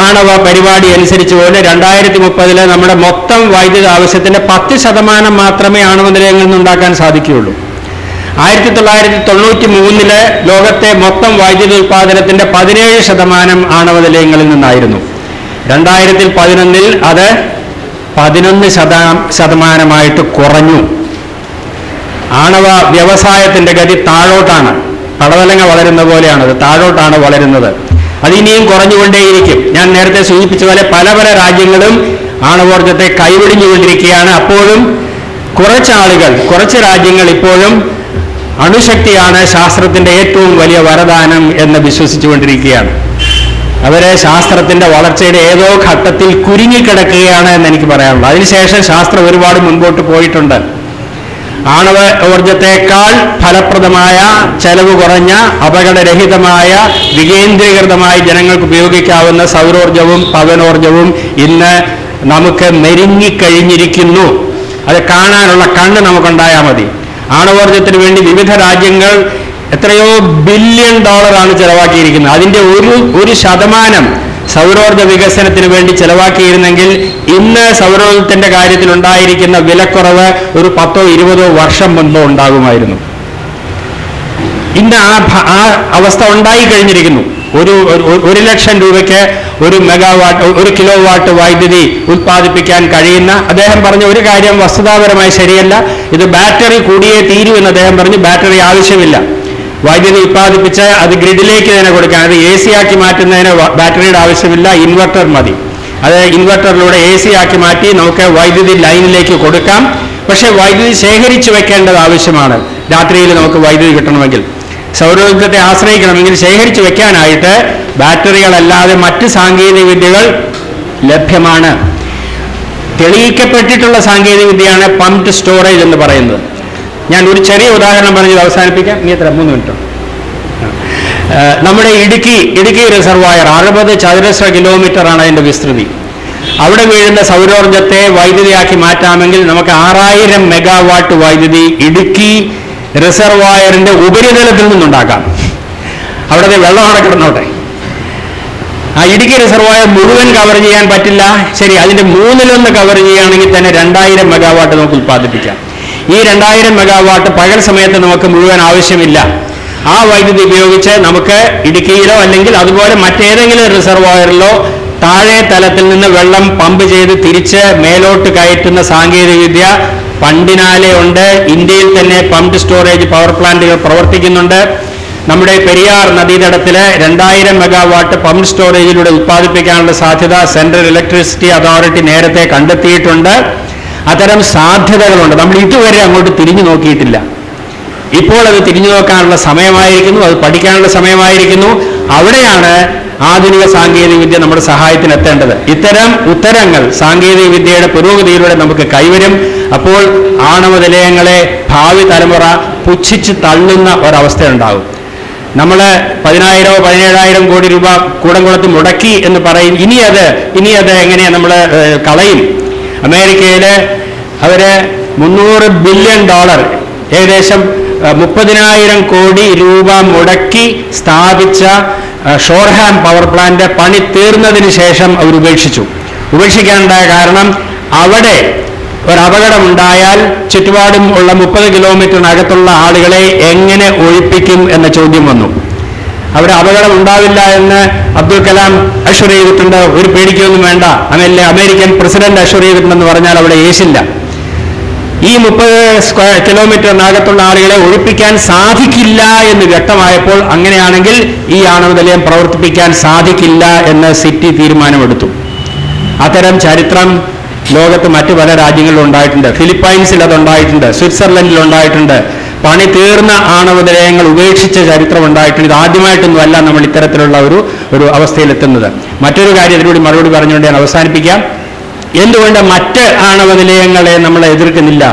ആണവ പരിപാടി അനുസരിച്ച് പോലെ 2030 നമ്മുടെ മൊത്തം വൈദ്യുത ആവശ്യത്തിന്റെ 10% മാത്രമേ ആണവ നിലയങ്ങളിൽ നിന്ന് ഉണ്ടാക്കാൻ സാധിക്കുകയുള്ളൂ. 1993 ലോകത്തെ മൊത്തം വൈദ്യുതി ഉൽപാദനത്തിന്റെ 17% ആണവ നിലയങ്ങളിൽ നിന്നായിരുന്നു. 2011 അത് 11% കുറഞ്ഞു. ആണവ വ്യവസായത്തിന്റെ ഗതി താഴോട്ടാണ്. പടവലങ്ങ വളരുന്ന പോലെയാണ്, അത് താഴോട്ടാണ് വളരുന്നത്. അതിനിയും കുറഞ്ഞുകൊണ്ടേയിരിക്കും. ഞാൻ നേരത്തെ സൂചിപ്പിച്ച പോലെ പല രാജ്യങ്ങളും ആണവോർജത്തെ കൈവിടിഞ്ഞുകൊണ്ടിരിക്കുകയാണ്. അപ്പോഴും കുറച്ച് രാജ്യങ്ങൾ ഇപ്പോഴും അണുശക്തിയാണ് ശാസ്ത്രത്തിന്റെ ഏറ്റവും വലിയ വരദാനം എന്ന് വിശ്വസിച്ചുകൊണ്ടിരിക്കുകയാണ്. അവരെ ശാസ്ത്രത്തിന്റെ വളർച്ചയുടെ ഏതോ ഘട്ടത്തിൽ കുരുങ്ങിക്കിടക്കുകയാണ് എന്ന് എനിക്ക് പറയാനുള്ളത്. അതിനുശേഷം ശാസ്ത്രം ഒരുപാട് മുൻപോട്ട് പോയിട്ടുണ്ട്. ആണവ ഊർജത്തെക്കാൾ ഫലപ്രദമായ, ചെലവ് കുറഞ്ഞ, അപകടരഹിതമായ, വികേന്ദ്രീകൃതമായി ജനങ്ങൾക്ക് ഉപയോഗിക്കാവുന്ന സൗരോർജവും പവനോർജവും ഇന്ന് നമുക്ക് മെരുങ്ങിക്കഴിഞ്ഞിരിക്കുന്നു. അത് കാണാനുള്ള കണ്ണ് നമുക്കുണ്ടായാൽ മതി. ആണവോർജത്തിന് വേണ്ടി വിവിധ രാജ്യങ്ങൾ എത്രയോ ബില്യൺ ഡോളറാണ് ചെലവാക്കിയിരിക്കുന്നത്. അതിൻ്റെ ഒരു ശതമാനം സൗരോർജ വികസനത്തിന് വേണ്ടി ചെലവാക്കിയിരുന്നെങ്കിൽ ഇന്ന് സൗരോർജത്തിന്റെ കാര്യത്തിൽ ഉണ്ടായിരിക്കുന്ന വിലക്കുറവ് ഒരു 10-20 വർഷം മുൻപ് ഉണ്ടാകുമായിരുന്നു. ഇന്ന് ആ അവസ്ഥ ഉണ്ടായി കഴിഞ്ഞിരിക്കുന്നു. 1 ലക്ഷം രൂപയ്ക്ക് 1 കിലോ വാട്ട് വൈദ്യുതി ഉത്പാദിപ്പിക്കാൻ കഴിയുന്ന അദ്ദേഹം പറഞ്ഞ ഒരു കാര്യം വസ്തുതാപരമായി ശരിയല്ല. ഇത് ബാറ്ററി കൂടിയേ തീരൂ എന്ന് അദ്ദേഹം പറഞ്ഞു. ബാറ്ററി ആവശ്യമില്ല. വൈദ്യുതി ഉത്പാദിപ്പിച്ച് അത് ഗ്രിഡിലേക്ക് തന്നെ കൊടുക്കാൻ, അത് AC ആക്കി മാറ്റുന്നതിന് ബാറ്ററിയുടെ ആവശ്യമില്ല, ഇൻവെർട്ടർ മതി. അത് ഇൻവെർട്ടറിലൂടെ AC ആക്കി മാറ്റി നമുക്ക് വൈദ്യുതി ലൈനിലേക്ക് കൊടുക്കാം. പക്ഷേ വൈദ്യുതി ശേഖരിച്ചു വെക്കേണ്ടത് ആവശ്യമാണ്. രാത്രിയിൽ നമുക്ക് വൈദ്യുതി കിട്ടണമെങ്കിൽ, സൗരോർജ്ജത്തെ ആശ്രയിക്കണമെങ്കിൽ ശേഖരിച്ചു വെക്കാനായിട്ട് ബാറ്ററികളല്ലാതെ മറ്റ് സാങ്കേതിക വിദ്യകൾ ലഭ്യമാണ്. തെളിയിക്കപ്പെട്ടിട്ടുള്ള സാങ്കേതിക വിദ്യയാണ് പംപ്ഡ് സ്റ്റോറേജ് എന്ന് പറയുന്നത്. ഞാൻ ഒരു ചെറിയ ഉദാഹരണം പറഞ്ഞത് അവസാനിപ്പിക്കാം. ഇനി എത്ര 3 മിനിറ്റോ? നമ്മുടെ ഇടുക്കി റിസർവായർ 60 ചതുരശ്ര കിലോമീറ്ററാണ് അതിൻ്റെ വിസ്തൃതി. അവിടെ വീഴുന്ന സൗരോർജ്ജത്തെ വൈദ്യുതിയാക്കി മാറ്റാമെങ്കിൽ നമുക്ക് 6000 മെഗാവാട്ട് വൈദ്യുതി ഇടുക്കി റിസർവായറിൻ്റെ ഉപരിതലത്തിൽ നിന്നുണ്ടാക്കാം. അവിടുത്തെ വെള്ളമാണ് കിടന്നോട്ടെ. ആ ഇടുക്കി റിസർവായർ മുഴുവൻ കവർ ചെയ്യാൻ പറ്റില്ല. ശരി, അതിൻ്റെ 1/3 കവർ ചെയ്യുകയാണെങ്കിൽ തന്നെ 2000 മെഗാവാട്ട് നമുക്ക് ഉത്പാദിപ്പിക്കാം. ഈ 2000 മെഗാവാട്ട് പകൽ സമയത്ത് നമുക്ക് മുഴുവൻ ആവശ്യമില്ല. ആ വൈദ്യുതി ഉപയോഗിച്ച് നമുക്ക് ഇടുക്കിയിലോ അല്ലെങ്കിൽ അതുപോലെ മറ്റേതെങ്കിലും റിസർവോയറിലോ താഴെ തലത്തിൽ നിന്ന് വെള്ളം പമ്പ് ചെയ്ത് തിരിച്ച് മേലോട്ട് കയറ്റുന്ന സാങ്കേതികവിദ്യ പണ്ടിനാലെ ഉണ്ട്. ഇന്ത്യയിൽ തന്നെ പംപ്ഡ് സ്റ്റോറേജ് പവർ പ്ലാന്റുകൾ പ്രവർത്തിക്കുന്നുണ്ട്. നമ്മുടെ പെരിയാർ നദീതടത്തിൽ 2000 മെഗാവാട്ട് പംപ്ഡ് സ്റ്റോറേജിലൂടെ ഉത്പാദിപ്പിക്കാനുള്ള സാധ്യത സെൻട്രൽ ഇലക്ട്രിസിറ്റി അതോറിറ്റി നേരത്തെ കണ്ടെത്തിയിട്ടുണ്ട്. അത്തരം സാധ്യതകളുണ്ട്. നമ്മൾ ഇതുവരെ അങ്ങോട്ട് തിരിഞ്ഞു നോക്കിയിട്ടില്ല. ഇപ്പോൾ അത് തിരിഞ്ഞു നോക്കാനുള്ള സമയമായിരിക്കുന്നു, അത് പഠിക്കാനുള്ള സമയമായിരിക്കുന്നു. അവിടെയാണ് ആധുനിക സാങ്കേതിക വിദ്യ നമ്മുടെ സഹായത്തിന് എത്തേണ്ടത്. ഇത്തരം ഉത്തരങ്ങൾ സാങ്കേതിക വിദ്യയുടെ പുരോഗതിയിലൂടെ നമുക്ക് കൈവരും. അപ്പോൾ ആണവ നിലയങ്ങളെ ഭാവി തലമുറ പുച്ഛിച്ച് തള്ളുന്ന ഒരവസ്ഥയുണ്ടാകും. നമ്മൾ 10,000 17,000 കോടി രൂപ കൂടംകുളത്ത് മുടക്കി എന്ന് പറയും. ഇനി അത് എങ്ങനെയാണ് നമ്മൾ കളയും? അമേരിക്കയിൽ അവർ $300 ബില്യൺ ഏകദേശം 30,000 കോടി രൂപ മുടക്കി സ്ഥാപിച്ച ഷോർഹാം പവർ പ്ലാന്റ് പണി തീർന്നതിന് ശേഷം അവർ ഉപേക്ഷിക്കാനുണ്ടായ കാരണം അവിടെ ഒരപകടമുണ്ടായാൽ ചുറ്റുപാടും ഉള്ള 30 കിലോമീറ്ററിനകത്തുള്ള ആളുകളെ എങ്ങനെ ഒഴിപ്പിക്കും എന്ന ചോദ്യം വന്നു. അവിടെ അപകടം ഉണ്ടാവില്ല എന്ന് അബ്ദുൽ കലാം അഷ്വർ ചെയ്തിട്ടുണ്ട്. ഒരു പേടിക്കൊന്നും വേണ്ട. അമേരിക്കൻ പ്രസിഡന്റ് അഷ്വർ ചെയ്തിട്ടുണ്ടെന്ന് പറഞ്ഞാൽ അവിടെ ഏശില്ല. ഈ 30 കിലോമീറ്ററിനകത്തുള്ള ആളുകളെ ഒഴിപ്പിക്കാൻ സാധിക്കില്ല എന്ന് വ്യക്തമായപ്പോൾ അങ്ങനെയാണെങ്കിൽ ഈ ആണവ നിലയം പ്രവർത്തിപ്പിക്കാൻ സാധിക്കില്ല എന്ന് സിറ്റി തീരുമാനമെടുത്തു. അത്തരം ചരിത്രം ലോകത്ത് മറ്റു പല രാജ്യങ്ങളിലും ഉണ്ടായിട്ടുണ്ട്. ഫിലിപ്പൈൻസിൽ അതുണ്ടായിട്ടുണ്ട്, സ്വിറ്റ്സർലൻഡിൽ ഉണ്ടായിട്ടുണ്ട്. പണി തീർന്ന ആണവ നിലയങ്ങൾ ഉപേക്ഷിച്ച ചരിത്രം ഉണ്ടായിട്ടുണ്ട്. ഇത് ആദ്യമായിട്ടൊന്നുമല്ല നമ്മൾ ഇത്തരത്തിലുള്ള ഒരു അവസ്ഥയിലെത്തുന്നത്. മറ്റൊരു കാര്യം ഇതിലൂടെ മറുപടി പറഞ്ഞുകൊണ്ട് ഞാൻ അവസാനിപ്പിക്കാം. എന്തുകൊണ്ട് മറ്റ് ആണവ നിലയങ്ങളെ നമ്മൾ എതിർക്കുന്നില്ല?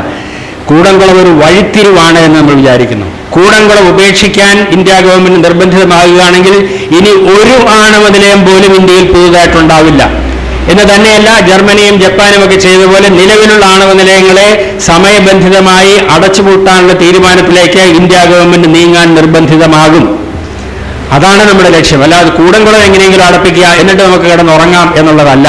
കൂടംകുളം ഒരു വഴിത്തിരിവാണ് എന്ന് നമ്മൾ വിചാരിക്കുന്നു. കൂടംകുളം ഉപേക്ഷിക്കാൻ ഇന്ത്യ ഗവൺമെന്റ് നിർബന്ധിതമാകുകയാണെങ്കിൽ ഇനി ഒരു ആണവ നിലയം പോലും ഇന്ത്യയിൽ പുതുതായിട്ടുണ്ടാവില്ല എന്ന് തന്നെയല്ല, ജർമ്മനിയും ജപ്പാനും ഒക്കെ ചെയ്തതുപോലെ നിലവിലുള്ള ആണവ നിലയങ്ങളെ സമയബന്ധിതമായി അടച്ചുപൂട്ടാനുള്ള തീരുമാനത്തിലേക്ക് ഇന്ത്യ ഗവൺമെന്റ് നീങ്ങാൻ നിർബന്ധിതമാകും. അതാണ് നമ്മുടെ ലക്ഷ്യം. അല്ലാതെ കൂടംകുളം എങ്ങനെയെങ്കിലും അടപ്പിക്കുക എന്നിട്ട് നമുക്ക് കിടന്നുറങ്ങാം എന്നുള്ളതല്ല.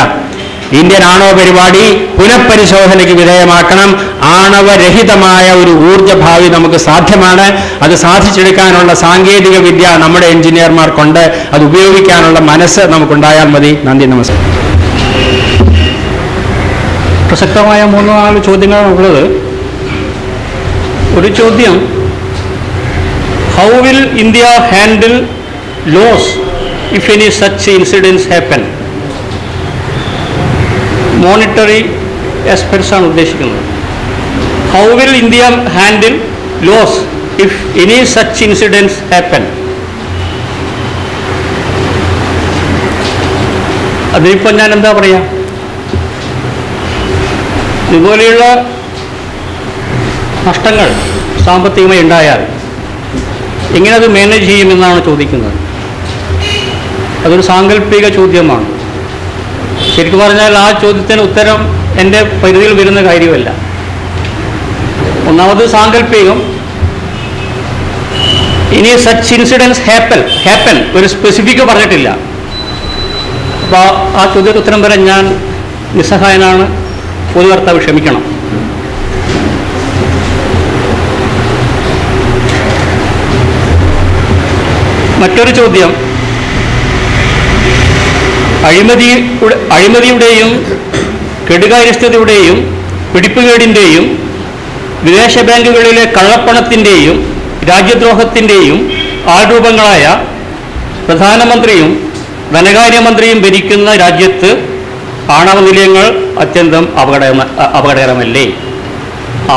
ഇന്ത്യൻ ആണവ പരിപാടി പുനഃപരിശോധനയ്ക്ക് വിധേയമാക്കണം. ആണവരഹിതമായ ഒരു ഊർജ്ജ ഭാവി നമുക്ക് സാധ്യമാണ്. അത് സാധിച്ചെടുക്കാനുള്ള സാങ്കേതിക വിദ്യ നമ്മുടെ എഞ്ചിനീയർമാർക്കുണ്ട്. അത് ഉപയോഗിക്കാനുള്ള മനസ്സ് നമുക്കുണ്ടായാൽ മതി. നന്ദി, നമസ്കാരം. പ്രസക്തമായ 3-4 ചോദ്യങ്ങളാണുള്ളത്. ഒരു ചോദ്യം, how will India handle loss if any such incidence happen? Monetary experts ആണ് ഉദ്ദേശിക്കുന്നത്. How will India handle loss if any such incidence happen? അതിനിപ്പോൾ ഞാൻ എന്താ പറയാ? ഇതുപോലെയുള്ള നഷ്ടങ്ങൾ സാമ്പത്തികമായി ഉണ്ടായാൽ എങ്ങനെ അത് മാനേജ് ചെയ്യുമെന്നാണ് ചോദിക്കുന്നത്. അതൊരു സാങ്കല്പിക ചോദ്യമാണ്. ശരിക്കും പറഞ്ഞാൽ ആ ചോദ്യത്തിന് ഉത്തരം എൻ്റെ പരിധിയിൽ വരുന്ന കാര്യമല്ല. ഒന്നാമത് സാങ്കല്പികം. ഇനി സച്ച് ഇൻസിഡൻസ് ഹാപ്പൻ ഒരു സ്പെസിഫിക് പറഞ്ഞിട്ടില്ല. അപ്പോൾ ആ ചോദ്യത്തിന് ഉത്തരം വരാൻ ഞാൻ നിസ്സഹായനാണ്. പൊതുകർത്താവ് ക്ഷമിക്കണം. മറ്റൊരു ചോദ്യം, അഴിമതിയുടെയും കെടുകാര്യസ്ഥതയുടെയും പിടിപ്പുകേടിൻ്റെയും വിദേശ ബാങ്കുകളിലെ കള്ളപ്പണത്തിൻ്റെയും രാജ്യദ്രോഹത്തിൻ്റെയും ആൾരൂപങ്ങളായ പ്രധാനമന്ത്രിയും ധനകാര്യമന്ത്രിയും ഭരിക്കുന്ന രാജ്യത്ത് ആണവ നിലയങ്ങൾ അത്യന്തം അപകടകരമല്ലേ?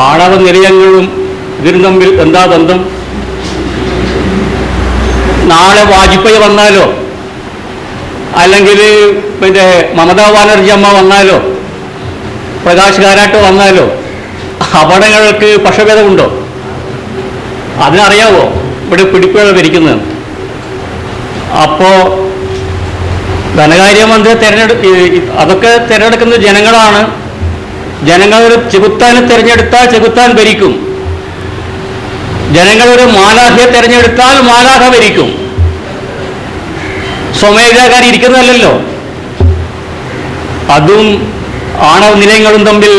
ആണവ നിലയങ്ങളും ഇതിനും തമ്മിൽ എന്താ ബന്ധം? നാളെ വാജ്പേയി വന്നാലോ, അല്ലെങ്കിൽ പിന്നെ മമതാ ബാനർജി അമ്മ വന്നാലോ, പ്രകാശ് കാരാട്ട് വന്നാലോ അപകടങ്ങൾക്ക് പക്ഷഭേദമുണ്ടോ? അതിനറിയാവോ ഇവിടെ പിടിപ്പുകൾ ഭരിക്കുന്നത്? അപ്പോൾ ധനകാര്യമന്ത്രി അതൊക്കെ തിരഞ്ഞെടുക്കുന്നത് ജനങ്ങളാണ്. ജനങ്ങൾ ചെകുത്താനെ തിരഞ്ഞെടുത്താൽ ചെകുത്താൻ ഭരിക്കും. ജനങ്ങളൊരു മാലാഖയെ തിരഞ്ഞെടുത്താൽ മാലാഖ ഭരിക്കും. സ്വമേധയാകാരി ഇരിക്കുന്നതല്ലല്ലോ. അതും ആണവ നിലയങ്ങളും തമ്മിൽ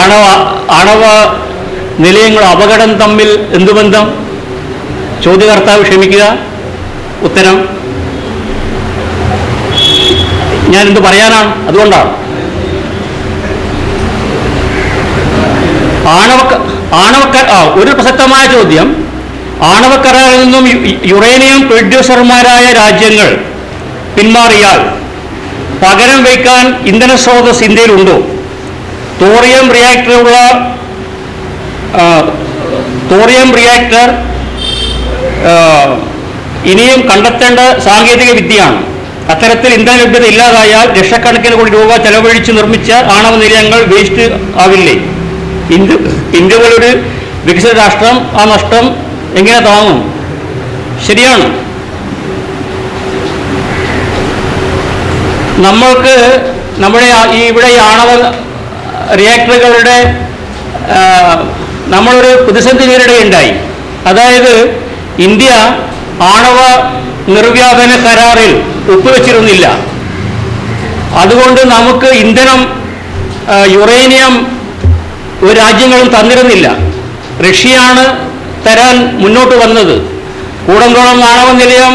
ആണവ നിലയങ്ങളും അപകടം തമ്മിൽ എന്തു ബന്ധം? ചോദ്യകർത്താവ് ക്ഷമിക്കുക, ഉത്തരം ഞാൻ എന്ത് പറയാനാണ്? അതുകൊണ്ടാണ് ഒരു പ്രസക്തമായ ചോദ്യം. ആണവ കരാറിൽ നിന്നും യുറേനിയം പ്രൊഡ്യൂസർമാരായ രാജ്യങ്ങൾ പിന്മാറിയാൽ പകരം വയ്ക്കാൻ ഇന്ധന സ്രോതസ് ഇന്ത്യയിലുണ്ടോ? തോറിയം റിയാക്ടർ ഇനിയും കണ്ടെത്തേണ്ട സാങ്കേതിക വിദ്യയാണ്. അത്തരത്തിൽ ഇന്ധന ലഭ്യത ഇല്ലാതായാൽ ലക്ഷക്കണക്കിന് കോടി രൂപ ചെലവഴിച്ച് നിർമ്മിച്ച ആണവ നിലയങ്ങൾ വേസ്റ്റ് ആവില്ലേ? ഇന്ത്യ പോലൊരു വികസിത രാഷ്ട്രം ആ നഷ്ടം എങ്ങനെ താങ്ങും? ശരിയാണ്. നമ്മൾക്ക് ഇവിടെ ഈ ആണവ റിയാക്ടറുകളുടെ നമ്മളൊരു പ്രതിസന്ധി നേരിടുകയുണ്ടായി. അതായത് ഇന്ത്യ ആണവ നിർവ്യാപന കരാറിൽ ഒപ്പുവെച്ചിരുന്നില്ല. അതുകൊണ്ട് നമുക്ക് ഇന്ധനം യുറേനിയം ഒരു രാജ്യങ്ങളും തന്നിരുന്നില്ല. റഷ്യയാണ് തരാൻ മുന്നോട്ട് വന്നത്. കൂടംകുളം ആണവ നിലയം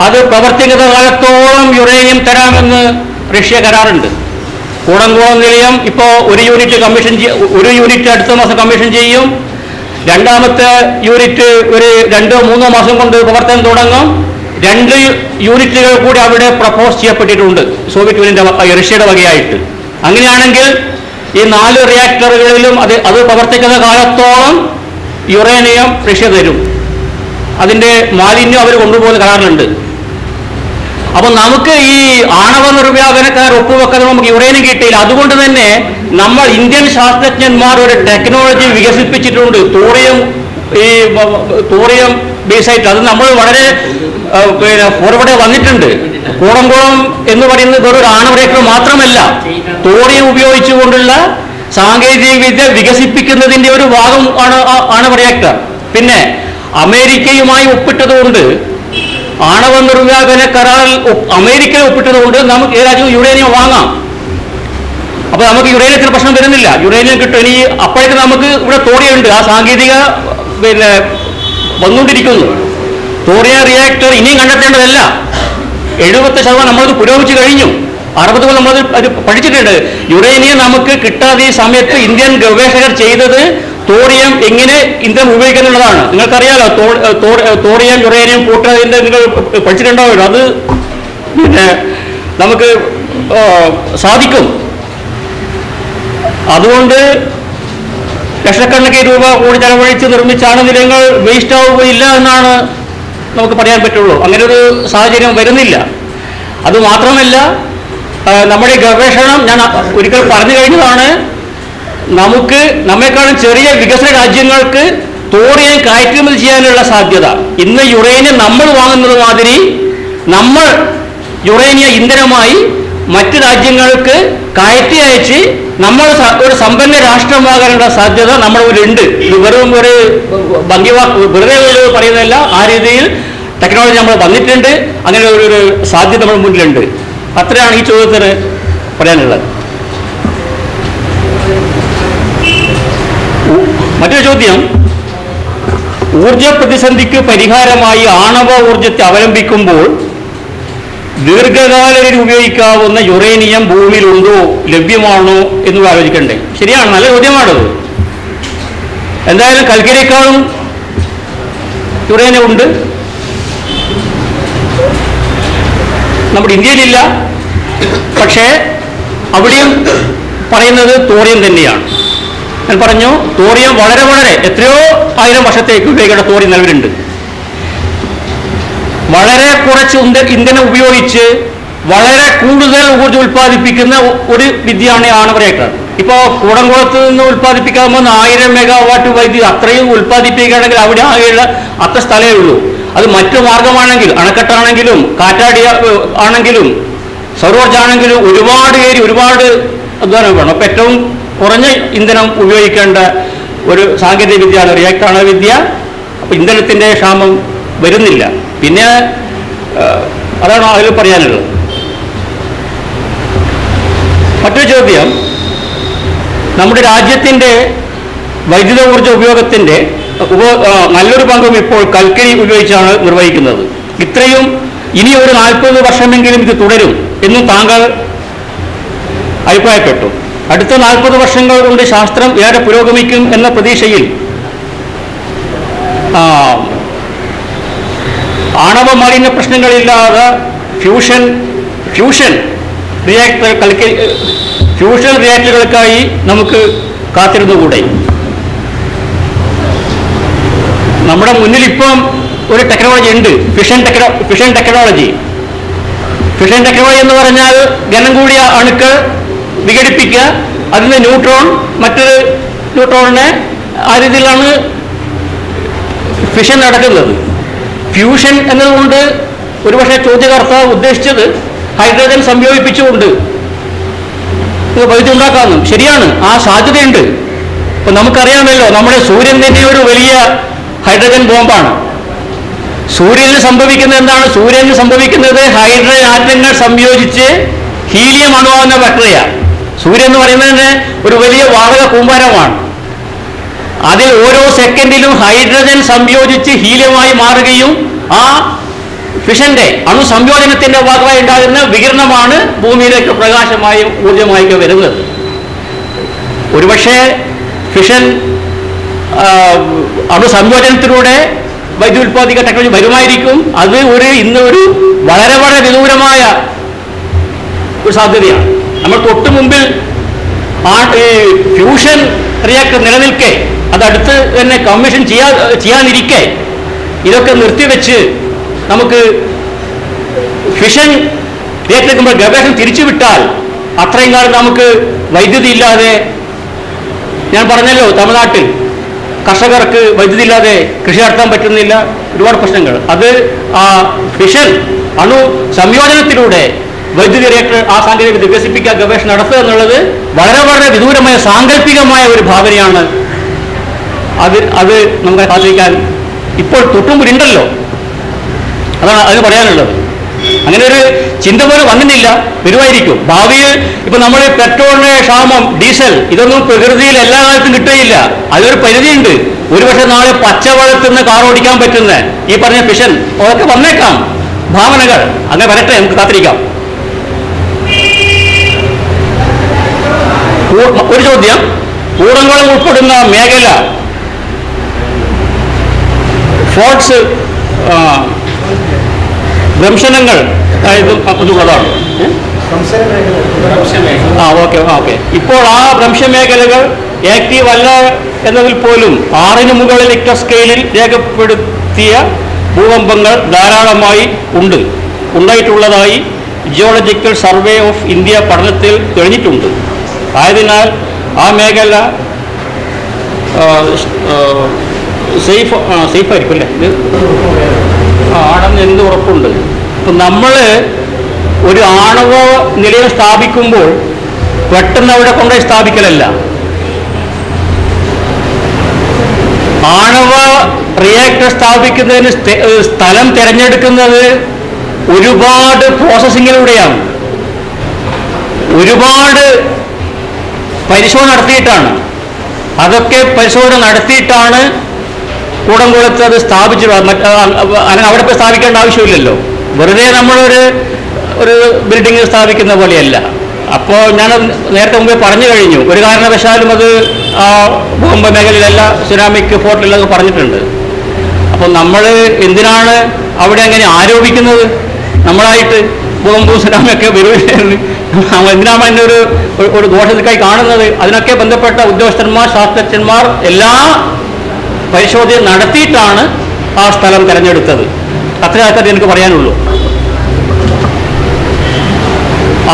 അത് പ്രവർത്തിക്കുന്ന കാലത്തോളം യുറേനിയം തരാമെന്ന് റഷ്യ കരാറുണ്ട്. കൂടംകുളം നിലയം ഇപ്പോൾ ഒരു യൂണിറ്റ് അടുത്ത മാസം കമ്മീഷൻ ചെയ്യും. രണ്ടാമത്തെ യൂണിറ്റ് ഒരു 2-3 മാസം കൊണ്ട് പ്രവർത്തനം തുടങ്ങും. 2 യൂണിറ്റുകൾ കൂടി അവിടെ പ്രപ്പോസ് ചെയ്യപ്പെട്ടിട്ടുണ്ട് സോവിയറ്റ് യൂണിയന്റെ റഷ്യയുടെ വകയായിട്ട്. അങ്ങനെയാണെങ്കിൽ ഈ 4 റിയാക്ടറുകളിലും അത് പ്രവർത്തിക്കുന്ന കാലത്തോളം യുറേനിയം റഷ്യ തരും. അതിൻ്റെ മാലിന്യം അവർ കൊണ്ടുപോകുന്ന കരാറിലുണ്ട്. അപ്പോൾ നമുക്ക് ഈ ആണവ നിർവ്യാപനക്കാർ ഒപ്പുവെക്കാൻ നമുക്ക് യുറേനിയം കിട്ടിയില്ല. അതുകൊണ്ട് തന്നെ നമ്മൾ ഇന്ത്യൻ ശാസ്ത്രജ്ഞന്മാർ ഒരു ടെക്നോളജി വികസിപ്പിച്ചിട്ടുണ്ട്, തോറിയം ബേസായിട്ട്. അത് നമ്മൾ വളരെ ഫോർവേഡ് വന്നിട്ടുണ്ട്. കൂടംകുളം എന്ന് പറയുന്നത് വെറൊരു ആണവ റിയാക്ടർ മാത്രമല്ല, തോറിയം ഉപയോഗിച്ചുകൊണ്ടുള്ള സാങ്കേതിക വിദ്യ വികസിപ്പിക്കുന്നതിൻ്റെ ഒരു ഭാഗം ആണ് ആണവ റിയാക്ടർ. പിന്നെ അമേരിക്കയുമായി ഒപ്പിട്ടതുകൊണ്ട്, ആണവ നിർവ്യാപന കരാറിൽ അമേരിക്ക ഒപ്പിട്ടതുകൊണ്ട് നമുക്ക് ഏത് രാജ്യവും യുറേനിയം വാങ്ങാം. അപ്പോൾ നമുക്ക് യുറേനിയത്തിന് പ്രശ്നം വരുന്നില്ല, യുറേനിയം കിട്ടും. ഇനി അപ്പോഴേക്ക് നമുക്ക് ഇവിടെ തോറിയുണ്ട്. ആ സാങ്കേതിക വന്നുകൊണ്ടിരിക്കുന്നു. തോറിയം റിയാക്ടർ ഇനിയും കണ്ടെത്തേണ്ടതല്ല. 70% നമ്മളത് പുരോഗമിച്ച് കഴിഞ്ഞു. 60 നമ്മളത് പഠിച്ചിട്ടുണ്ട്. യുറേനിയം നമുക്ക് കിട്ടാതെ ഈ സമയത്ത് ഇന്ത്യൻ ഗവേഷകർ ചെയ്തത് തോറിയം എങ്ങനെ ഇന്ധനം ഉപയോഗിക്കാനുള്ളതാണ്. നിങ്ങൾക്കറിയാലോ, തോറിയം യുറേനിയം കൂട്ടുന്നതിൻ്റെ നിങ്ങൾ പഠിച്ചിട്ടുണ്ടാവുമല്ലോ. അത് പിന്നെ നമുക്ക് സാധിക്കും. അതുകൊണ്ട് ലക്ഷക്കണക്കിന് രൂപ കൂടി ചെലവഴിച്ച് നിർമ്മിച്ചാണ് നിലയങ്ങൾ വേസ്റ്റ് ആവുകയില്ല എന്നാണ് നമുക്ക് പറയാൻ പറ്റുള്ളൂ. അങ്ങനെ ഒരു സാഹചര്യം വരുന്നില്ല. അതുമാത്രമല്ല, നമ്മുടെ ഗവേഷണം ഞാൻ ഒരിക്കൽ പറഞ്ഞു കഴിഞ്ഞതാണ്, നമുക്ക് നമ്മെക്കാളും ചെറിയ വികസന രാജ്യങ്ങൾക്ക് തോറിയം കയറ്റുമതി ചെയ്യാനുള്ള സാധ്യത. ഇന്ന് യുറേനിയം നമ്മൾ വാങ്ങുന്നത് മാതിരി നമ്മൾ യുറേനിയം ഇന്ധനമായി മറ്റ് രാജ്യങ്ങൾക്ക് കയറ്റി അയച്ച് നമ്മൾ ഒരു സമ്പന്ന രാഷ്ട്രമാകാനുള്ള സാധ്യത നമ്മുടെ മുന്നിലുണ്ട്. വെറും ഒരു വെറുതെ പറയുന്നതല്ല, ആ രീതിയിൽ ടെക്നോളജി നമ്മൾ വന്നിട്ടുണ്ട്. അങ്ങനെ ഒരു സാധ്യത നമ്മുടെ മുന്നിലുണ്ട്. അത്രയാണ് ഈ ചോദ്യത്തിന് പറയാനുള്ളത്. മറ്റൊരു ചോദ്യം, ഊർജ പ്രതിസന്ധിക്ക് പരിഹാരമായി ആണവ ഊർജത്തെ അവലംബിക്കുമ്പോൾ ദീർഘകാലത്തിൽ ഉപയോഗിക്കാവുന്ന യുറേനിയം ഭൂമിയിലുണ്ടോ, ലഭ്യമാണോ എന്ന് ആലോചിക്കണ്ടേ? ശരിയാണ്, നല്ല ചോദ്യമാണത്. എന്തായാലും കൽക്കരിയേക്കാളും യുറേനിയം ഉണ്ട്. നമ്മുടെ ഇന്ത്യയിലില്ല. പക്ഷേ അവിടെയും പറയുന്നത് തോറിയം തന്നെയാണ്. ഞാൻ പറഞ്ഞു തോറിയം വളരെ വളരെ എത്രയോ 1000 വർഷത്തേക്ക് ഉപയോഗിക്കേണ്ട തോറിയം നിലവിലുണ്ട്. വളരെ കുറച്ച് ഇന്ധനം ഉപയോഗിച്ച് വളരെ കൂടുതൽ ഊർജ്ജം ഉൽപ്പാദിപ്പിക്കുന്ന ഒരു വിദ്യയാണ് ആണവ റിയാക്ടർ. ഇപ്പോൾ കൂടംകുളത്ത് നിന്ന് ഉൽപ്പാദിപ്പിക്കാവുന്ന 1000 മെഗാവാട്ട് വൈദ്യുതി അത്രയും ഉൽപ്പാദിപ്പിക്കുകയാണെങ്കിൽ അവിടെ ആകെയുള്ള അത്ര സ്ഥലമേ ഉള്ളൂ. അത് മറ്റു മാർഗമാണെങ്കിൽ അണക്കെട്ടാണെങ്കിലും കാറ്റാടി ആണെങ്കിലും സൗരോർജ്ജമാണെങ്കിലും ഒരുപാട് അധ്വാനം വേണം. അപ്പം ഏറ്റവും കുറഞ്ഞ ഇന്ധനം ഉപയോഗിക്കേണ്ട ഒരു സാങ്കേതിക വിദ്യയാണ് റിയാക്ടർ വിദ്യ. അപ്പം ഇന്ധനത്തിൻ്റെ ക്ഷാമം വരുന്നില്ല. പിന്നെ അതാണ് അതിൽ പറയാനുള്ളത്. മറ്റൊരു ചോദ്യം, നമ്മുടെ രാജ്യത്തിൻ്റെ വൈദ്യുത ഊർജ്ജ ഉപയോഗത്തിൻ്റെ നല്ലൊരു പങ്കും ഇപ്പോൾ കൽക്കരി ഉപയോഗിച്ചാണ് നിർവഹിക്കുന്നത്. ഇത്രയും ഇനി ഒരു 40 വർഷമെങ്കിലും ഇത് തുടരും എന്നും താങ്കൾ അഭിപ്രായപ്പെട്ടു. അടുത്ത 40 വർഷങ്ങൾ കൊണ്ട് ശാസ്ത്രം ഏറെ പുരോഗമിക്കും എന്ന പ്രതീക്ഷയിൽ ആണവ മാലിന്യ പ്രശ്നങ്ങളില്ലാതെ ഫ്യൂഷൻ റിയാക്ടറുകൾക്കായി നമുക്ക് കാത്തിരുന്നുകൂടെ? നമ്മുടെ മുന്നിൽ ഇപ്പം ഒരു ടെക്നോളജി ഉണ്ട്, ഫിഷൻ ടെക്നോളജി എന്ന് പറഞ്ഞാൽ ഘനം കൂടിയ അണുക്കൾ വിഘടിപ്പിക്കുക, അതിന് മറ്റൊരു ന്യൂട്രോണിനെ ആ രീതിയിലാണ് ഫിഷൻ നടക്കുന്നത്. ഫ്യൂഷൻ എന്നതുകൊണ്ട് ഒരുപക്ഷെ ചോദ്യകർത്താവ് ഉദ്ദേശിച്ചത് ഹൈഡ്രജൻ സംയോജിപ്പിച്ചുകൊണ്ട് വൈദ്യുതി ഉണ്ടാക്കാമെന്നും. ശരിയാണ്, ആ സാധ്യതയുണ്ട്. ഇപ്പൊ നമുക്കറിയാമല്ലോ, നമ്മുടെ സൂര്യൻ തന്നെ ഒരു വലിയ ഹൈഡ്രജൻ ബോംബാണ്. സൂര്യനിൽ സംഭവിക്കുന്നത് എന്താണ്? സൂര്യനിൽ സംഭവിക്കുന്നത് ഹൈഡ്രജൻ ആറ്റങ്ങൾ സംയോജിച്ച് ഹീലിയം അണുവാകുന്ന പ്രക്രിയ. സൂര്യൻ എന്ന് പറയുന്നത് ഒരു വലിയ വാതക കൂമ്പാരമാണ്. അതിൽ ഓരോ സെക്കൻഡിലും ഹൈഡ്രജൻ സംയോജിച്ച് ഹീലിയമായി മാറുകയും ആ ഫിഷന്റെ അണുസംയോജനത്തിന്റെ ഭാഗമായി ഉണ്ടാകുന്ന വികിരണമാണ് ഭൂമിയിലേക്ക് പ്രകാശമായും ഊർജ്ജമായും വരുന്നത്. ഒരുപക്ഷെ ഫിഷൻ അണുസംയോജനത്തിലൂടെ വൈദ്യുതി ഉൽപ്പാദിക ടെക്നോളജി വരുമായിരിക്കും. അത് ഇന്ന് ഒരു വളരെ വളരെ വിദൂരമായ ഒരു സാധ്യതയാണ്. നമ്മൾ തൊട്ട് മുമ്പിൽ ഫ്യൂഷൻ റിയാക്ടർ നിലനിൽക്കെ അതടുത്ത് തന്നെ കമ്മീഷൻ ചെയ്യാനിരിക്കെ ഇതൊക്കെ നിർത്തിവെച്ച് നമുക്ക് ഫിഷൻ റിയാക്ടർ ഗവേഷണം തിരിച്ചുവിട്ടാൽ അത്രയും കാലം നമുക്ക് വൈദ്യുതി ഇല്ലാതെ, ഞാൻ പറഞ്ഞല്ലോ തമിഴ്നാട്ടിൽ കർഷകർക്ക് വൈദ്യുതി ഇല്ലാതെ കൃഷി നടത്താൻ പറ്റുന്നില്ല, ഒരുപാട് പ്രശ്നങ്ങൾ. അത് ആ ഫിഷൻ അണു സംയോജനത്തിലൂടെ വൈദ്യുതി റിയാക്ടർ ആ സാങ്കേതിക വികസിപ്പിക്കുക, ഗവേഷണം നടത്തുക എന്നുള്ളത് വളരെ വളരെ വിദൂരമായ സാങ്കല്പികമായ ഒരു ഭാവനയാണ്. അത് നമുക്ക് കാത്തിരിക്കാൻ ഇപ്പോൾ തൊട്ടുമുണ്ടല്ലോ. അതാണ് അതിന് പറയാനുള്ളത്. അങ്ങനെ ഒരു ചിന്ത പോലും വന്നിട്ടില്ല, വരുമായിരിക്കും ഭാവിയിൽ. ഇപ്പൊ നമ്മൾ പെട്രോളിന്റെ ക്ഷാമം, ഡീസൽ, ഇതൊന്നും പ്രകൃതിയിൽ എല്ലാ കാലത്തും കിട്ടുകയില്ല. അതിനൊരു പരിധിയുണ്ട്. ഒരുപക്ഷെ നാളെ പച്ചവെള്ളത്തിൽ നിന്ന് കാർ ഓടിക്കാൻ പറ്റുന്ന ഈ പറഞ്ഞ ഫിഷൻ അതൊക്കെ വന്നേക്കാം, ഭാവനകൾ. അങ്ങനെ വരട്ടെ, നമുക്ക് കാത്തിരിക്കാം. ഒരു ചോദ്യം, കൂടംകുളം ഉൾപ്പെടുന്ന മേഖല ഫോൾട്സ് ഭ്രംശനങ്ങൾ ഒന്നുള്ളതാണ്. ഓക്കെ. ഇപ്പോൾ ആ ഭ്രംശമേഖലകൾ ആക്റ്റീവ് അല്ല എന്നതിൽ പോലും 6 മുകളിൽ റിക്ടർ സ്കെയിലിൽ രേഖപ്പെടുത്തിയ ഭൂകമ്പങ്ങൾ ധാരാളമായി ഉണ്ടായിട്ടുള്ളതായി ജിയോളജിക്കൽ സർവേ ഓഫ് ഇന്ത്യ പഠനത്തിൽ തെളിഞ്ഞിട്ടുണ്ട്. ആയതിനാൽ ആ മേഖല സേഫായിരിക്കും അല്ലേ? ആണെന്ന് എന്ത് ഉറപ്പുണ്ട്? ഇപ്പം നമ്മൾ ഒരു ആണവ നിലയം സ്ഥാപിക്കുമ്പോൾ പെട്ടെന്ന് അവിടെ കൊണ്ടുപോയി സ്ഥാപിക്കലല്ല. ആണവ റിയാക്ടർ സ്ഥാപിക്കുന്നതിന് സ്ഥലം തിരഞ്ഞെടുക്കുന്നത് ഒരുപാട് പ്രോസസ്സിങ്ങിലൂടെയാണ്, ഒരുപാട് പരിശോധന നടത്തിയിട്ടാണ്. അതൊക്കെ പരിശോധന നടത്തിയിട്ടാണ് കൂടംകുളത്ത് അത് സ്ഥാപിച്ചു. അവിടെ പോയി സ്ഥാപിക്കേണ്ട ആവശ്യമില്ലല്ലോ. വെറുതെ നമ്മളൊരു ബിൽഡിംഗ് സ്ഥാപിക്കുന്ന പോലെയല്ല. അപ്പോൾ ഞാൻ നേരത്തെ മുമ്പേ പറഞ്ഞു കഴിഞ്ഞു, ഒരു കാരണവശാലും അത് ആ ഭൂകമ്പ മേഖലയിലല്ല, സുനാമിക്ക് ഫോർട്ടിലൊക്കെ പറഞ്ഞിട്ടുണ്ട്. അപ്പോൾ നമ്മൾ എന്തിനാണ് അവിടെ അങ്ങനെ ആരോപിക്കുന്നത്? നമ്മളായിട്ട് ബോംബും സുനാമിയൊക്കെ വരുകയായിരുന്നു. എന്തിനാണ് എന്നെ ഒരു ദോഷത്തിലേക്കായി കാണുന്നത്? അതിനൊക്കെ ബന്ധപ്പെട്ട ഉദ്യോഗസ്ഥന്മാർ, ശാസ്ത്രജ്ഞന്മാർ എല്ലാ പരിശോധന നടത്തിയിട്ടാണ് ആ സ്ഥലം തിരഞ്ഞെടുത്തത്. അത്ര ആൾക്കാർ എനിക്ക് പറയാനുള്ളൂ.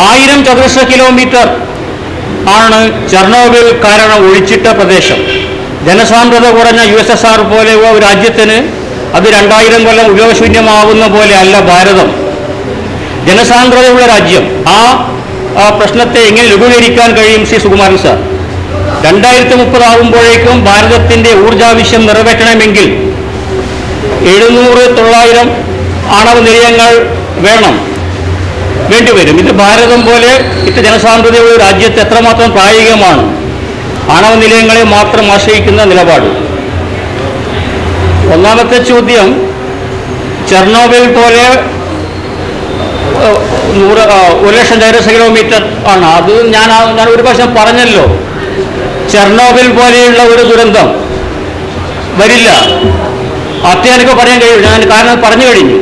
1000 ചതുരശ്ര കിലോമീറ്റർ ആണ് ചെർണോബിൽ കാരണം ഒഴിച്ചിട്ട പ്രദേശം. ജനസാന്ദ്രത കുറഞ്ഞ USSR പോലെ ഒരു രാജ്യത്തിന് അത് 2000 കൊല്ലം ഉപയോഗശൂന്യമാവുന്ന പോലെ അല്ല ഭാരതം. ജനസാന്ദ്രതയുള്ള രാജ്യം. ആ പ്രശ്നത്തെ എങ്ങനെ ലഘൂകരിക്കാൻ കഴിയും ശ്രീ സുകുമാരൻ സാർ? 2030 ആകുമ്പോഴേക്കും ഭാരതത്തിൻ്റെ ഊർജാവശ്യം നിറവേറ്റണമെങ്കിൽ 700-900 ആണവ നിലയങ്ങൾ വേണ്ടിവരും. ഇത് ഭാരതം പോലെ ഇത്ര ജനസാന്ദ്രതയുള്ള രാജ്യത്ത് എത്രമാത്രം പ്രായോഗികമാണ്? ആണവ നിലയങ്ങളെ മാത്രം ആശ്രയിക്കുന്ന നിലപാട്. ഒന്നാമത്തെ ചോദ്യം, ചെർണോബിൽ പോലെ 1,00,000 ചതുരശ്ര കിലോമീറ്റർ ആണ്. അത് ഞാൻ ഒരു പ്രാവശ്യം പറഞ്ഞല്ലോ, ചെർണോബിൽ പോലെയുള്ള ഒരു ദുരന്തം വരില്ല. അത് എനിക്ക് പറയാൻ കഴിയും. ഞാൻ കാരണം പറഞ്ഞു കഴിഞ്ഞു.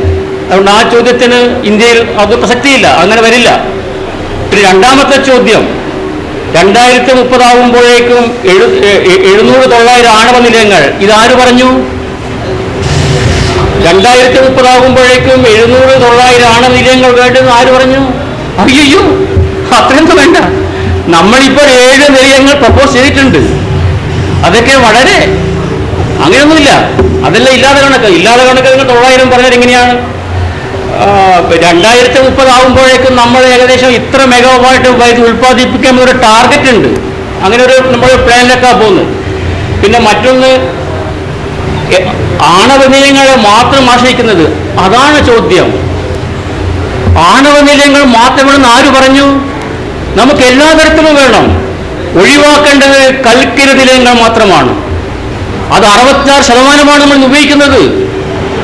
അതുകൊണ്ട് ആ ചോദ്യത്തിന് ഇന്ത്യയിൽ അത് പ്രസക്തിയില്ല, അങ്ങനെ വരില്ല. പിന്നെ രണ്ടാമത്തെ ചോദ്യം, 2030 ആകുമ്പോഴേക്കും 700-900 ആണവ നിലയങ്ങൾ. ഇതാര് പറഞ്ഞു? 2030 ആകുമ്പോഴേക്കും 700-900 ആണവ നിലയങ്ങൾ വേണ്ടെന്ന് ആര് പറഞ്ഞു? അയ്യോ, അത്രയൊന്നും വേണ്ട. നമ്മളിപ്പോൾ 7 നിലയങ്ങൾ പ്രപ്പോസ് ചെയ്തിട്ടുണ്ട്. അതൊക്കെ വളരെ അങ്ങനെയൊന്നുമില്ല. അതെല്ലാം ഇല്ലാതെ കണക്ക്. നിങ്ങൾ 900 പറഞ്ഞാൽ എങ്ങനെയാണ്? 2030 ആകുമ്പോഴേക്കും നമ്മൾ ഏകദേശം ഇത്ര മെഗാവാട്ട് വൈദ്യുതി ഉൽപ്പാദിപ്പിക്കാൻ ഒരു ടാർഗറ്റ് ഉണ്ട്. അങ്ങനെ ഒരു നമ്മൾ പ്ലാനിലൊക്കെ പോകുന്നത്. പിന്നെ മറ്റൊന്ന്, ആണവ നിലയങ്ങളെ മാത്രം ആശ്രയിക്കുന്നത്. അതാണ് ചോദ്യം. ആണവ നിലയങ്ങൾ മാത്രം വേണമെന്ന് ആര് പറഞ്ഞു? നമുക്ക് എല്ലാ തരത്തിലും വേണം. ഒഴിവാക്കേണ്ടത് കൽക്കരി നിലയങ്ങൾ മാത്രമാണ്. അത് 66% നമ്മൾ ഉപയോഗിക്കുന്നത്.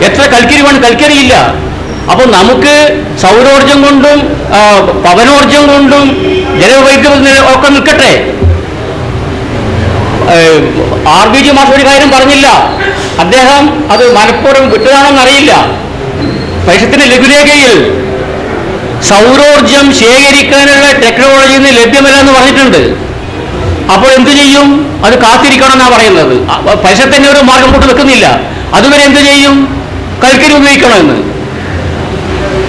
എത്ര കൽക്കരി വേണം? കൽക്കരിയില്ല. അപ്പോൾ നമുക്ക് സൗരോർജം കൊണ്ടും പവനോർജം കൊണ്ടും ജലവൈദ്യുതി ഒക്കെ നിൽക്കട്ടെ. RBG മാസ്റ്റർ ഒരു കാര്യം പറഞ്ഞില്ല. അദ്ദേഹം അത് മനഃപൂർവ്വം വിട്ടതാണെന്നറിയില്ല. പരിഷത്തിന്റെ ലഘുലേഖയിൽ സൗരോർജം ശേഖരിക്കാനുള്ള ടെക്നോളജി ഇന്ന് ലഭ്യമല്ല എന്ന് പറഞ്ഞിട്ടുണ്ട്. അപ്പോൾ എന്തു ചെയ്യും? അത് കാത്തിരിക്കണം എന്നാണ് പറയുന്നത്. പരിഷത്തിന്റെ ഒരു മാർഗം കൊണ്ട് വെക്കുന്നില്ല. അതുവരെ എന്തു ചെയ്യും? കൽക്കരി ഉപയോഗിക്കണമെന്ന്.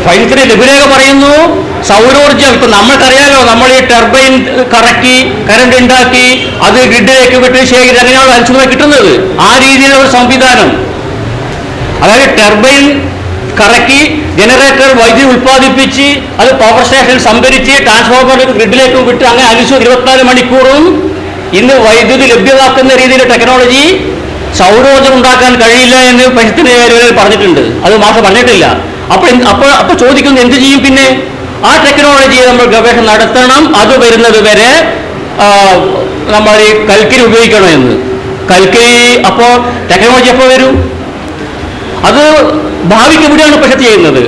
പരിഷത്തിന്റെ ലഘുലേഖ പറയുന്നു സൗരോർജം. ഇപ്പൊ നമ്മൾക്കറിയാലോ, നമ്മൾ ഈ ടർബൈൻ കറക്കി കറണ്ട് ഉണ്ടാക്കി അത് ഗ്രിഡിലേക്ക് വിട്ട് ശേഖരിച്ച് അങ്ങനെയാണ് അത്ഭുതമായി കിട്ടുന്നത്. ആ രീതിയിലുള്ള ഒരു സംവിധാനം, അതായത് ടർബൈൻ കറക്കി ജനറേറ്റർ വൈദ്യുതി ഉൽപ്പാദിപ്പിച്ച് അത് പവർ സ്റ്റേഷനിൽ സംഭരിച്ച് ട്രാൻസ്ഫോർമർ ഗ്രിഡിലേക്ക് വിട്ട് അങ്ങനെ 24 മണിക്കൂറും ഇന്ന് വൈദ്യുതി ലഭ്യമാക്കുന്ന രീതിയിലെ ടെക്നോളജി സൗരോർജം ഉണ്ടാക്കാൻ കഴിയില്ല എന്ന് പരിസ്ഥിതി പറഞ്ഞിട്ടുണ്ട്. അത് മാസം പറഞ്ഞിട്ടില്ല. അപ്പോൾ ചോദിക്കുന്നത് എന്ത് ചെയ്യും? പിന്നെ ആ ടെക്നോളജിയെ നമ്മൾ ഗവേഷണം നടത്തണം. അത് വരുന്നത് വരെ നമ്മൾ ഈ കൽക്കരി ഉപയോഗിക്കണമെന്ന്. കൽക്കരി അപ്പോൾ ടെക്നോളജി എപ്പോൾ വരും? അത് ഭാവിക്ക് എവിടെയാണ് പ്രശ്നം ചെയ്യുന്നത്?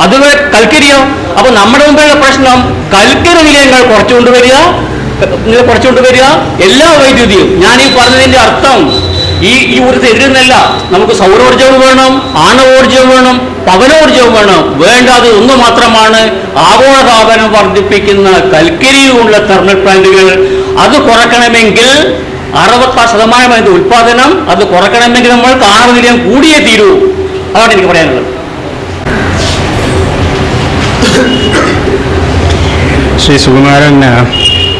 അതുവരെ കൽക്കരിയോ? അപ്പോൾ നമ്മുടെ മുമ്പിലുള്ള പ്രശ്നം കൽക്കരി നിലയങ്ങൾ കുറച്ചുകൊണ്ടുവരിക, എല്ലാ വൈദ്യുതിയും. ഞാൻ ഈ പറഞ്ഞതിൻ്റെ അർത്ഥം ഈ ഊർജ്ജത്തെ എതിരുന്നല്ല. നമുക്ക് സൗരോർജവും വേണം, ആണവോർജവും വേണം, പവനോർജവും വേണം. വേണ്ടത് ഒന്ന് മാത്രമാണ്, ആഗോളതാപനം വർദ്ധിപ്പിക്കുന്ന കൽക്കരിയുള്ള തെർമൽ പ്ലാന്റുകൾ. അത് കുറയ്ക്കണമെങ്കിൽ 66% ഉൽപ്പാദനം. അത് കുറയ്ക്കണമെങ്കിൽ നമ്മൾ ആണവ നിലയം കൂടിയേ തീരൂ. അതാണ് എനിക്ക് പറയാനുള്ളത്. ശ്രീ സുകുമാരൻ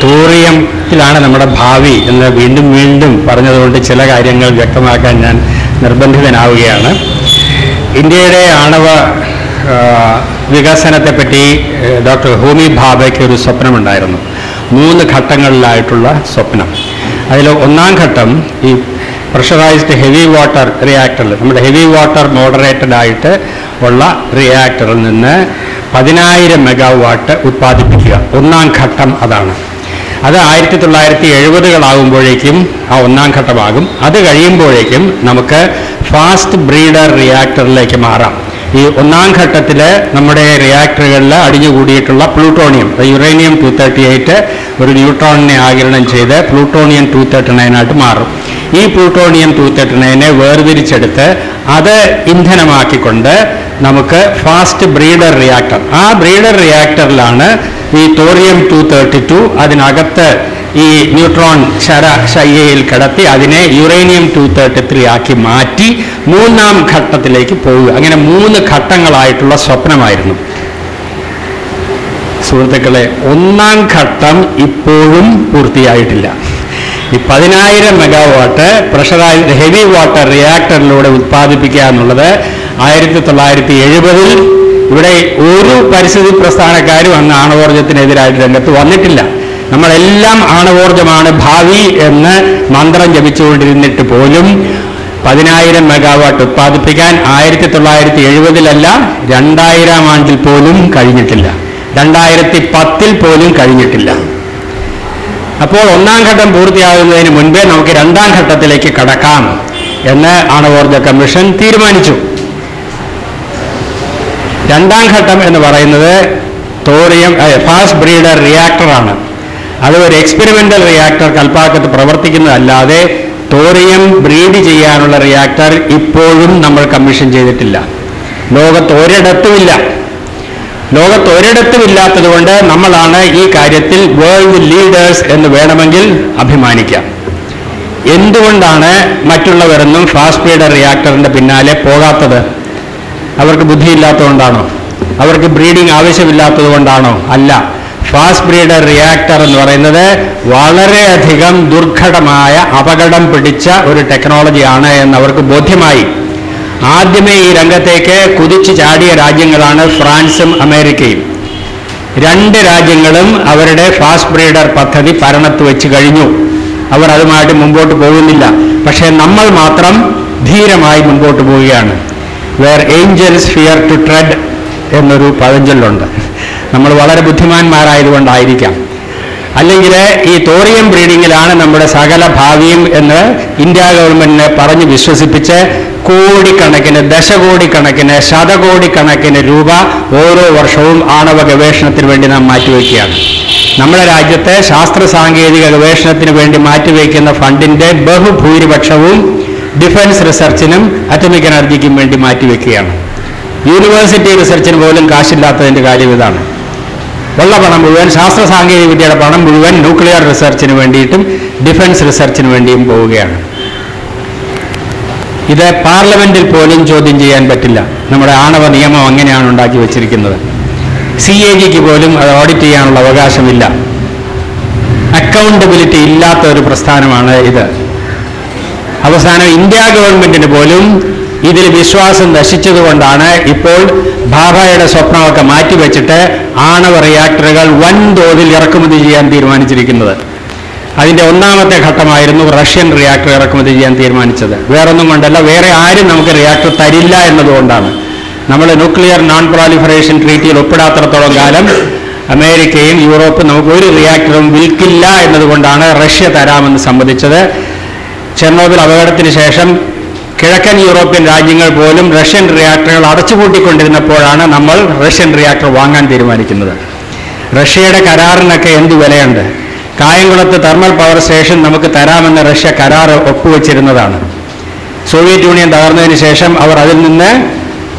തോറിയത്തിലാണ് നമ്മുടെ ഭാവി എന്ന് വീണ്ടും വീണ്ടും പറഞ്ഞതുകൊണ്ട് ചില കാര്യങ്ങൾ വ്യക്തമാക്കാൻ ഞാൻ നിർബന്ധിതനാവുകയാണ്. ഇന്ത്യയുടെ ആണവ വികസനത്തെപ്പറ്റി ഡോക്ടർ ഹോമി ഭാഭയ്ക്ക് ഒരു സ്വപ്നമുണ്ടായിരുന്നു. 3 ഘട്ടങ്ങളിലായിട്ടുള്ള സ്വപ്നം. അതിൽ ഒന്നാം ഘട്ടം ഈ പ്രഷറൈസ്ഡ് ഹെവി വാട്ടർ റിയാക്ടറിൽ, നമ്മുടെ ഹെവി വാട്ടർ മോഡറേറ്റഡ് ആയിട്ട് ഉള്ള റിയാക്ടറിൽ നിന്ന് 10,000 മെഗാവാട്ട് ഉത്പാദിപ്പിക്കുക. ഒന്നാം ഘട്ടം അതാണ്. അത് 1970-കളാകുമ്പോഴേക്കും ആ ഒന്നാം ഘട്ടമാകും. അത് കഴിയുമ്പോഴേക്കും നമുക്ക് ഫാസ്റ്റ് ബ്രീഡർ റിയാക്ടറിലേക്ക് മാറാം. ഈ ഒന്നാം ഘട്ടത്തിൽ നമ്മുടെ റിയാക്ടറുകളിൽ അടിഞ്ഞുകൂടിയിട്ടുള്ള പ്ലൂട്ടോണിയം, യുറേനിയം 238 ഒരു ന്യൂട്രോണിനെ ആഗിരണം ചെയ്ത് പ്ലൂട്ടോണിയം 239 ആയിട്ട് മാറും. ഈ പ്ലൂട്ടോണിയം 239 വേർതിരിച്ചെടുത്ത് അത് ഇന്ധനമാക്കിക്കൊണ്ട് നമുക്ക് ഫാസ്റ്റ് ബ്രീഡർ റിയാക്ടർ. ആ ബ്രീഡർ റിയാക്ടറിലാണ് ഈ തോറിയം 232 അതിനകത്ത് ഈ ന്യൂട്രോൺ ശയ്യയിൽ കിടത്തി അതിനെ യുറേനിയം 233 ആക്കി മാറ്റി 3-ാം ഘട്ടത്തിലേക്ക് പോവുക. അങ്ങനെ 3 ഘട്ടങ്ങളായിട്ടുള്ള സ്വപ്നമായിരുന്നു. സുഹൃത്തുക്കളെ, 1-ാം ഘട്ടം ഇപ്പോഴും പൂർത്തിയായിട്ടില്ല. ഈ 10,000 മെഗാവാട്ട് പ്രഷറൈസ്ഡ് ഹെവി വാട്ടർ റിയാക്ടറിലൂടെ ഉത്പാദിപ്പിക്കുക എന്നുള്ളത് 1970-ൽ ഇവിടെ ഒരു പരിസ്ഥിതി പ്രസ്ഥാനക്കാരും അന്ന് ആണവോർജത്തിനെതിരായിട്ട് രംഗത്ത് വന്നിട്ടില്ല. നമ്മളെല്ലാം ആണവോർജമാണ് ഭാവി എന്ന് മന്ത്രം ജപിച്ചുകൊണ്ടിരുന്നിട്ട് പോലും 10,000 മെഗാവാട്ട് ഉത്പാദിപ്പിക്കാൻ 1970-ലല്ല 2000 ആണ്ടിൽ പോലും കഴിഞ്ഞിട്ടില്ല, 2010-ൽ പോലും കഴിഞ്ഞിട്ടില്ല. അപ്പോൾ 1-ാം ഘട്ടം പൂർത്തിയാകുന്നതിന് മുൻപേ നമുക്ക് 2-ാം ഘട്ടത്തിലേക്ക് കടക്കാം എന്ന് ആണവോർജ കമ്മീഷൻ തീരുമാനിച്ചു. 2-ാം ഘട്ടം എന്ന് പറയുന്നത് തോറിയം ഫാസ്റ്റ് ബ്രീഡർ റിയാക്ടറാണ്. അത് ഒരു എക്സ്പെരിമെന്റൽ റിയാക്ടർ കൽപ്പാക്കത്ത് പ്രവർത്തിക്കുന്നതല്ലാതെ തോറിയം ബ്രീഡ് ചെയ്യാനുള്ള റിയാക്ടർ ഇപ്പോഴും നമ്മൾ കമ്മീഷൻ ചെയ്തിട്ടില്ല. ലോകത്തൊരിടത്തുമില്ലാത്തത് കൊണ്ട് നമ്മളാണ് ഈ കാര്യത്തിൽ വേൾഡ് ലീഡേഴ്സ് എന്ന് വേണമെങ്കിൽ അഭിമാനിക്കാം. എന്തുകൊണ്ടാണ് മറ്റുള്ളവരൊന്നും ഫാസ്റ്റ് ബ്രീഡർ റിയാക്ടറിന്റെ പിന്നാലെ പോകാത്തത്? അവർക്ക് ബുദ്ധിയില്ലാത്തതുകൊണ്ടാണോ? അവർക്ക് ബ്രീഡിംഗ് ആവശ്യമില്ലാത്തത് കൊണ്ടാണോ? അല്ല. ഫാസ്റ്റ് ബ്രീഡർ റിയാക്ടർ എന്ന് പറയുന്നത് വളരെയധികം ദുർഘടമായ അപകടം പിടിച്ച ഒരു ടെക്നോളജിയാണ് എന്ന് അവർക്ക് ബോധ്യമായി. ആദ്യമേ ഈ രംഗത്തേക്ക് കുതിച്ചു ചാടിയ രാജ്യങ്ങളാണ് ഫ്രാൻസും അമേരിക്കയും. 2 രാജ്യങ്ങളും അവരുടെ ഫാസ്റ്റ് ബ്രീഡർ പദ്ധതി ഭരണത്ത് വെച്ച് കഴിഞ്ഞു. അവർ അതുമായിട്ട് മുമ്പോട്ട് പോകുന്നില്ല. പക്ഷേ നമ്മൾ മാത്രം ധീരമായി മുമ്പോട്ട് പോവുകയാണ്. Where angels fear to tread എന്നൊരു പഴഞ്ചൊല്ലുണ്ട്. നമ്മൾ വളരെ ബുദ്ധിമാന്മാരായതുകൊണ്ടായിരിക്കാം. അല്ലെങ്കിൽ ഈ തോറിയം ബ്രീഡിങ്ങിലാണ് നമ്മുടെ സകല ഭാവിയും എന്ന് ഇന്ത്യ ഗവൺമെന്റിനെ പറഞ്ഞ് വിശ്വസിപ്പിച്ച് കോടിക്കണക്കിന്, ദശകോടിക്കണക്കിന്, ശതകോടിക്കണക്കിന് രൂപ ഓരോ വർഷവും ആണവ ഗവേഷണത്തിന് വേണ്ടി നാം മാറ്റിവെക്കുകയാണ്. നമ്മുടെ രാജ്യത്തെ ശാസ്ത്ര സാങ്കേതിക ഗവേഷണത്തിന് വേണ്ടി മാറ്റിവെക്കുന്ന ഫണ്ടിന്റെ ബഹുഭൂരിപക്ഷവും ഡിഫൻസ് റിസർച്ചിനും അറ്റോമിക് എനർജിക്കും വേണ്ടി മാറ്റിവെക്കുകയാണ്. യൂണിവേഴ്സിറ്റി റിസർച്ചിന് പോലും കാശില്ലാത്തതിൻ്റെ കാര്യം ഇതാണ്. ഉള്ള പണം മുഴുവൻ, ശാസ്ത്ര സാങ്കേതിക വിദ്യയുടെ പണം മുഴുവൻ ന്യൂക്ലിയർ റിസർച്ചിന് വേണ്ടിയിട്ടും ഡിഫൻസ് റിസർച്ചിന് വേണ്ടിയും പോവുകയാണ്. ഇത് പാർലമെന്റിൽ പോലും ചോദ്യം ചെയ്യാൻ പറ്റില്ല. നമ്മുടെ ആണവ നിയമം അങ്ങനെയാണ് ഉണ്ടാക്കി വച്ചിരിക്കുന്നത്. CAGക്ക് പോലും അത് ഓഡിറ്റ് ചെയ്യാനുള്ള അവകാശമില്ല. അക്കൗണ്ടബിലിറ്റി ഇല്ലാത്ത ഒരു പ്രസ്ഥാനമാണ് ഇത്. അവസാനം ഇന്ത്യ ഗവൺമെന്റിന് പോലും ഇതിൽ വിശ്വാസം നശിച്ചതുകൊണ്ടാണ് ഇപ്പോൾ ഭാഭയുടെ സ്വപ്നമൊക്കെ മാറ്റിവെച്ചിട്ട് ആണവ റിയാക്ടറുകൾ വൻതോതിൽ ഇറക്കുമതി ചെയ്യാൻ തീരുമാനിച്ചിരിക്കുന്നത്. അതിൻ്റെ 1-ാമത്തെ ഘട്ടമായിരുന്നു റഷ്യൻ റിയാക്ടർ ഇറക്കുമതി ചെയ്യാൻ തീരുമാനിച്ചത്. വേറൊന്നും കൊണ്ടല്ല, വേറെ ആരും നമുക്ക് റിയാക്ടർ തരില്ല എന്നതുകൊണ്ടാണ്. നമ്മൾ ന്യൂക്ലിയർ നോൺ പ്രോലിഫറേഷൻ ട്രീറ്റിയിൽ ഒപ്പിടാത്തിടത്തോളം കാലം അമേരിക്കയും യൂറോപ്പും നമുക്ക് ഒരു റിയാക്ടറും വിൽക്കില്ല എന്നതുകൊണ്ടാണ് റഷ്യ തരാമെന്ന് സമ്മതിച്ചത്. ചെർണോബിൽ അപകടത്തിന് ശേഷം കിഴക്കൻ യൂറോപ്യൻ രാജ്യങ്ങൾ പോലും റഷ്യൻ റിയാക്ടറുകൾ അടച്ചുപൂട്ടിക്കൊണ്ടിരുന്നപ്പോഴാണ് നമ്മൾ റഷ്യൻ റിയാക്ടർ വാങ്ങാൻ തീരുമാനിക്കുന്നത്. റഷ്യയുടെ കരാറിനൊക്കെ എന്ത് വിലയുണ്ട്? കായംകുളത്ത് തെർമൽ പവർ സ്റ്റേഷൻ നമുക്ക് തരാമെന്ന് റഷ്യ കരാർ ഒപ്പുവെച്ചിരുന്നതാണ്. സോവിയറ്റ് യൂണിയൻ തകർന്നതിന് ശേഷം അവർ അതിൽ നിന്ന്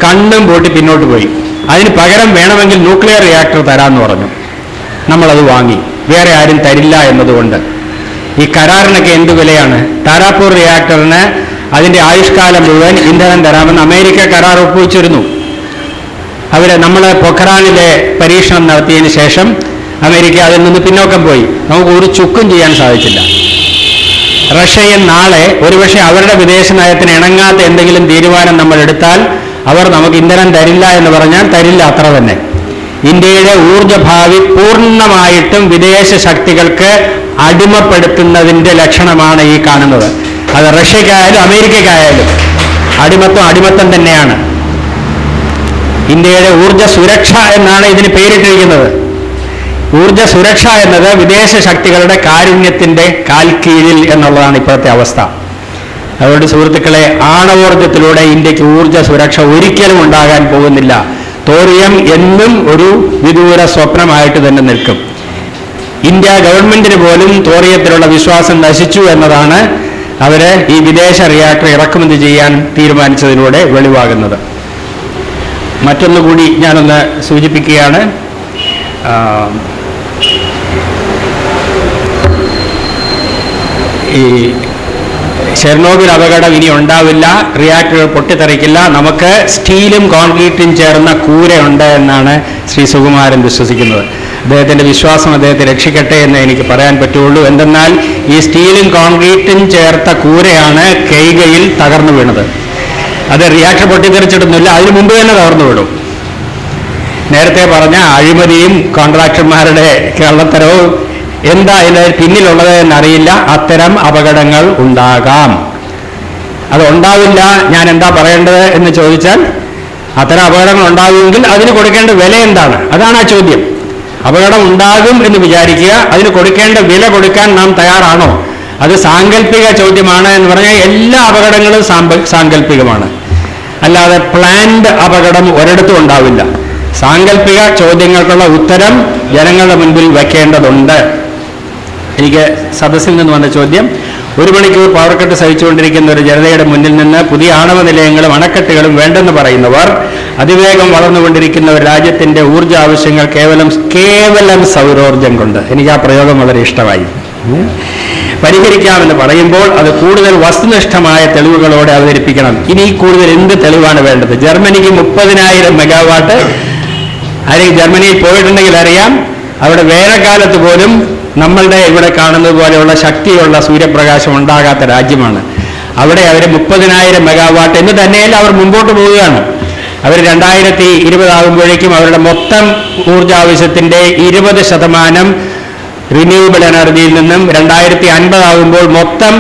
കണ്ണും പൂട്ടി പിന്നോട്ട് പോയി. അതിന് പകരം വേണമെങ്കിൽ ന്യൂക്ലിയർ റിയാക്ടർ തരാമെന്ന് പറഞ്ഞു. നമ്മളത് വാങ്ങി. വേറെ ആരും തരില്ല എന്നതുകൊണ്ട്. ഈ കരാറിനൊക്കെ എന്ത് വിലയാണ്? താരാപൂർ റിയാക്ടറിന് അതിൻ്റെ ആയുഷ്കാലം മുഴുവൻ ഇന്ധനം തരാമെന്ന് അമേരിക്ക കരാർ ഒപ്പുവെച്ചിരുന്നു. നമ്മൾ പൊഖ്റാനിലെ പരീക്ഷണം നടത്തിയതിന് ശേഷം അമേരിക്ക അതിൽ നിന്ന് പിന്നോക്കം പോയി. നമുക്ക് ഒരു ചുക്കും ചെയ്യാൻ സാധിച്ചില്ല. റഷ്യയും നാളെ ഒരുപക്ഷെ അവരുടെ വിദേശ നയത്തിന് ഇണങ്ങാത്ത എന്തെങ്കിലും തീരുമാനം നമ്മൾ എടുത്താൽ അവർ നമുക്ക് ഇന്ധനം തരില്ല എന്ന് പറഞ്ഞാൽ തരില്ല, അത്ര തന്നെ. ഇന്ത്യയുടെ ഊർജ്ജഭാവി പൂർണ്ണമായിട്ടും വിദേശ ശക്തികൾക്ക് അടിമപ്പെടുത്തുന്നതിൻ്റെ ലക്ഷണമാണ് ഈ കാണുന്നത്. അത് റഷ്യക്കായാലും അമേരിക്കക്കായാലും അടിമത്തം തന്നെയാണ്. ഇന്ത്യയുടെ ഊർജ്ജ സുരക്ഷ എന്നാണ് ഇതിന് പേരിട്ടിരിക്കുന്നത്. ഊർജ്ജ സുരക്ഷ എന്നത് വിദേശ ശക്തികളുടെ കാരുണ്യത്തിൻ്റെ കാൽക്കീഴിൽ എന്നുള്ളതാണ് ഇപ്പോഴത്തെ അവസ്ഥ. അതുകൊണ്ട് സുഹൃത്തുക്കളെ, ആണവോർജ്ജത്തിലൂടെ ഇന്ത്യക്ക് ഊർജ്ജ സുരക്ഷ ഒരിക്കലും ഉണ്ടാകാൻ പോകുന്നില്ല. തോറിയം എന്നും ഒരു വിദൂര സ്വപ്നമായിട്ട് തന്നെ നിൽക്കും. ഇന്ത്യ ഗവൺമെന്റിന് പോലും തോറിയത്തിലുള്ള വിശ്വാസം നശിച്ചു എന്നതാണ് അവര് ഈ വിദേശ റിയാക്ടർ ഇറക്കുമതി ചെയ്യാൻ തീരുമാനിച്ചതിലൂടെ വെളിവാകുന്നത്. മറ്റൊന്നുകൂടി ഞാനൊന്ന് സൂചിപ്പിക്കുകയാണ്. ഈ ചെർണോബിൽ അപകടം ഇനി ഉണ്ടാവില്ല, റിയാക്ടറുകൾ പൊട്ടിത്തെറിക്കില്ല, നമുക്ക് സ്റ്റീലും കോൺക്രീറ്റും ചേർന്ന കൂരയുണ്ട് എന്നാണ് ശ്രീ സുകുമാരൻ വിശ്വസിക്കുന്നത്. അദ്ദേഹത്തിൻ്റെ വിശ്വാസം അദ്ദേഹത്തെ രക്ഷിക്കട്ടെ എന്ന് എനിക്ക് പറയാൻ പറ്റുള്ളൂ. എന്തെന്നാൽ ഈ സ്റ്റീലും കോൺക്രീറ്റും ചേർത്ത കൂരയാണ് കെയ്ഗയിൽ തകർന്നു വീണത്. അത് റിയാക്ടർ പൊട്ടിത്തെറിച്ചിടുന്നില്ല, അതിനു മുമ്പ് തന്നെ തകർന്നു വീടും. നേരത്തെ പറഞ്ഞ അഴിമതിയും കോൺട്രാക്ടർമാരുടെ കള്ളത്തരവും എന്താ ഇതിന് പിന്നിലുള്ളത് എന്നറിയില്ല. അത്തരം അപകടങ്ങൾ ഉണ്ടാകാം. അത് ഉണ്ടാവില്ല, ഞാൻ എന്താ പറയേണ്ടത് എന്ന് ചോദിച്ചാൽ, അത്തരം അപകടങ്ങൾ ഉണ്ടാകുമെങ്കിൽ അതിന് കൊടുക്കേണ്ട വില എന്താണ്? അതാണ് ആ ചോദ്യം. അപകടം ഉണ്ടാകും എന്ന് വിചാരിക്കുക, അതിന് കൊടുക്കേണ്ട വില കൊടുക്കാൻ നാം തയ്യാറാണോ? അത് സാങ്കല്പിക ചോദ്യമാണ് എന്ന് പറഞ്ഞാൽ എല്ലാ അപകടങ്ങളും സാങ്കല്പികമാണ്, അല്ലാതെ പ്ലാൻഡ് അപകടം ഒരിടത്തും ഉണ്ടാവില്ല. സാങ്കല്പിക ചോദ്യങ്ങൾക്കുള്ള ഉത്തരം ജനങ്ങളുടെ മുൻപിൽ വയ്ക്കേണ്ടതുണ്ട്. എനിക്ക് സദസ്സിൽ നിന്ന് വന്ന ചോദ്യം, 1 മണിക്കൂർ പവർ കട്ട് സഹിച്ചുകൊണ്ടിരിക്കുന്ന ഒരു ജനതയുടെ മുന്നിൽ നിന്ന് പുതിയ ആണവ നിലയങ്ങളും അണക്കെട്ടുകളും വേണ്ടെന്ന് പറയുന്നവർ, അതിവേഗം വളർന്നുകൊണ്ടിരിക്കുന്ന ഒരു രാജ്യത്തിൻ്റെ ഊർജ്ജ ആവശ്യങ്ങൾ കേവലം സൗരോർജ്ജം കൊണ്ട്, എനിക്ക് ആ പ്രയോഗം വളരെ ഇഷ്ടമായി, പരിഹരിക്കാമെന്ന് പറയുമ്പോൾ അത് കൂടുതൽ വസ്തുനിഷ്ഠമായ തെളിവുകളോടെ അവതരിപ്പിക്കണം. ഇനി കൂടുതൽ എന്ത് തെളിവാണ് വേണ്ടത്? ജർമ്മനിക്ക് 30,000 മെഗാവാട്ട്, അല്ലെങ്കിൽ ജർമ്മനിയിൽ പോയിട്ടുണ്ടെങ്കിൽ അറിയാം, അവിടെ വേനൽക്കാലത്ത് പോലും നമ്മളുടെ ഇവിടെ കാണുന്നത് പോലെയുള്ള ശക്തിയുള്ള സൂര്യപ്രകാശം ഉണ്ടാകാത്ത രാജ്യമാണ്. അവിടെ അവർ 30,000 മെഗാവാട്ട് എന്ന് തന്നെയല്ല, അവർ മുമ്പോട്ട് പോവുകയാണ്. അവർ 2020 ആകുമ്പോഴേക്കും അവരുടെ മൊത്തം ഊർജ്ജാവശ്യത്തിൻ്റെ 20% റിന്യൂവബിൾ എനർജിയിൽ നിന്നും 2050 ആകുമ്പോൾ മൊത്തം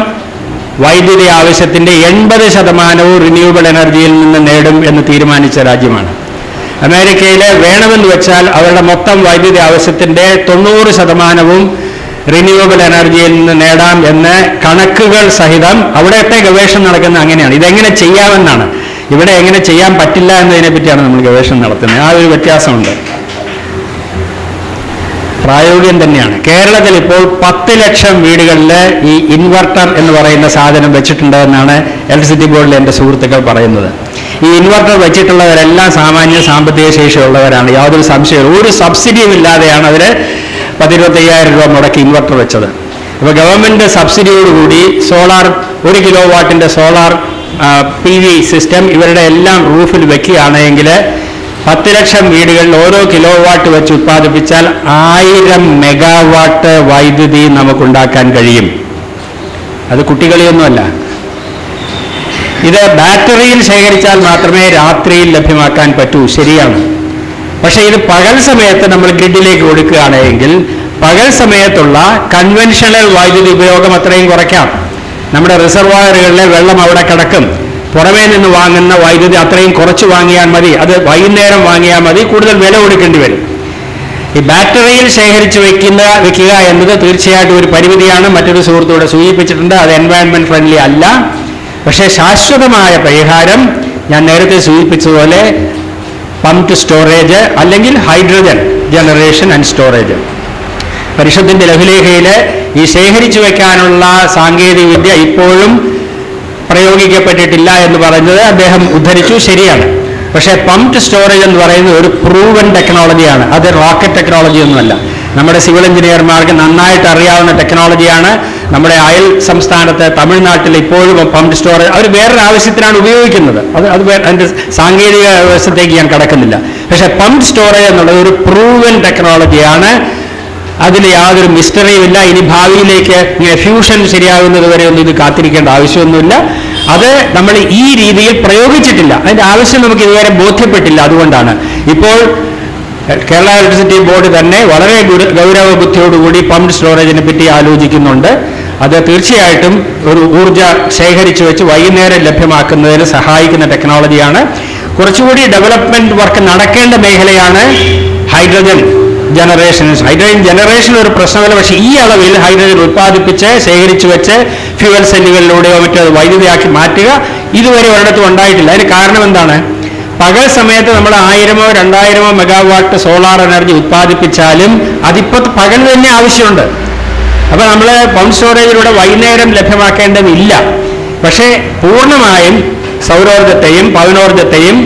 വൈദ്യുതി ആവശ്യത്തിൻ്റെ 80% റിന്യൂവബിൾ എനർജിയിൽ നിന്ന് നേടും എന്ന് തീരുമാനിച്ച രാജ്യമാണ്. അമേരിക്കയിൽ വേണമെന്ന് വെച്ചാൽ അവരുടെ മൊത്തം വൈദ്യുതി ആവശ്യത്തിൻ്റെ 90% റിന്യൂവബിൾ എനർജിയിൽ നിന്ന് നേടാം എന്ന് കണക്കുകൾ സഹിതം അവിടെയൊക്കെ ഗവേഷണം നടക്കുന്നത് അങ്ങനെയാണ്. ഇതെങ്ങനെ ചെയ്യാമെന്നാണ്. ഇവിടെ എങ്ങനെ ചെയ്യാൻ പറ്റില്ല എന്നതിനെ പറ്റിയാണ് നമ്മൾ ഗവേഷണം നടത്തുന്നത്. ആ ഒരു വ്യത്യാസമുണ്ട്. പ്രായോഗികം തന്നെയാണ്. കേരളത്തിൽ ഇപ്പോൾ 10 ലക്ഷം വീടുകളിൽ ഈ ഇൻവെർട്ടർ എന്ന് പറയുന്ന സാധനം വെച്ചിട്ടുണ്ട് എന്നാണ് ഇലക്ട്രിസിറ്റി ബോർഡിലെ എൻ്റെ സുഹൃത്തുക്കൾ പറയുന്നത്. ഈ ഇൻവെർട്ടർ വെച്ചിട്ടുള്ളവരെല്ലാം സാമാന്യ സാമ്പത്തിക ശേഷിയുള്ളവരാണ്, യാതൊരു സംശയവും. ഒരു സബ്സിഡിയും ഇല്ലാതെയാണ് അവർ 10-25,000 രൂപ മുടക്കി ഇൻവെർട്ടർ വെച്ചത്. അപ്പോൾ ഗവൺമെൻറ് സബ്സിഡിയോടുകൂടി സോളാർ 1 കിലോ വാട്ടിൻ്റെ സോളാർ PV സിസ്റ്റം ഇവരുടെ എല്ലാം റൂഫിൽ വെക്കുകയാണെങ്കിൽ 10 ലക്ഷം വീടുകളിൽ ഓരോ കിലോ വാട്ട് വെച്ച് ഉത്പാദിപ്പിച്ചാൽ 1000 മെഗാവാട്ട് വൈദ്യുതി നമുക്കുണ്ടാക്കാൻ കഴിയും. അത് കുട്ടികളിയൊന്നുമല്ല. ഇത് ബാറ്ററിയിൽ ശേഖരിച്ചാൽ മാത്രമേ രാത്രിയിൽ ലഭ്യമാക്കാൻ പറ്റൂ, ശരിയാണ്. പക്ഷേ ഇത് പകൽ സമയത്ത് നമ്മൾ ഗ്രിഡിലേക്ക് കൊടുക്കുകയാണെങ്കിൽ പകൽ സമയത്തുള്ള കൺവെൻഷണൽ വൈദ്യുതി ഉപയോഗം അത്രയും കുറയ്ക്കാം. നമ്മുടെ റിസർവോയറുകളിലെ വെള്ളം അവിടെ കിടക്കും. പുറമേ നിന്ന് വാങ്ങുന്ന വൈദ്യുതി അത്രയും കുറച്ച് വാങ്ങിയാൽ മതി. അത് വൈകുന്നേരം വാങ്ങിയാൽ മതി, കൂടുതൽ വില കൊടുക്കേണ്ടി വരും. ഈ ബാറ്ററിയിൽ ശേഖരിച്ച് വെക്കുക എന്നത് തീർച്ചയായിട്ടും ഒരു പരിമിതിയാണ്. മറ്റൊരു സുഹൃത്തോടെ സൂചിപ്പിച്ചിട്ടുണ്ട്, അത് എൻവയൺമെന്റ് ഫ്രണ്ട്ലി അല്ല. പക്ഷേ ശാശ്വതമായ പരിഹാരം ഞാൻ നേരത്തെ സൂചിപ്പിച്ചതുപോലെ പംപ്ഡ് സ്റ്റോറേജ് അല്ലെങ്കിൽ ഹൈഡ്രജൻ ജനറേഷൻ ആൻഡ് സ്റ്റോറേജ്. പരിഷത്തിന്റെ ലഘുലേഖയിൽ ഈ ശേഖരിച്ചു വെക്കാനുള്ള സാങ്കേതിക വിദ്യ ഇപ്പോഴും പ്രയോഗിക്കപ്പെട്ടിട്ടില്ല എന്ന് പറയുന്നത് അദ്ദേഹം ഉദ്ധരിച്ചു, ശരിയാണ്. പക്ഷേ പംപ്ഡ് സ്റ്റോറേജ് എന്ന് പറയുന്നത് ഒരു പ്രൂവൻ ടെക്നോളജിയാണ്. അത് റോക്കറ്റ് ടെക്നോളജി ഒന്നുമല്ല. നമ്മുടെ സിവിൽ എഞ്ചിനീയർമാർക്ക് നന്നായിട്ട് അറിയാവുന്ന ടെക്നോളജിയാണ്. നമ്മുടെ അയൽ സംസ്ഥാനത്ത് തമിഴ്നാട്ടിൽ ഇപ്പോഴും പംപ്ഡ് സ്റ്റോറേജ് അവർ വേറൊരു ആവശ്യത്തിനാണ് ഉപയോഗിക്കുന്നത്. അത് അതിൻ്റെ സാങ്കേതിക വ്യവസ്ഥത്തേക്ക് ഞാൻ കടക്കുന്നില്ല. പക്ഷേ പംപ്ഡ് സ്റ്റോറേജ് എന്നുള്ളത് ഒരു പ്രൂവൻ ടെക്നോളജിയാണ്. അതിൽ യാതൊരു മിസ്റ്ററിയുമില്ല. ഇനി ഭാവിയിലേക്ക് ഇങ്ങനെ ഫ്യൂഷൻ ശരിയാകുന്നത് വരെ ഒന്നും ഇത് കാത്തിരിക്കേണ്ട ആവശ്യമൊന്നുമില്ല. അത് നമ്മൾ ഈ രീതിയിൽ പ്രയോഗിച്ചിട്ടില്ല. അതിൻ്റെ ആവശ്യം നമുക്ക് ഇതുവരെ ബോധ്യപ്പെട്ടില്ല. അതുകൊണ്ടാണ് ഇപ്പോൾ കേരള ഇലക്ട്രിസിറ്റി ബോർഡ് തന്നെ വളരെ ഗൗരവ ബുദ്ധിയോടുകൂടി പംപ്ഡ് സ്റ്റോറേജിനെ പറ്റി ആലോചിക്കുന്നുണ്ട്. അത് തീർച്ചയായിട്ടും ഒരു ഊർജ്ജ ശേഖരിച്ചു വെച്ച് വൈകുന്നേരം ലഭ്യമാക്കുന്നതിന് സഹായിക്കുന്ന ടെക്നോളജിയാണ്. കുറച്ചുകൂടി ഡെവലപ്മെന്റ് വർക്ക് നടക്കേണ്ട മേഖലയാണ് ഹൈഡ്രജൻ ജനറേഷൻ. ഹൈഡ്രജൻ ജനറേഷൻ ഒരു പ്രശ്നമല്ല. പക്ഷേ ഈ അളവിൽ ഹൈഡ്രജൻ ഉത്പാദിപ്പിച്ച് ശേഖരിച്ചു വെച്ച് ഫ്യൂവൽ സെല്ലുകളിലൂടെയോ മറ്റോ വൈദ്യുതിയാക്കി മാറ്റുക ഇതുവരെ ഒരിടത്തും ഉണ്ടായിട്ടില്ല. അതിന് കാരണം എന്താണ്? പകൽ സമയത്ത് നമ്മൾ 1000-2000 മെഗാവാട്ട് സോളാർ എനർജി ഉത്പാദിപ്പിച്ചാലും അതിപ്പോൾ പകൽ തന്നെ ആവശ്യമുണ്ട്. അപ്പോൾ നമ്മൾ പമ്പ് സ്റ്റോറേജിലൂടെ വൈകുന്നേരം ലഭ്യമാക്കേണ്ടതില്ല. പക്ഷേ പൂർണ്ണമായും സൗരോർജ്ജത്തെയും പവനോർജ്ജത്തെയും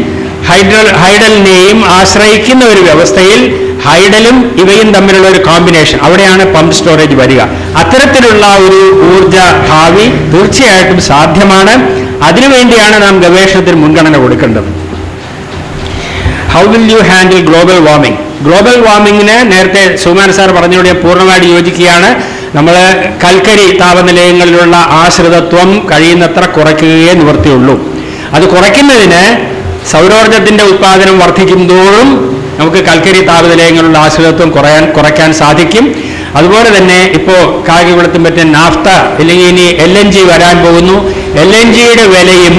ഹൈഡലിനെയും ആശ്രയിക്കുന്ന ഒരു വ്യവസ്ഥയിൽ ഹൈഡലും ഇവയും തമ്മിലുള്ള ഒരു കോമ്പിനേഷൻ, അവിടെയാണ് പമ്പ് സ്റ്റോറേജ് വരിക. അത്തരത്തിലുള്ള ഒരു ഊർജ ഭാവി തീർച്ചയായിട്ടും സാധ്യമാണ്. അതിനുവേണ്ടിയാണ് നാം ഗവേഷണത്തിന് മുൻഗണന കൊടുക്കേണ്ടത്. How will you handle global warming? Global വാർമിങ്ങിന് നേരത്തെ സുകുമാരൻ സാർ പറഞ്ഞതോട് ഞാൻ പൂർണ്ണമായിട്ട് യോജിക്കുകയാണ്. നമ്മൾ കൽക്കരി താപനിലയങ്ങളിലുള്ള ആശ്രിതത്വം കഴിയുന്നത്ര കുറയ്ക്കുകയേ നിവൃത്തിയുള്ളൂ. അത് കുറയ്ക്കുന്നതിന് സൗരോർജത്തിന്റെ ഉത്പാദനം വർദ്ധിക്കുന്തോറും നമുക്ക് കൽക്കരി താപനിലയങ്ങളിലുള്ള ആശ്രിതത്വം കുറയ്ക്കാൻ സാധിക്കും. അതുപോലെ തന്നെ ഇപ്പോൾ കായികവിളത്തും പറ്റിയ നാഫ്ത അല്ലെങ്കിൽ ഇനി LNG വരാൻ പോകുന്നു. LNGയുടെ വിലയും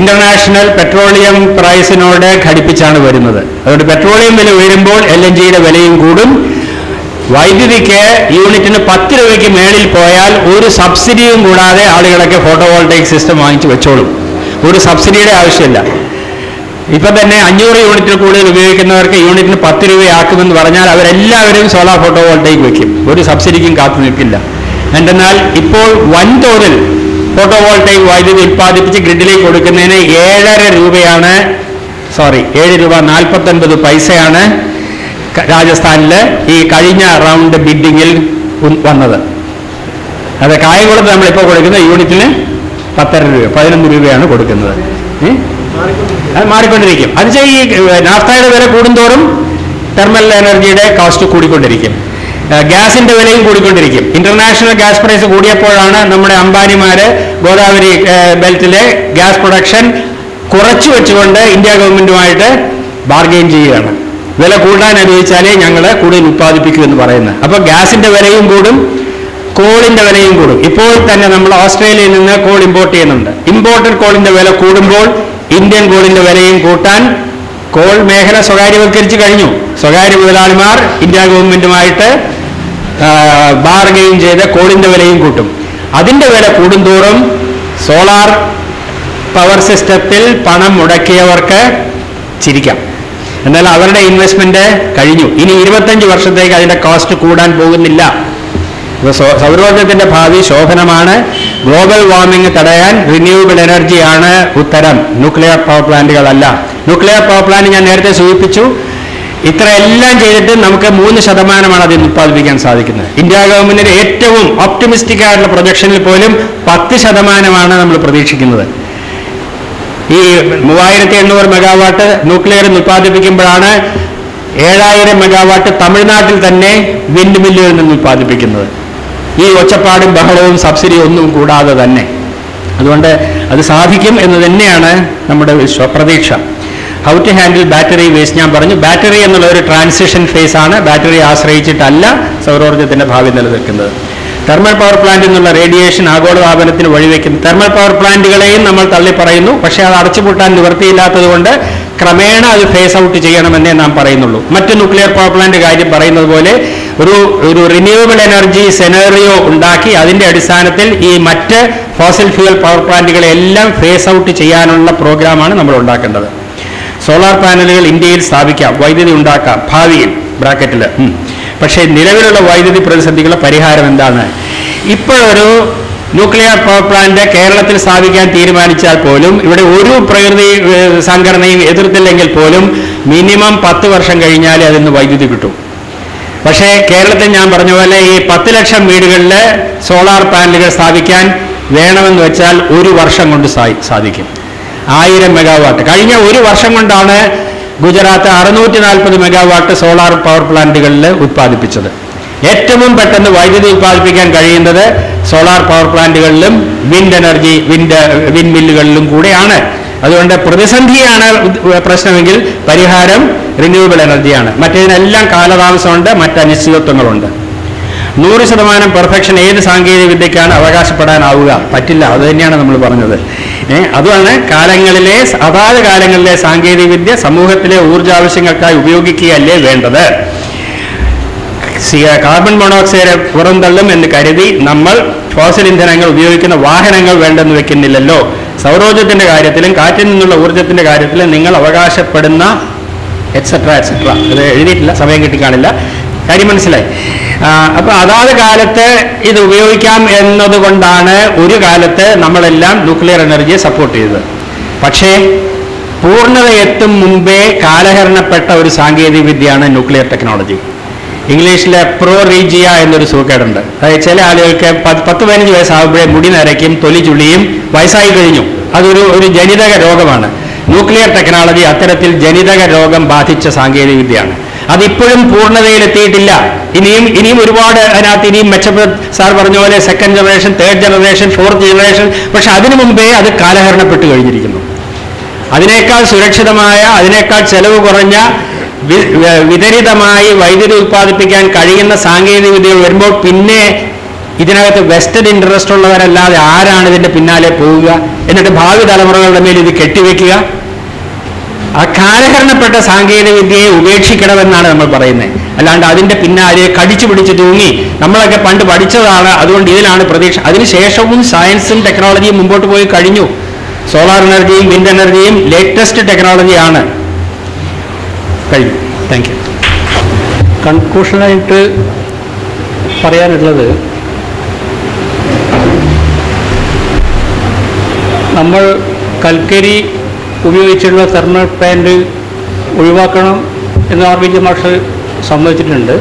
ഇന്റർനാഷണൽ പെട്രോളിയം പ്രൈസിനോട് ഘടിപ്പിച്ചാണ് വരുന്നത്. അതുകൊണ്ട് പെട്രോളിയം വില ഉയരുമ്പോൾ LNGയുടെ വിലയും കൂടും. വൈദ്യുതിക്ക് യൂണിറ്റിന് 10 രൂപയ്ക്ക് മേളിൽ പോയാൽ ഒരു സബ്സിഡിയും കൂടാതെ ആളുകളൊക്കെ ഫോട്ടോവോൾട്ടൈക് സിസ്റ്റം വാങ്ങിച്ചു വെച്ചോളും. ഒരു സബ്സിഡിയുടെ ആവശ്യമില്ല. ഇപ്പം തന്നെ 500 യൂണിറ്റിൽ കൂടുതൽ ഉപയോഗിക്കുന്നവർക്ക് യൂണിറ്റിന് 10 രൂപയാക്കുമെന്ന് പറഞ്ഞാൽ അവരെല്ലാവരും സോളാർ ഫോട്ടോവോൾട്ടൈക് വയ്ക്കും, ഒരു സബ്സിഡിക്കും കാത്തു നിൽക്കില്ല. എന്നാൽ ഇപ്പോൾ വൻതോതിൽ ഫോട്ടോവോൾട്ടൈക് വൈദ്യുതി ഉത്പാദിപ്പിച്ച് ഗ്രിഡിലേക്ക് കൊടുക്കുന്നതിന് 7 രൂപ 49 പൈസയാണ് രാജസ്ഥാനിൽ ഈ കഴിഞ്ഞ റൗണ്ട് ബിഡിങ്ങിൽ വന്നത്. അത് കായംകുളത്ത് നമ്മളിപ്പോൾ കൊടുക്കുന്ന യൂണിറ്റിന് 10.5 രൂപ 11 രൂപയാണ് കൊടുക്കുന്നത്. അത് മാറിക്കൊണ്ടിരിക്കും. അത് ഈ നാഫ്തയുടെ വില കൂടുന്തോറും തെർമൽ എനർജിയുടെ കോസ്റ്റ് കൂടിക്കൊണ്ടിരിക്കും. ഗ്യാസിന്റെ വിലയും കൂടിക്കൊണ്ടിരിക്കും. ഇന്റർനാഷണൽ ഗ്യാസ് പ്രൈസ് കൂടിയപ്പോഴാണ് നമ്മുടെ അംബാനിമാര് ഗോദാവരി ബെൽറ്റിലെ ഗ്യാസ് പ്രൊഡക്ഷൻ കുറച്ചു വെച്ചുകൊണ്ട് ഇന്ത്യ ഗവൺമെന്റുമായിട്ട് ബാർഗെയിൻ ചെയ്യുകയാണ്. വില കൂടാൻ അനുവദിച്ചാലേ ഞങ്ങൾ കൂടുതൽ ഉത്പാദിപ്പിക്കൂ എന്ന് പറയുന്നത്. അപ്പോൾ ഗ്യാസിന്റെ വിലയും കൂടും, കോളിന്റെ വിലയും കൂടും. ഇപ്പോൾ തന്നെ നമ്മൾ ഓസ്ട്രേലിയയിൽ നിന്ന് കോൾ ഇമ്പോർട്ട് ചെയ്യുന്നുണ്ട്. ഇമ്പോർട്ടഡ് കോളിന്റെ വില കൂടുമ്പോൾ ഇന്ത്യൻ കോളിന്റെ വിലയും കൂട്ടാൻ കോൾ മേഖല സ്വകാര്യവൽക്കരിച്ചു കഴിഞ്ഞു. സ്വകാര്യ മുതലാളിമാർ ഇന്ത്യ ഗവൺമെന്റുമായിട്ട് ബാർഗെയിൻ ചെയ്ത് കോളിന്റെ വിലയും കൂട്ടും. അതിന്റെ വില കൂടുന്തോറും സോളാർ പവർ സിസ്റ്റത്തിൽ പണം മുടക്കിയവർക്ക് ചിരിക്കാം. എന്നാൽ അവരുടെ ഇൻവെസ്റ്റ്മെന്റ് കഴിഞ്ഞു. ഇനി 25 വർഷത്തേക്ക് അതിന്റെ കോസ്റ്റ് കൂടാൻ പോകുന്നില്ല. സൗരോർജത്തിന്റെ ഭാവി ശോഭനമാണ്. ഗ്ലോബൽ വാർമിംഗ് തടയാൻ റിന്യൂവബിൾ എനർജിയാണ് ഉത്തരം, ന്യൂക്ലിയർ പവർ പ്ലാന്റുകളല്ല. ന്യൂക്ലിയർ പവർ പ്ലാന്റ് ഞാൻ നേരത്തെ സൂചിപ്പിച്ചു. ഇത്രയെല്ലാം ചെയ്തിട്ട് നമുക്ക് 3% അതിൽ ഉത്പാദിപ്പിക്കാൻ സാധിക്കുന്നത്. ഇന്ത്യ ഗവൺമെന്റിന്റെ ഏറ്റവും ഓപ്റ്റിമിസ്റ്റിക് ആയിട്ടുള്ള പ്രൊജക്ഷനിൽ പോലും 10% നമ്മൾ പ്രതീക്ഷിക്കുന്നത്. ഈ 3800 മെഗാവാട്ട് ന്യൂക്ലിയർ ഉത്പാദിപ്പിക്കുമ്പോഴാണ് 7000 മെഗാവാട്ട് തമിഴ്നാട്ടിൽ തന്നെ വിൻഡ് മില്ലുകളിൽ നിന്ന് ഉത്പാദിപ്പിക്കുന്നത്. ഈ ഒച്ചപ്പാടും ബഹളവും സബ്സിഡി ഒന്നും കൂടാതെ തന്നെ. അതുകൊണ്ട് അത് സാധിക്കും എന്ന് തന്നെയാണ് നമ്മുടെ പ്രതീക്ഷ. How to handle battery waste ഞാൻ പറഞ്ഞു. ബാറ്ററി എന്നുള്ള ഒരു ട്രാൻസിഷൻ ഫേസ് ആണ്. ബാറ്ററി ആശ്രയിച്ചിട്ടല്ല സൗരോർജ്ജത്തിന്റെ ഭാവി നിലനിൽക്കുന്നത്. തെർമൽ പവർ പ്ലാന്റ് എന്നുള്ള റേഡിയേഷൻ ആഗോളതാപനത്തിന് വഴിവെക്കുന്നു. തെർമൽ പവർ പ്ലാന്റുകളെയും നമ്മൾ തള്ളിപ്പറയുന്നു. പക്ഷേ അത് അടച്ചുപൂട്ടാൻ നിവൃത്തിയില്ലാത്തത് കൊണ്ട് ക്രമേണ അത് ഫേസ് ഔട്ട് ചെയ്യണമെന്നേ നാം പറയുന്നുള്ളൂ. മറ്റ് ന്യൂക്ലിയർ പവർ പ്ലാന്റ് കാര്യം പറയുന്നത് പോലെ ഒരു റിന്യൂവബിൾ എനർജി സെനറിയോ ഉണ്ടാക്കി അതിന്റെ അടിസ്ഥാനത്തിൽ ഈ മറ്റ് ഫോസിൽ ഫ്യൂവൽ പവർ പ്ലാന്റുകളെല്ലാം ഫേസ് ഔട്ട് ചെയ്യാനുള്ള പ്രോഗ്രാമാണ് നമ്മൾ ഉണ്ടാക്കേണ്ടത്. സോളാർ പാനലുകൾ ഇന്ത്യയിൽ സ്ഥാപിക്കാം, വൈദ്യുതി ഉണ്ടാക്കാം ഭാവിയിൽ ബ്രാക്കറ്റിൽ. പക്ഷേ നിലവിലുള്ള വൈദ്യുതി പ്രതിസന്ധികളുടെ പരിഹാരം എന്താണ്? ഇപ്പോഴൊരു ന്യൂക്ലിയർ പവർ പ്ലാന്റ് കേരളത്തിൽ സ്ഥാപിക്കാൻ തീരുമാനിച്ചാൽ പോലും ഇവിടെ ഒരു പ്രകൃതി സംഘടനയും എതിർത്തില്ലെങ്കിൽ പോലും മിനിമം 10 വർഷം കഴിഞ്ഞാലേ അതിന് വൈദ്യുതി കിട്ടും. പക്ഷേ കേരളത്തിൽ ഞാൻ പറഞ്ഞ പോലെ ഈ 10 ലക്ഷം വീടുകളിൽ സോളാർ പാനലുകൾ സ്ഥാപിക്കാൻ വേണമെന്ന് വെച്ചാൽ 1 വർഷം കൊണ്ട് സാധിക്കും. 1000 മെഗാവാട്ട് കഴിഞ്ഞ 1 വർഷം കൊണ്ടാണ് ഗുജറാത്ത് 640 മെഗാവാട്ട് സോളാർ പവർ പ്ലാന്റുകളിൽ ഉത്പാദിപ്പിച്ചത്. ഏറ്റവും പെട്ടെന്ന് വൈദ്യുതി ഉത്പാദിപ്പിക്കാൻ കഴിയുന്നത് സോളാർ പവർ പ്ലാന്റുകളിലും വിൻഡ് മില്ലുകളിലും കൂടെയാണ്. അതുകൊണ്ട് പ്രതിസന്ധിയാണ് പ്രശ്നമെങ്കിൽ പരിഹാരം റിന്യൂവബിൾ എനർജിയാണ്. മറ്റേതിനെല്ലാം കാലതാമസമുണ്ട്, മറ്റ് അനിശ്ചിതത്വങ്ങളുണ്ട്. 100% പെർഫെക്ഷൻ ഏത് സാങ്കേതിക വിദ്യക്കാണ് അവകാശപ്പെടാനാവുക? പറ്റില്ല. അത് തന്നെയാണ് നമ്മൾ പറഞ്ഞത്. അതുമാണ് അതാത് കാലങ്ങളിലെ സാങ്കേതിക വിദ്യ സമൂഹത്തിലെ ഊർജ്ജാവശ്യങ്ങൾക്കായി ഉപയോഗിക്കുകയല്ലേ വേണ്ടത്. കാർബൺ മോണോക്സൈഡ് പുറന്തള്ളും എന്ന് കരുതി നമ്മൾ ഫോസിൽ ഇന്ധനങ്ങൾ ഉപയോഗിക്കുന്ന വാഹനങ്ങൾ വേണ്ടെന്ന് വെക്കുന്നില്ലല്ലോ. സൗരോർജ്ജത്തിന്റെ കാര്യത്തിലും കാറ്റിൽ നിന്നുള്ള ഊർജ്ജത്തിന്റെ കാര്യത്തിലും നിങ്ങൾ അവകാശപ്പെടുന്ന എക്സെട്ര എക്സെട്ര അത് എഴുതിയിട്ടില്ല, സമയം കിട്ടിക്കാണില്ല, കാര്യം മനസ്സിലായി. അപ്പൊ അതാത് കാലത്ത് ഇത് ഉപയോഗിക്കാം എന്നതുകൊണ്ടാണ് ഒരു കാലത്ത് നമ്മളെല്ലാം ന്യൂക്ലിയർ എനർജിയെ സപ്പോർട്ട് ചെയ്തത്. പക്ഷേ പൂർണ്ണതയെത്തും മുമ്പേ കാലഹരണപ്പെട്ട ഒരു സാങ്കേതിക വിദ്യയാണ് ന്യൂക്ലിയർ ടെക്നോളജി. ഇംഗ്ലീഷിലെ പ്രോറീജിയ എന്നൊരു സൂക്കേടുണ്ട്. അതായത് ചില ആളുകൾക്ക് 10-15 വയസ്സാകുമ്പോഴേ മുടി നരയ്ക്കും, തൊലി ചുളിയും, വയസ്സായി കഴിഞ്ഞു. അതൊരു ജനിതക രോഗമാണ്. ന്യൂക്ലിയർ ടെക്നോളജി അത്തരത്തിൽ ജനിതക രോഗം ബാധിച്ച സാങ്കേതിക വിദ്യയാണ്. അതിപ്പോഴും പൂർണ്ണതയിലെത്തിയിട്ടില്ല. ഇനിയും ഒരുപാട് അതിനകത്ത് ഇനിയും സാർ പറഞ്ഞ പോലെ second generation, third generation, fourth generation. പക്ഷെ അതിനു മുമ്പേ അത് കാലഹരണപ്പെട്ട് കഴിഞ്ഞിരിക്കുന്നു. അതിനേക്കാൾ സുരക്ഷിതമായ, അതിനേക്കാൾ ചെലവ് കുറഞ്ഞ, വിതരിതമായി വൈദ്യുതി ഉത്പാദിപ്പിക്കാൻ കഴിയുന്ന സാങ്കേതിക വിദ്യകൾ വരുമ്പോൾ പിന്നെ ഇതിനകത്ത് വെസ്റ്റഡ് ഇൻട്രസ്റ്റ് ഉള്ളവരല്ലാതെ ആരാണ് ഇതിന്റെ പിന്നാലെ പോവുക? എന്നിട്ട് ഭാവി തലമുറകളുടെ മേൽ ഇത് കെട്ടിവെക്കുക. ആ കാലഹരണപ്പെട്ട സാങ്കേതിക വിദ്യയെ ഉപേക്ഷിക്കണമെന്നാണ് നമ്മൾ പറയുന്നത്. അല്ലാണ്ട് അതിന്റെ പിന്നാലെ കടിച്ചു പിടിച്ച് തൂങ്ങി നമ്മളൊക്കെ പണ്ട് പഠിച്ചതാണ്, അതുകൊണ്ട് ഇതിലാണ് പ്രതീക്ഷ. അതിനുശേഷവും സയൻസും ടെക്നോളജിയും മുമ്പോട്ട് പോയി കഴിഞ്ഞു. സോളാർ എനർജിയും വിൻഡ് എനർജിയും ലേറ്റസ്റ്റ് ടെക്നോളജിയാണ്. കഴിഞ്ഞു. Thank you. കൺക്ലൂഷനായിട്ട് പറയാനുള്ളത്, നമ്മൾ കൽക്കരി ഉപയോഗിച്ചുള്ള തെർമൽ പ്ലാന്റ് ഒഴിവാക്കണം എന്ന് RBG മാഷ് സമ്മതിച്ചിട്ടുണ്ട്.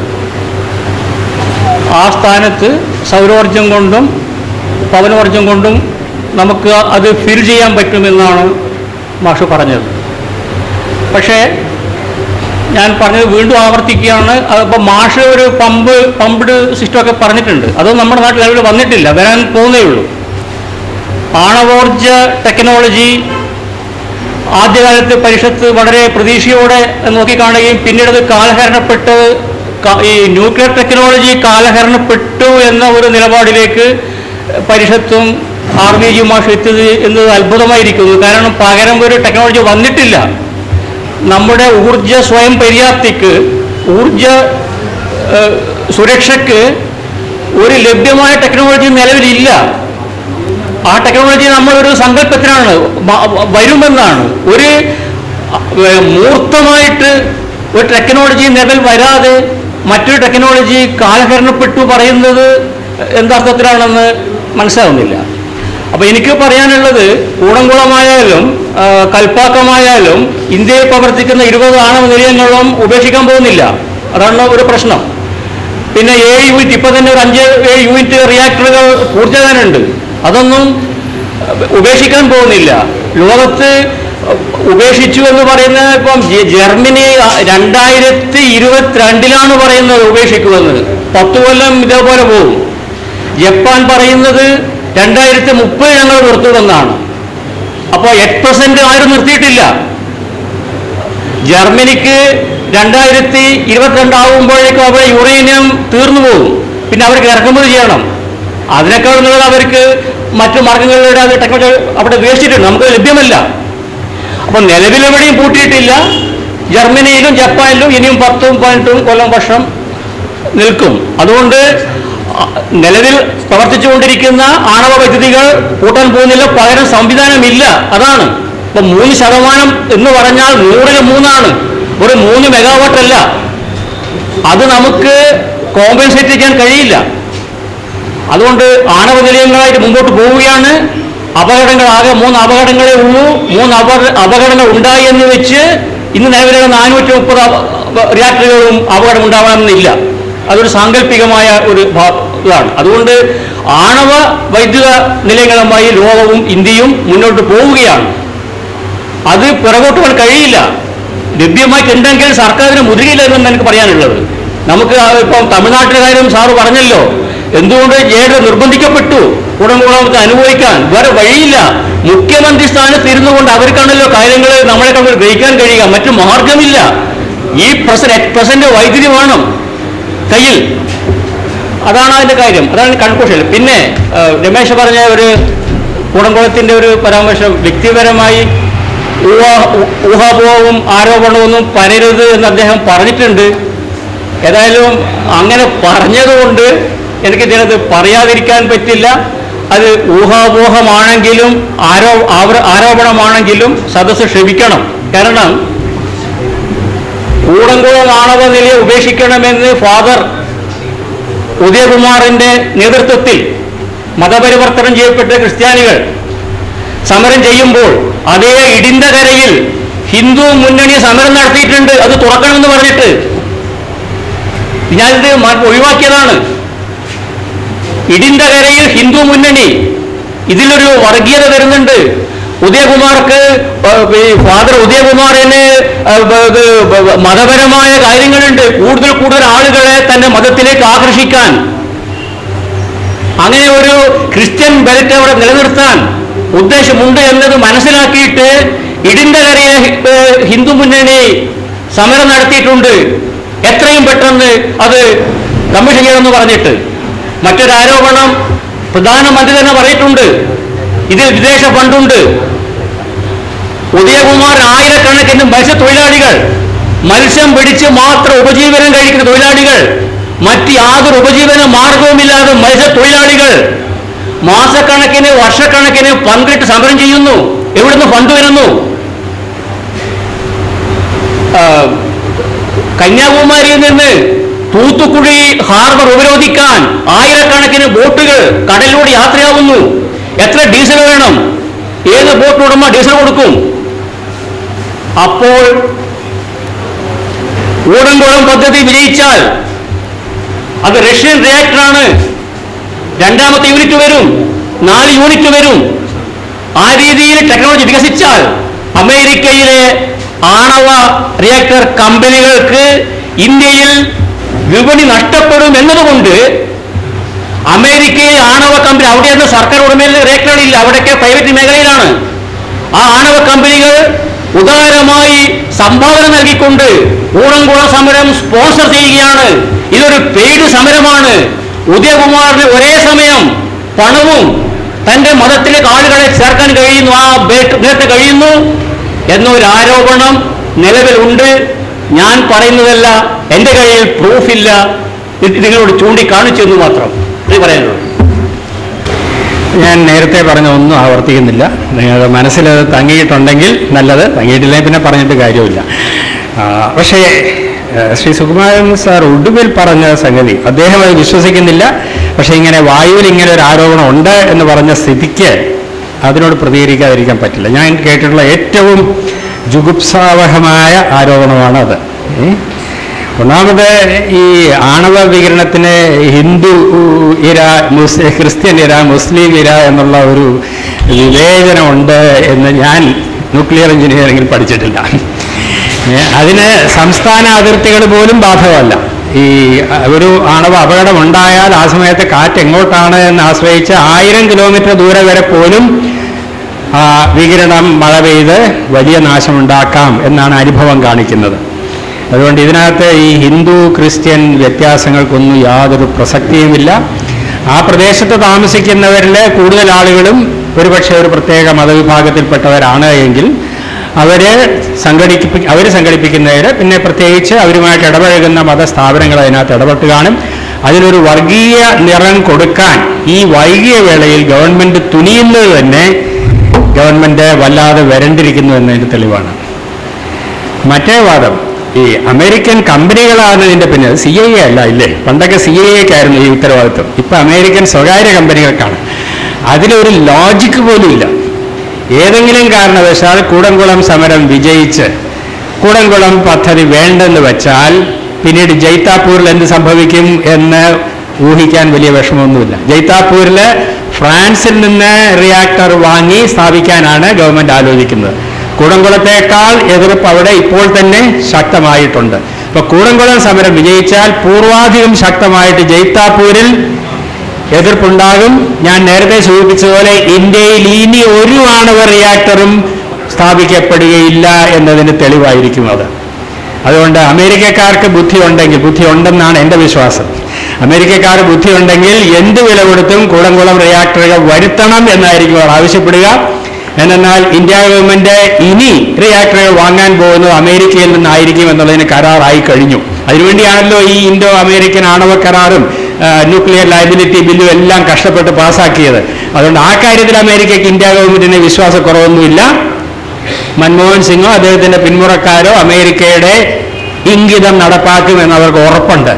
ആ സ്ഥാനത്ത് സൗരോർജം കൊണ്ടും പവനോർജം കൊണ്ടും നമുക്ക് അത് ഫിൽ ചെയ്യാൻ പറ്റുമെന്നാണ് മാഷ് പറഞ്ഞത്. പക്ഷേ ഞാൻ പറഞ്ഞത് വീണ്ടും ആവർത്തിക്കുകയാണ്. അപ്പോൾ മാഷ് ഒരു പമ്പ്ഡ് സിസ്റ്റമൊക്കെ പറഞ്ഞിട്ടുണ്ട്. അതൊന്നും നമ്മുടെ നാട്ടിൽ നിലവിൽ വന്നിട്ടില്ല, വരാൻ പോകുന്നേ ഉള്ളൂ. ആണവോർജ ടെക്നോളജി ആദ്യകാലത്ത് പരിഷത്ത് വളരെ പ്രതീക്ഷയോടെ നോക്കിക്കാണുകയും പിന്നീട് അത് കാലഹരണപ്പെട്ട് ഈ ന്യൂക്ലിയർ ടെക്നോളജി കാലഹരണപ്പെട്ടു എന്ന ഒരു നിലപാടിലേക്ക് പരിഷത്തും RBG മാഷ് എത്തിയത് എന്നത് അത്ഭുതമായിരിക്കുന്നു. കാരണം പകരം ഒരു ടെക്നോളജി വന്നിട്ടില്ല. നമ്മുടെ ഊർജ സ്വയം പര്യാപ്തിക്ക്, ഊർജ സുരക്ഷയ്ക്ക് ഒരു ലഭ്യമായ ടെക്നോളജി നിലവിലില്ല. ആ ടെക്നോളജി നമ്മളൊരു സങ്കല്പത്തിനാണ്, വരുമെന്നാണ്. ഒരു മൂർത്തമായിട്ട് ഒരു ടെക്നോളജി നിലവിൽ വരാതെ മറ്റൊരു ടെക്നോളജി കാലഹരണപ്പെട്ടു പറയുന്നത് എന്തർത്ഥത്തിലാണെന്ന് മനസ്സിലാവുന്നില്ല. അപ്പോൾ എനിക്ക് പറയാനുള്ളത്, കൂടംകുളമായാലും കൽപ്പാക്കമായാലും ഇന്ത്യയിൽ പ്രവർത്തിക്കുന്ന 20 ആണവ നിലയങ്ങളും ഉപേക്ഷിക്കാൻ പോകുന്നില്ല. അതാണ് ഒരു പ്രശ്നം. പിന്നെ 7 യൂണിറ്റ്, ഇപ്പം തന്നെ ഒരു 5-7 യൂണിറ്റ് റിയാക്ടറുകൾ പൂർത്തിയാകാനുണ്ട്. അതൊന്നും ഉപേക്ഷിക്കാൻ പോകുന്നില്ല. ലോകത്ത് ഉപേക്ഷിച്ചു എന്ന് പറയുന്നത് ഇപ്പം ജർമ്മനി 2022 പറയുന്നത് ഉപേക്ഷിക്കുമെന്ന്. 10 കൊല്ലം ഇതേപോലെ പോകും. ജപ്പാൻ പറയുന്നത് 2030 ഞങ്ങൾ നിർത്തുമെന്നാണ്. അപ്പോൾ 8% ആരും നിർത്തിയിട്ടില്ല. ജർമ്മനിക്ക് 2022 ആകുമ്പോഴേക്കും അവിടെ യുറേനിയം തീർന്നു പോകും. പിന്നെ അവർക്ക് ഇറക്കുമതി ചെയ്യണം. അതിനേക്കാൾ നല്ലത് അവർക്ക് മറ്റു മാർഗങ്ങളിലൂടെ അത് ടെക്നോളജി അവിടെ ഉപേക്ഷിച്ചിട്ടുണ്ട്, നമുക്ക് ലഭ്യമല്ല. അപ്പം നിലവിലെവിടെയും പൂട്ടിയിട്ടില്ല. ജർമ്മനിയിലും ജപ്പാനിലും ഇനിയും 10-18 കൊല്ലം വർഷം നിൽക്കും. അതുകൊണ്ട് നിലവിൽ പ്രവർത്തിച്ചുകൊണ്ടിരിക്കുന്ന ആണവ വൈദ്യുതികൾ പൂട്ടാൻ പോകുന്നില്ല, പകരം സംവിധാനമില്ല. അതാണ് ഇപ്പം 3% എന്ന് പറഞ്ഞാൽ 100-ൽ 3 ഒരു 3 മെഗാവാട്ട് അല്ല. അത് നമുക്ക് കോമ്പൻസേറ്റ് ചെയ്യാൻ കഴിയില്ല. അതുകൊണ്ട് ആണവ നിലയങ്ങളായിട്ട് മുമ്പോട്ട് പോവുകയാണ്. അപകടങ്ങൾ ആകെ 3 അപകടങ്ങളേ ഉള്ളൂ. 3 അപകടങ്ങൾ ഉണ്ടായി എന്ന് വെച്ച് ഇന്ന് നിലവിലുള്ള 430 റിയാക്ടറുകളും അപകടം ഉണ്ടാവണമെന്നില്ല. അതൊരു സാങ്കല്പികമായ ഒരു ഇതാണ്. അതുകൊണ്ട് ആണവ വൈദ്യുത നിലയങ്ങളുമായി ലോകവും ഇന്ത്യയും മുന്നോട്ട് പോവുകയാണ്. അത് പിറകോട്ട് പോകാൻ കഴിയില്ല. ലഭ്യമായിട്ടുണ്ടെങ്കിൽ സർക്കാരിന് മുതിരില്ല എന്നാണ് എനിക്ക് പറയാനുള്ളത്. നമുക്ക് ഇപ്പം തമിഴ്നാട്ടിലെ കാര്യം സാറ് പറഞ്ഞല്ലോ, എന്തുകൊണ്ട് ജേഡ് നിർബന്ധിക്കപ്പെട്ടു കൂടംകുളത്ത് അനുഭവിക്കാൻ? വേറെ വഴിയില്ല. മുഖ്യമന്ത്രി സ്ഥാനത്ത് ഇരുന്നു കൊണ്ട് അവർക്കാണല്ലോ കാര്യങ്ങൾ നമ്മളെ കണ്ട് ഗ്രഹിക്കാൻ കഴിയുക. മറ്റു മാർഗമില്ല. ഈ 8% വൈദ്യുതി വേണം കയ്യിൽ. അതാണ് അതിൻ്റെ കാര്യം. അതാണ് കൺക്ലൂഷൻ. പിന്നെ രമേശ് പറഞ്ഞ ഒരു കൂടംകുളത്തിൻ്റെ ഒരു പരാമർശം, വ്യക്തിപരമായി ഊഹാപോഹവും ആരോപണമൊന്നും പരരുത് എന്ന് അദ്ദേഹം പറഞ്ഞിട്ടുണ്ട്. ഏതായാലും അങ്ങനെ പറഞ്ഞതുകൊണ്ട് എനിക്ക് ഇതിനകത്ത് പറയാതിരിക്കാൻ പറ്റില്ല. അത് ഊഹാപോഹമാണെങ്കിലും ആരോപണമാണെങ്കിലും സദസ്സ് ക്ഷമിക്കണം. കാരണം കൂടംകുളം ആണവ നിലയം ഉപേക്ഷിക്കണമെന്ന് ഫാദർ ഉദയകുമാറിൻ്റെ നേതൃത്വത്തിൽ മതപരിവർത്തനം ചെയ്യപ്പെട്ട ക്രിസ്ത്യാനികൾ സമരം ചെയ്യുമ്പോൾ അതേ ഇടിന്തകരയിൽ ഹിന്ദു മുന്നണി സമരം നടത്തിയിട്ടുണ്ട്, അത് തുറക്കണമെന്ന് പറഞ്ഞിട്ട്. ഞാനിത് ഒഴിവാക്കിയതാണ്. ഇടിന്റെ കരയിൽ ഹിന്ദു മുന്നണി, ഇതിലൊരു വർഗീയത വരുന്നുണ്ട്. ഉദയകുമാർക്ക് ഫാദർ ഉദയകുമാറിന് മതപരമായ കാര്യങ്ങളുണ്ട്, കൂടുതൽ ആളുകളെ തന്റെ മതത്തിലേക്ക് ആകർഷിക്കാൻ. അങ്ങനെ ഒരു ക്രിസ്ത്യൻ ബെൽറ്റ് അവിടെ നിലനിർത്താൻ ഉദ്ദേശമുണ്ട് എന്നത് മനസ്സിലാക്കിയിട്ട് ഇടിന്റെ കരയിലെ ഹിന്ദു മുന്നണി സമരം നടത്തിയിട്ടുണ്ട്. എത്രയും പെട്ടെന്ന് അത് കമ്മീഷൻ ചെയ്യണമെന്ന് പറഞ്ഞിട്ട്. മറ്റൊരാരോപണം പ്രധാനമന്ത്രി തന്നെ പറഞ്ഞിട്ടുണ്ട്, ഇതിൽ വിദേശ ഫണ്ടുണ്ട്. ഉദയകുമാർ ആയിരക്കണക്കിന് മത്സ്യത്തൊഴിലാളികൾ, മത്സ്യം പിടിച്ച് മാത്രം ഉപജീവനം കഴിക്കുന്ന തൊഴിലാളികൾ, മറ്റ് യാതൊരു ഉപജീവന മാർഗവുമില്ലാതെ മത്സ്യത്തൊഴിലാളികൾ മാസക്കണക്കിന് വർഷക്കണക്കിന് പങ്കിട്ട് സമരം ചെയ്യുന്നു. എവിടുന്ന് ഫണ്ട് വരുന്നു? കന്യാകുമാരിയിൽ നിന്ന് തൂത്തുക്കുടി ഹാർബർ ഉപരോധിക്കാൻ ആയിരക്കണക്കിന് ബോട്ടുകൾ കടലിലൂടെ യാത്രയാവുന്നു. എത്ര ഡീസൽ വേണം? ഏത് ബോട്ട് ഉടമ ഡീസൽ കൊടുക്കും? അപ്പോൾ ഊടൻകുളം പദ്ധതി വിജയിച്ചാൽ അത് റഷ്യൻ റിയാക്ടറാണ്. രണ്ടാമത്തെ യൂണിറ്റ് വരും, 4 യൂണിറ്റ് വരും. ആ രീതിയിൽ ടെക്നോളജി വികസിച്ചാൽ അമേരിക്കയിലെ ആണവ റിയാക്ടർ കമ്പനികൾക്ക് ഇന്ത്യയിൽ വിപണി നഷ്ടപ്പെടും എന്നതുകൊണ്ട് അമേരിക്കയിൽ ആണവ കമ്പനി, അവിടെയൊന്നും സർക്കാർ ഉടമയിൽ റിയാക്ടറുകളില്ല, അവിടെയൊക്കെ പ്രൈവറ്റ് മേഖലയിലാണ്. ആ ആണവ കമ്പനികൾ ഉദാരമായി സംഭാവന നൽകിക്കൊണ്ട് ഊടൻകുളം സമരം സ്പോൺസർ ചെയ്യുകയാണ്. ഇതൊരു പെയ്ഡ് സമരമാണ്. ഉദയകുമാറിന് ഒരേ സമയം പണവും തന്റെ മതത്തിലേക്ക് ആളുകളെ ചേർക്കാൻ കഴിയുന്നു, ആ നേരത്തെ കഴിയുന്നു എന്നൊരു ആരോപണം നിലവിലുണ്ട്. ഞാൻ പറയുന്നതല്ല, എന്റെ കയ്യിൽ പ്രൂഫില്ല, നിങ്ങളോട് ചൂണ്ടിക്കാണിച്ചു എന്ന് മാത്രം ഇത് പറയാനുള്ളൂ. ഞാൻ നേരത്തെ പറഞ്ഞ ഒന്നും ആവർത്തിക്കുന്നില്ല. നിങ്ങളുടെ മനസ്സിലത് തങ്ങിയിട്ടുണ്ടെങ്കിൽ നല്ലത്, തങ്ങിയിട്ടില്ലെങ്കിൽ പിന്നെ പറഞ്ഞിട്ട് കാര്യമില്ല. പക്ഷേ ശ്രീ സുകുമാരൻ സാർ ഒടുവിൽ പറഞ്ഞ സംഗതി അദ്ദേഹം അത് വിശ്വസിക്കുന്നില്ല. പക്ഷേ ഇങ്ങനെ വായുവിൽ ഇങ്ങനെ ഒരു ആരോപണം ഉണ്ട് എന്ന് പറഞ്ഞ സ്ഥിതിക്ക് അതിനോട് പ്രതികരിക്കാതിരിക്കാൻ പറ്റില്ല. ഞാൻ കേട്ടിട്ടുള്ള ഏറ്റവും ജുഗുപ്സാവഹമായ ആരോപണമാണ് അത്. ഒന്നാമത് ഈ ആണവ വികിരണത്തിന് ഹിന്ദു ഇര, ക്രിസ്ത്യൻ ഇര, മുസ്ലിം ഇര എന്നുള്ള ഒരു വിവേചനമുണ്ട് എന്ന് ഞാൻ ന്യൂക്ലിയർ എഞ്ചിനീയറിംഗിൽ പഠിച്ചിട്ടില്ല. അതിന് സംസ്ഥാന അതിർത്തികൾ പോലും ബാധകമല്ല. ഈ ഒരു ആണവ അപകടം ഉണ്ടായാൽ ആ സമയത്ത് കാറ്റ് എങ്ങോട്ടാണ് എന്ന് ആശ്രയിച്ച് 1000 കിലോമീറ്റർ ദൂരെ വരെ പോലും വികിരണം മഴ പെയ്ത് വലിയ നാശമുണ്ടാക്കാം എന്നാണ് അനുഭവം കാണിക്കുന്നത്. അതുകൊണ്ട് ഇതിനകത്ത് ഈ ഹിന്ദു ക്രിസ്ത്യൻ വ്യത്യാസങ്ങൾക്കൊന്നും യാതൊരു പ്രസക്തിയുമില്ല. ആ പ്രദേശത്ത് താമസിക്കുന്നവരിലെ കൂടുതൽ ആളുകളും ഒരുപക്ഷെ ഒരു പ്രത്യേക മതവിഭാഗത്തിൽപ്പെട്ടവരാണ് എങ്കിൽ അവർ സംഘടിപ്പിക്കുന്നവർ, പിന്നെ പ്രത്യേകിച്ച് അവരുമായിട്ട് ഇടപഴകുന്ന മതസ്ഥാപനങ്ങൾ അതിനകത്ത് ഇടപെട്ട് കാണും. അതിനൊരു വർഗീയ നിറം കൊടുക്കാൻ ഈ വൈകിയ വേളയിൽ ഗവൺമെൻറ് തുനിയുന്നത് തന്നെ ഗവൺമെൻറ് വല്ലാതെ വരണ്ടിരിക്കുന്നു എന്നതിൻ്റെ തെളിവാണ്. മറ്റേ വാദം, ഈ അമേരിക്കൻ കമ്പനികളാണ് ഇതിൻ്റെ പിന്നിൽ, CIA അല്ല, ഇല്ലേ? പണ്ടൊക്കെ CIA-ക്കായിരുന്നു ഈ ഉത്തരവാദിത്വം. ഇപ്പം അമേരിക്കൻ സ്വകാര്യ കമ്പനികൾക്കാണ്. അതിലൊരു ലോജിക്ക് പോലും ഇല്ല. ഏതെങ്കിലും കാരണവശാൽ കൂടംകുളം സമരം വിജയിച്ച് കൂടംകുളം പദ്ധതി വേണ്ടെന്ന് വെച്ചാൽ പിന്നീട് ജയ്താപൂരിൽ എന്ത് സംഭവിക്കും എന്ന് ഊഹിക്കാൻ വലിയ വിഷമമൊന്നുമില്ല. ജയ്താപൂരിൽ ഫ്രാൻസിൽ നിന്ന് റിയാക്ടർ വാങ്ങി സ്ഥാപിക്കാനാണ് ഗവൺമെൻറ് ആലോചിക്കുന്നത്. കൂടംകുളത്തേക്കാൾ എതിർപ്പ് അവിടെ ഇപ്പോൾ തന്നെ ശക്തമായിട്ടുണ്ട്. അപ്പോൾ കൂടംകുളം സമരം വിജയിച്ചാൽ പൂർവാധികം ശക്തമായിട്ട് ജയ്താപൂരിൽ എതിർപ്പുണ്ടാകും. ഞാൻ നേരത്തെ സൂചിപ്പിച്ചതുപോലെ ഇന്ത്യയിൽ ഇനി ഒരു ആണവ റിയാക്ടറും സ്ഥാപിക്കപ്പെടുകയില്ല എന്നതിന് തെളിവായിരിക്കും അത്. അതുകൊണ്ട് അമേരിക്കക്കാർക്ക് ബുദ്ധിയുണ്ടെന്നാണ് എൻ്റെ വിശ്വാസം. അമേരിക്കക്കാർ ബുദ്ധിയുണ്ടെങ്കിൽ എന്ത് വില കൊടുത്തും കൂടംകുളം റിയാക്ടറുകൾ വരുത്തണം എന്നായിരിക്കും അവർ ആവശ്യപ്പെടുക. എന്നാൽ ഇന്ത്യ ഗവൺമെൻറ് ഇനി റിയാക്ടറുകൾ വാങ്ങാൻ പോകുന്നത് അമേരിക്കയിൽ നിന്നായിരിക്കും എന്നുള്ളതിന് കരാറായി കഴിഞ്ഞു. അതിനുവേണ്ടിയാണല്ലോ ഈ ഇൻഡോ അമേരിക്കൻ ആണവ കരാറും ന്യൂക്ലിയർ ലയബിലിറ്റി ബില്ലും എല്ലാം കഷ്ടപ്പെട്ട് പാസ്സാക്കിയത്. അതുകൊണ്ട് ആ കാര്യത്തിൽ അമേരിക്കയ്ക്ക് ഇന്ത്യ ഗവൺമെൻറ്റിന് വിശ്വാസക്കുറവൊന്നുമില്ല. മൻമോഹൻ സിംഗോ അദ്ദേഹത്തിൻ്റെ പിന്മുറക്കാരോ അമേരിക്കയുടെ ഇംഗിതം നടപ്പാക്കുമെന്ന് അവർക്ക് ഉറപ്പുണ്ട്.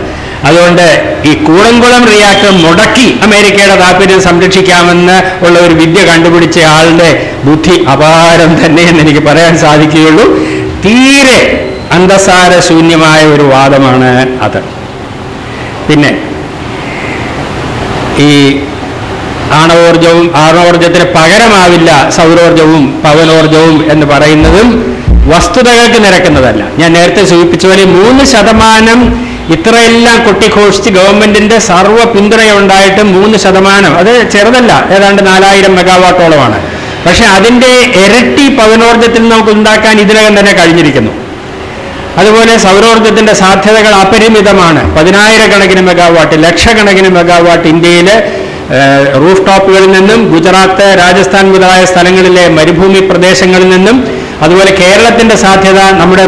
അതുകൊണ്ട് ഈ കൂടംകുളം റിയാക്ടർ മുടക്കി അമേരിക്കയുടെ താല്പര്യം സംരക്ഷിക്കാമെന്ന് ഉള്ള ഒരു വിദ്യ കണ്ടുപിടിച്ച ആളുടെ ബുദ്ധി അപാരം തന്നെ എന്ന് എനിക്ക് പറയാൻ സാധിക്കുകയുള്ളൂ. തീരെ അന്തസാരശൂന്യമായ ഒരു വാദമാണ് അത്. പിന്നെ ഈ ആണവോർജത്തിന് പകരമാവില്ല സൗരോർജവും പവനോർജവും എന്ന് പറയുന്നതും വസ്തുതകൾക്ക് നിരക്കുന്നതല്ല. ഞാൻ നേരത്തെ സൂചിപ്പിച്ച പോലെ 3% ഇത്രയെല്ലാം കൊട്ടിഘോഷിച്ച് ഗവൺമെന്റിന്റെ സർവ്വ പിന്തുണയുണ്ടായിട്ടും 3%, അത് ചെറുതല്ല, ഏതാണ്ട് 4000 മെഗാവാട്ടോളമാണ്. പക്ഷെ അതിന്റെ ഇരട്ടി പവനോർജത്തിൽ നമുക്ക് ഉണ്ടാക്കാൻ ഇതിനകം തന്നെ കഴിഞ്ഞിരിക്കുന്നു. അതുപോലെ സൗരോർജത്തിന്റെ സാധ്യതകൾ അപരിമിതമാണ്. 10,000 മെഗാവാട്ട്, ലക്ഷക്കണക്കിന് മെഗാവാട്ട് ഇന്ത്യയിലെ റൂഫ് ടോപ്പുകളിൽ നിന്നും, ഗുജറാത്ത്, രാജസ്ഥാൻ മുതലായ സ്ഥലങ്ങളിലെ മരുഭൂമി പ്രദേശങ്ങളിൽ നിന്നും, അതുപോലെ കേരളത്തിന്റെ സാധ്യത നമ്മുടെ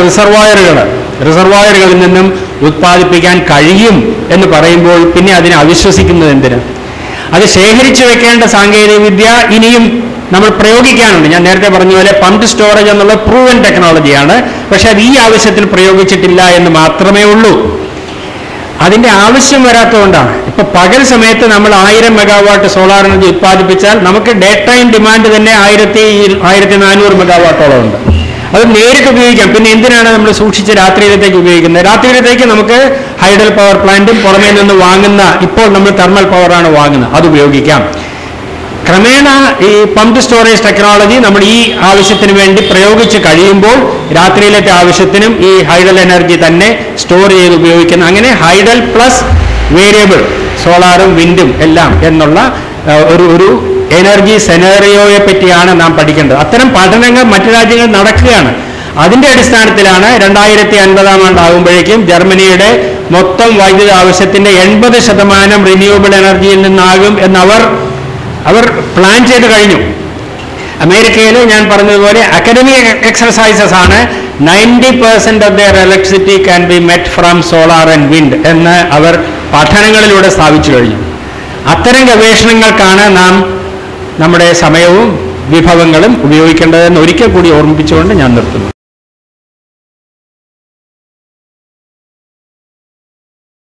റിസർവോയറുകളിൽ നിന്നും ഉത്പാദിപ്പിക്കാൻ കഴിയും എന്ന് പറയുമ്പോൾ പിന്നെ അതിനെ അവിശ്വസിക്കുന്നത് എന്തിന്? അത് ശേഖരിച്ചു വെക്കേണ്ട സാങ്കേതിക വിദ്യ ഇനിയും നമ്മൾ പ്രയോഗിക്കാനുണ്ട്. ഞാൻ നേരത്തെ പറഞ്ഞ പോലെ പംപ്ഡ് സ്റ്റോറേജ് എന്നുള്ള പ്രൂവൻ ടെക്നോളജിയാണ്. പക്ഷെ അത് ഈ ആവശ്യത്തിൽ പ്രയോഗിച്ചിട്ടില്ല എന്ന് മാത്രമേ ഉള്ളൂ. അതിന്റെ ആവശ്യം വരാത്തതുകൊണ്ടാണ്. ഇപ്പൊ പകൽ സമയത്ത് നമ്മൾ 1000 മെഗാവാട്ട് സോളാർ എനർജി ഉത്പാദിപ്പിച്ചാൽ നമുക്ക് ഡേ ടൈം ഡിമാൻഡ് തന്നെ 1400 മെഗാവാട്ടോളം ഉണ്ട്. അത് നേരിട്ട് ഉപയോഗിക്കാം. പിന്നെ എന്തിനാണ് നമ്മൾ സൂക്ഷിച്ച് രാത്രിയിലത്തേക്ക് ഉപയോഗിക്കുന്നത്? രാത്രിയിലത്തേക്ക് നമുക്ക് ഹൈഡൽ പവർ പ്ലാന്റും പുറമേ നിന്ന് വാങ്ങുന്ന, ഇപ്പോൾ നമ്മൾ തെർമൽ പവറാണ് വാങ്ങുന്നത്, അത് ഉപയോഗിക്കാം. ക്രമേണ ഈ പംപ്ഡ് സ്റ്റോറേജ് ടെക്നോളജി നമ്മൾ ഈ ആവശ്യത്തിന് വേണ്ടി പ്രയോഗിച്ച് കഴിയുമ്പോൾ രാത്രിയിലത്തെ ആവശ്യത്തിനും ഈ ഹൈഡൽ എനർജി തന്നെ സ്റ്റോർ ചെയ്ത് ഉപയോഗിക്കുന്ന, അങ്ങനെ ഹൈഡൽ പ്ലസ് വേരിയബിൾ സോളാറും വിൻഡും എല്ലാം എന്നുള്ള ഒരു എനർജി സെനറിയോയെ പറ്റിയാണ് നാം പഠിക്കേണ്ടത്. അത്തരം പഠനങ്ങൾ മറ്റു രാജ്യങ്ങൾ നടക്കുകയാണ്. അതിന്റെ അടിസ്ഥാനത്തിലാണ് 2050 ആകുമ്പോഴേക്കും ജർമ്മനിയുടെ മൊത്തം വൈദ്യുത ആവശ്യത്തിന്റെ 80% റിന്യൂവബിൾ എനർജിയിൽ നിന്നാകും എന്ന് അവർ പ്ലാൻ ചെയ്ത് കഴിഞ്ഞു. അമേരിക്കയിൽ ഞാൻ പറഞ്ഞതുപോലെ അക്കാഡമിക് എക്സർസൈസസ് ആണ് 90% of their electricity can be met from solar and wind എന്ന് അവർ പഠനങ്ങളിലൂടെ സ്ഥാപിച്ചു കഴിഞ്ഞു. അത്തരം ഗവേഷണങ്ങൾക്കാണ് നാം നമ്മുടെ സമയവും വിഭവങ്ങളും ഉപയോഗിക്കേണ്ടതെന്ന് ഒരിക്കൽ കൂടി ഓർമ്മിപ്പിച്ചുകൊണ്ട് ഞാൻ നിർത്തുന്നു.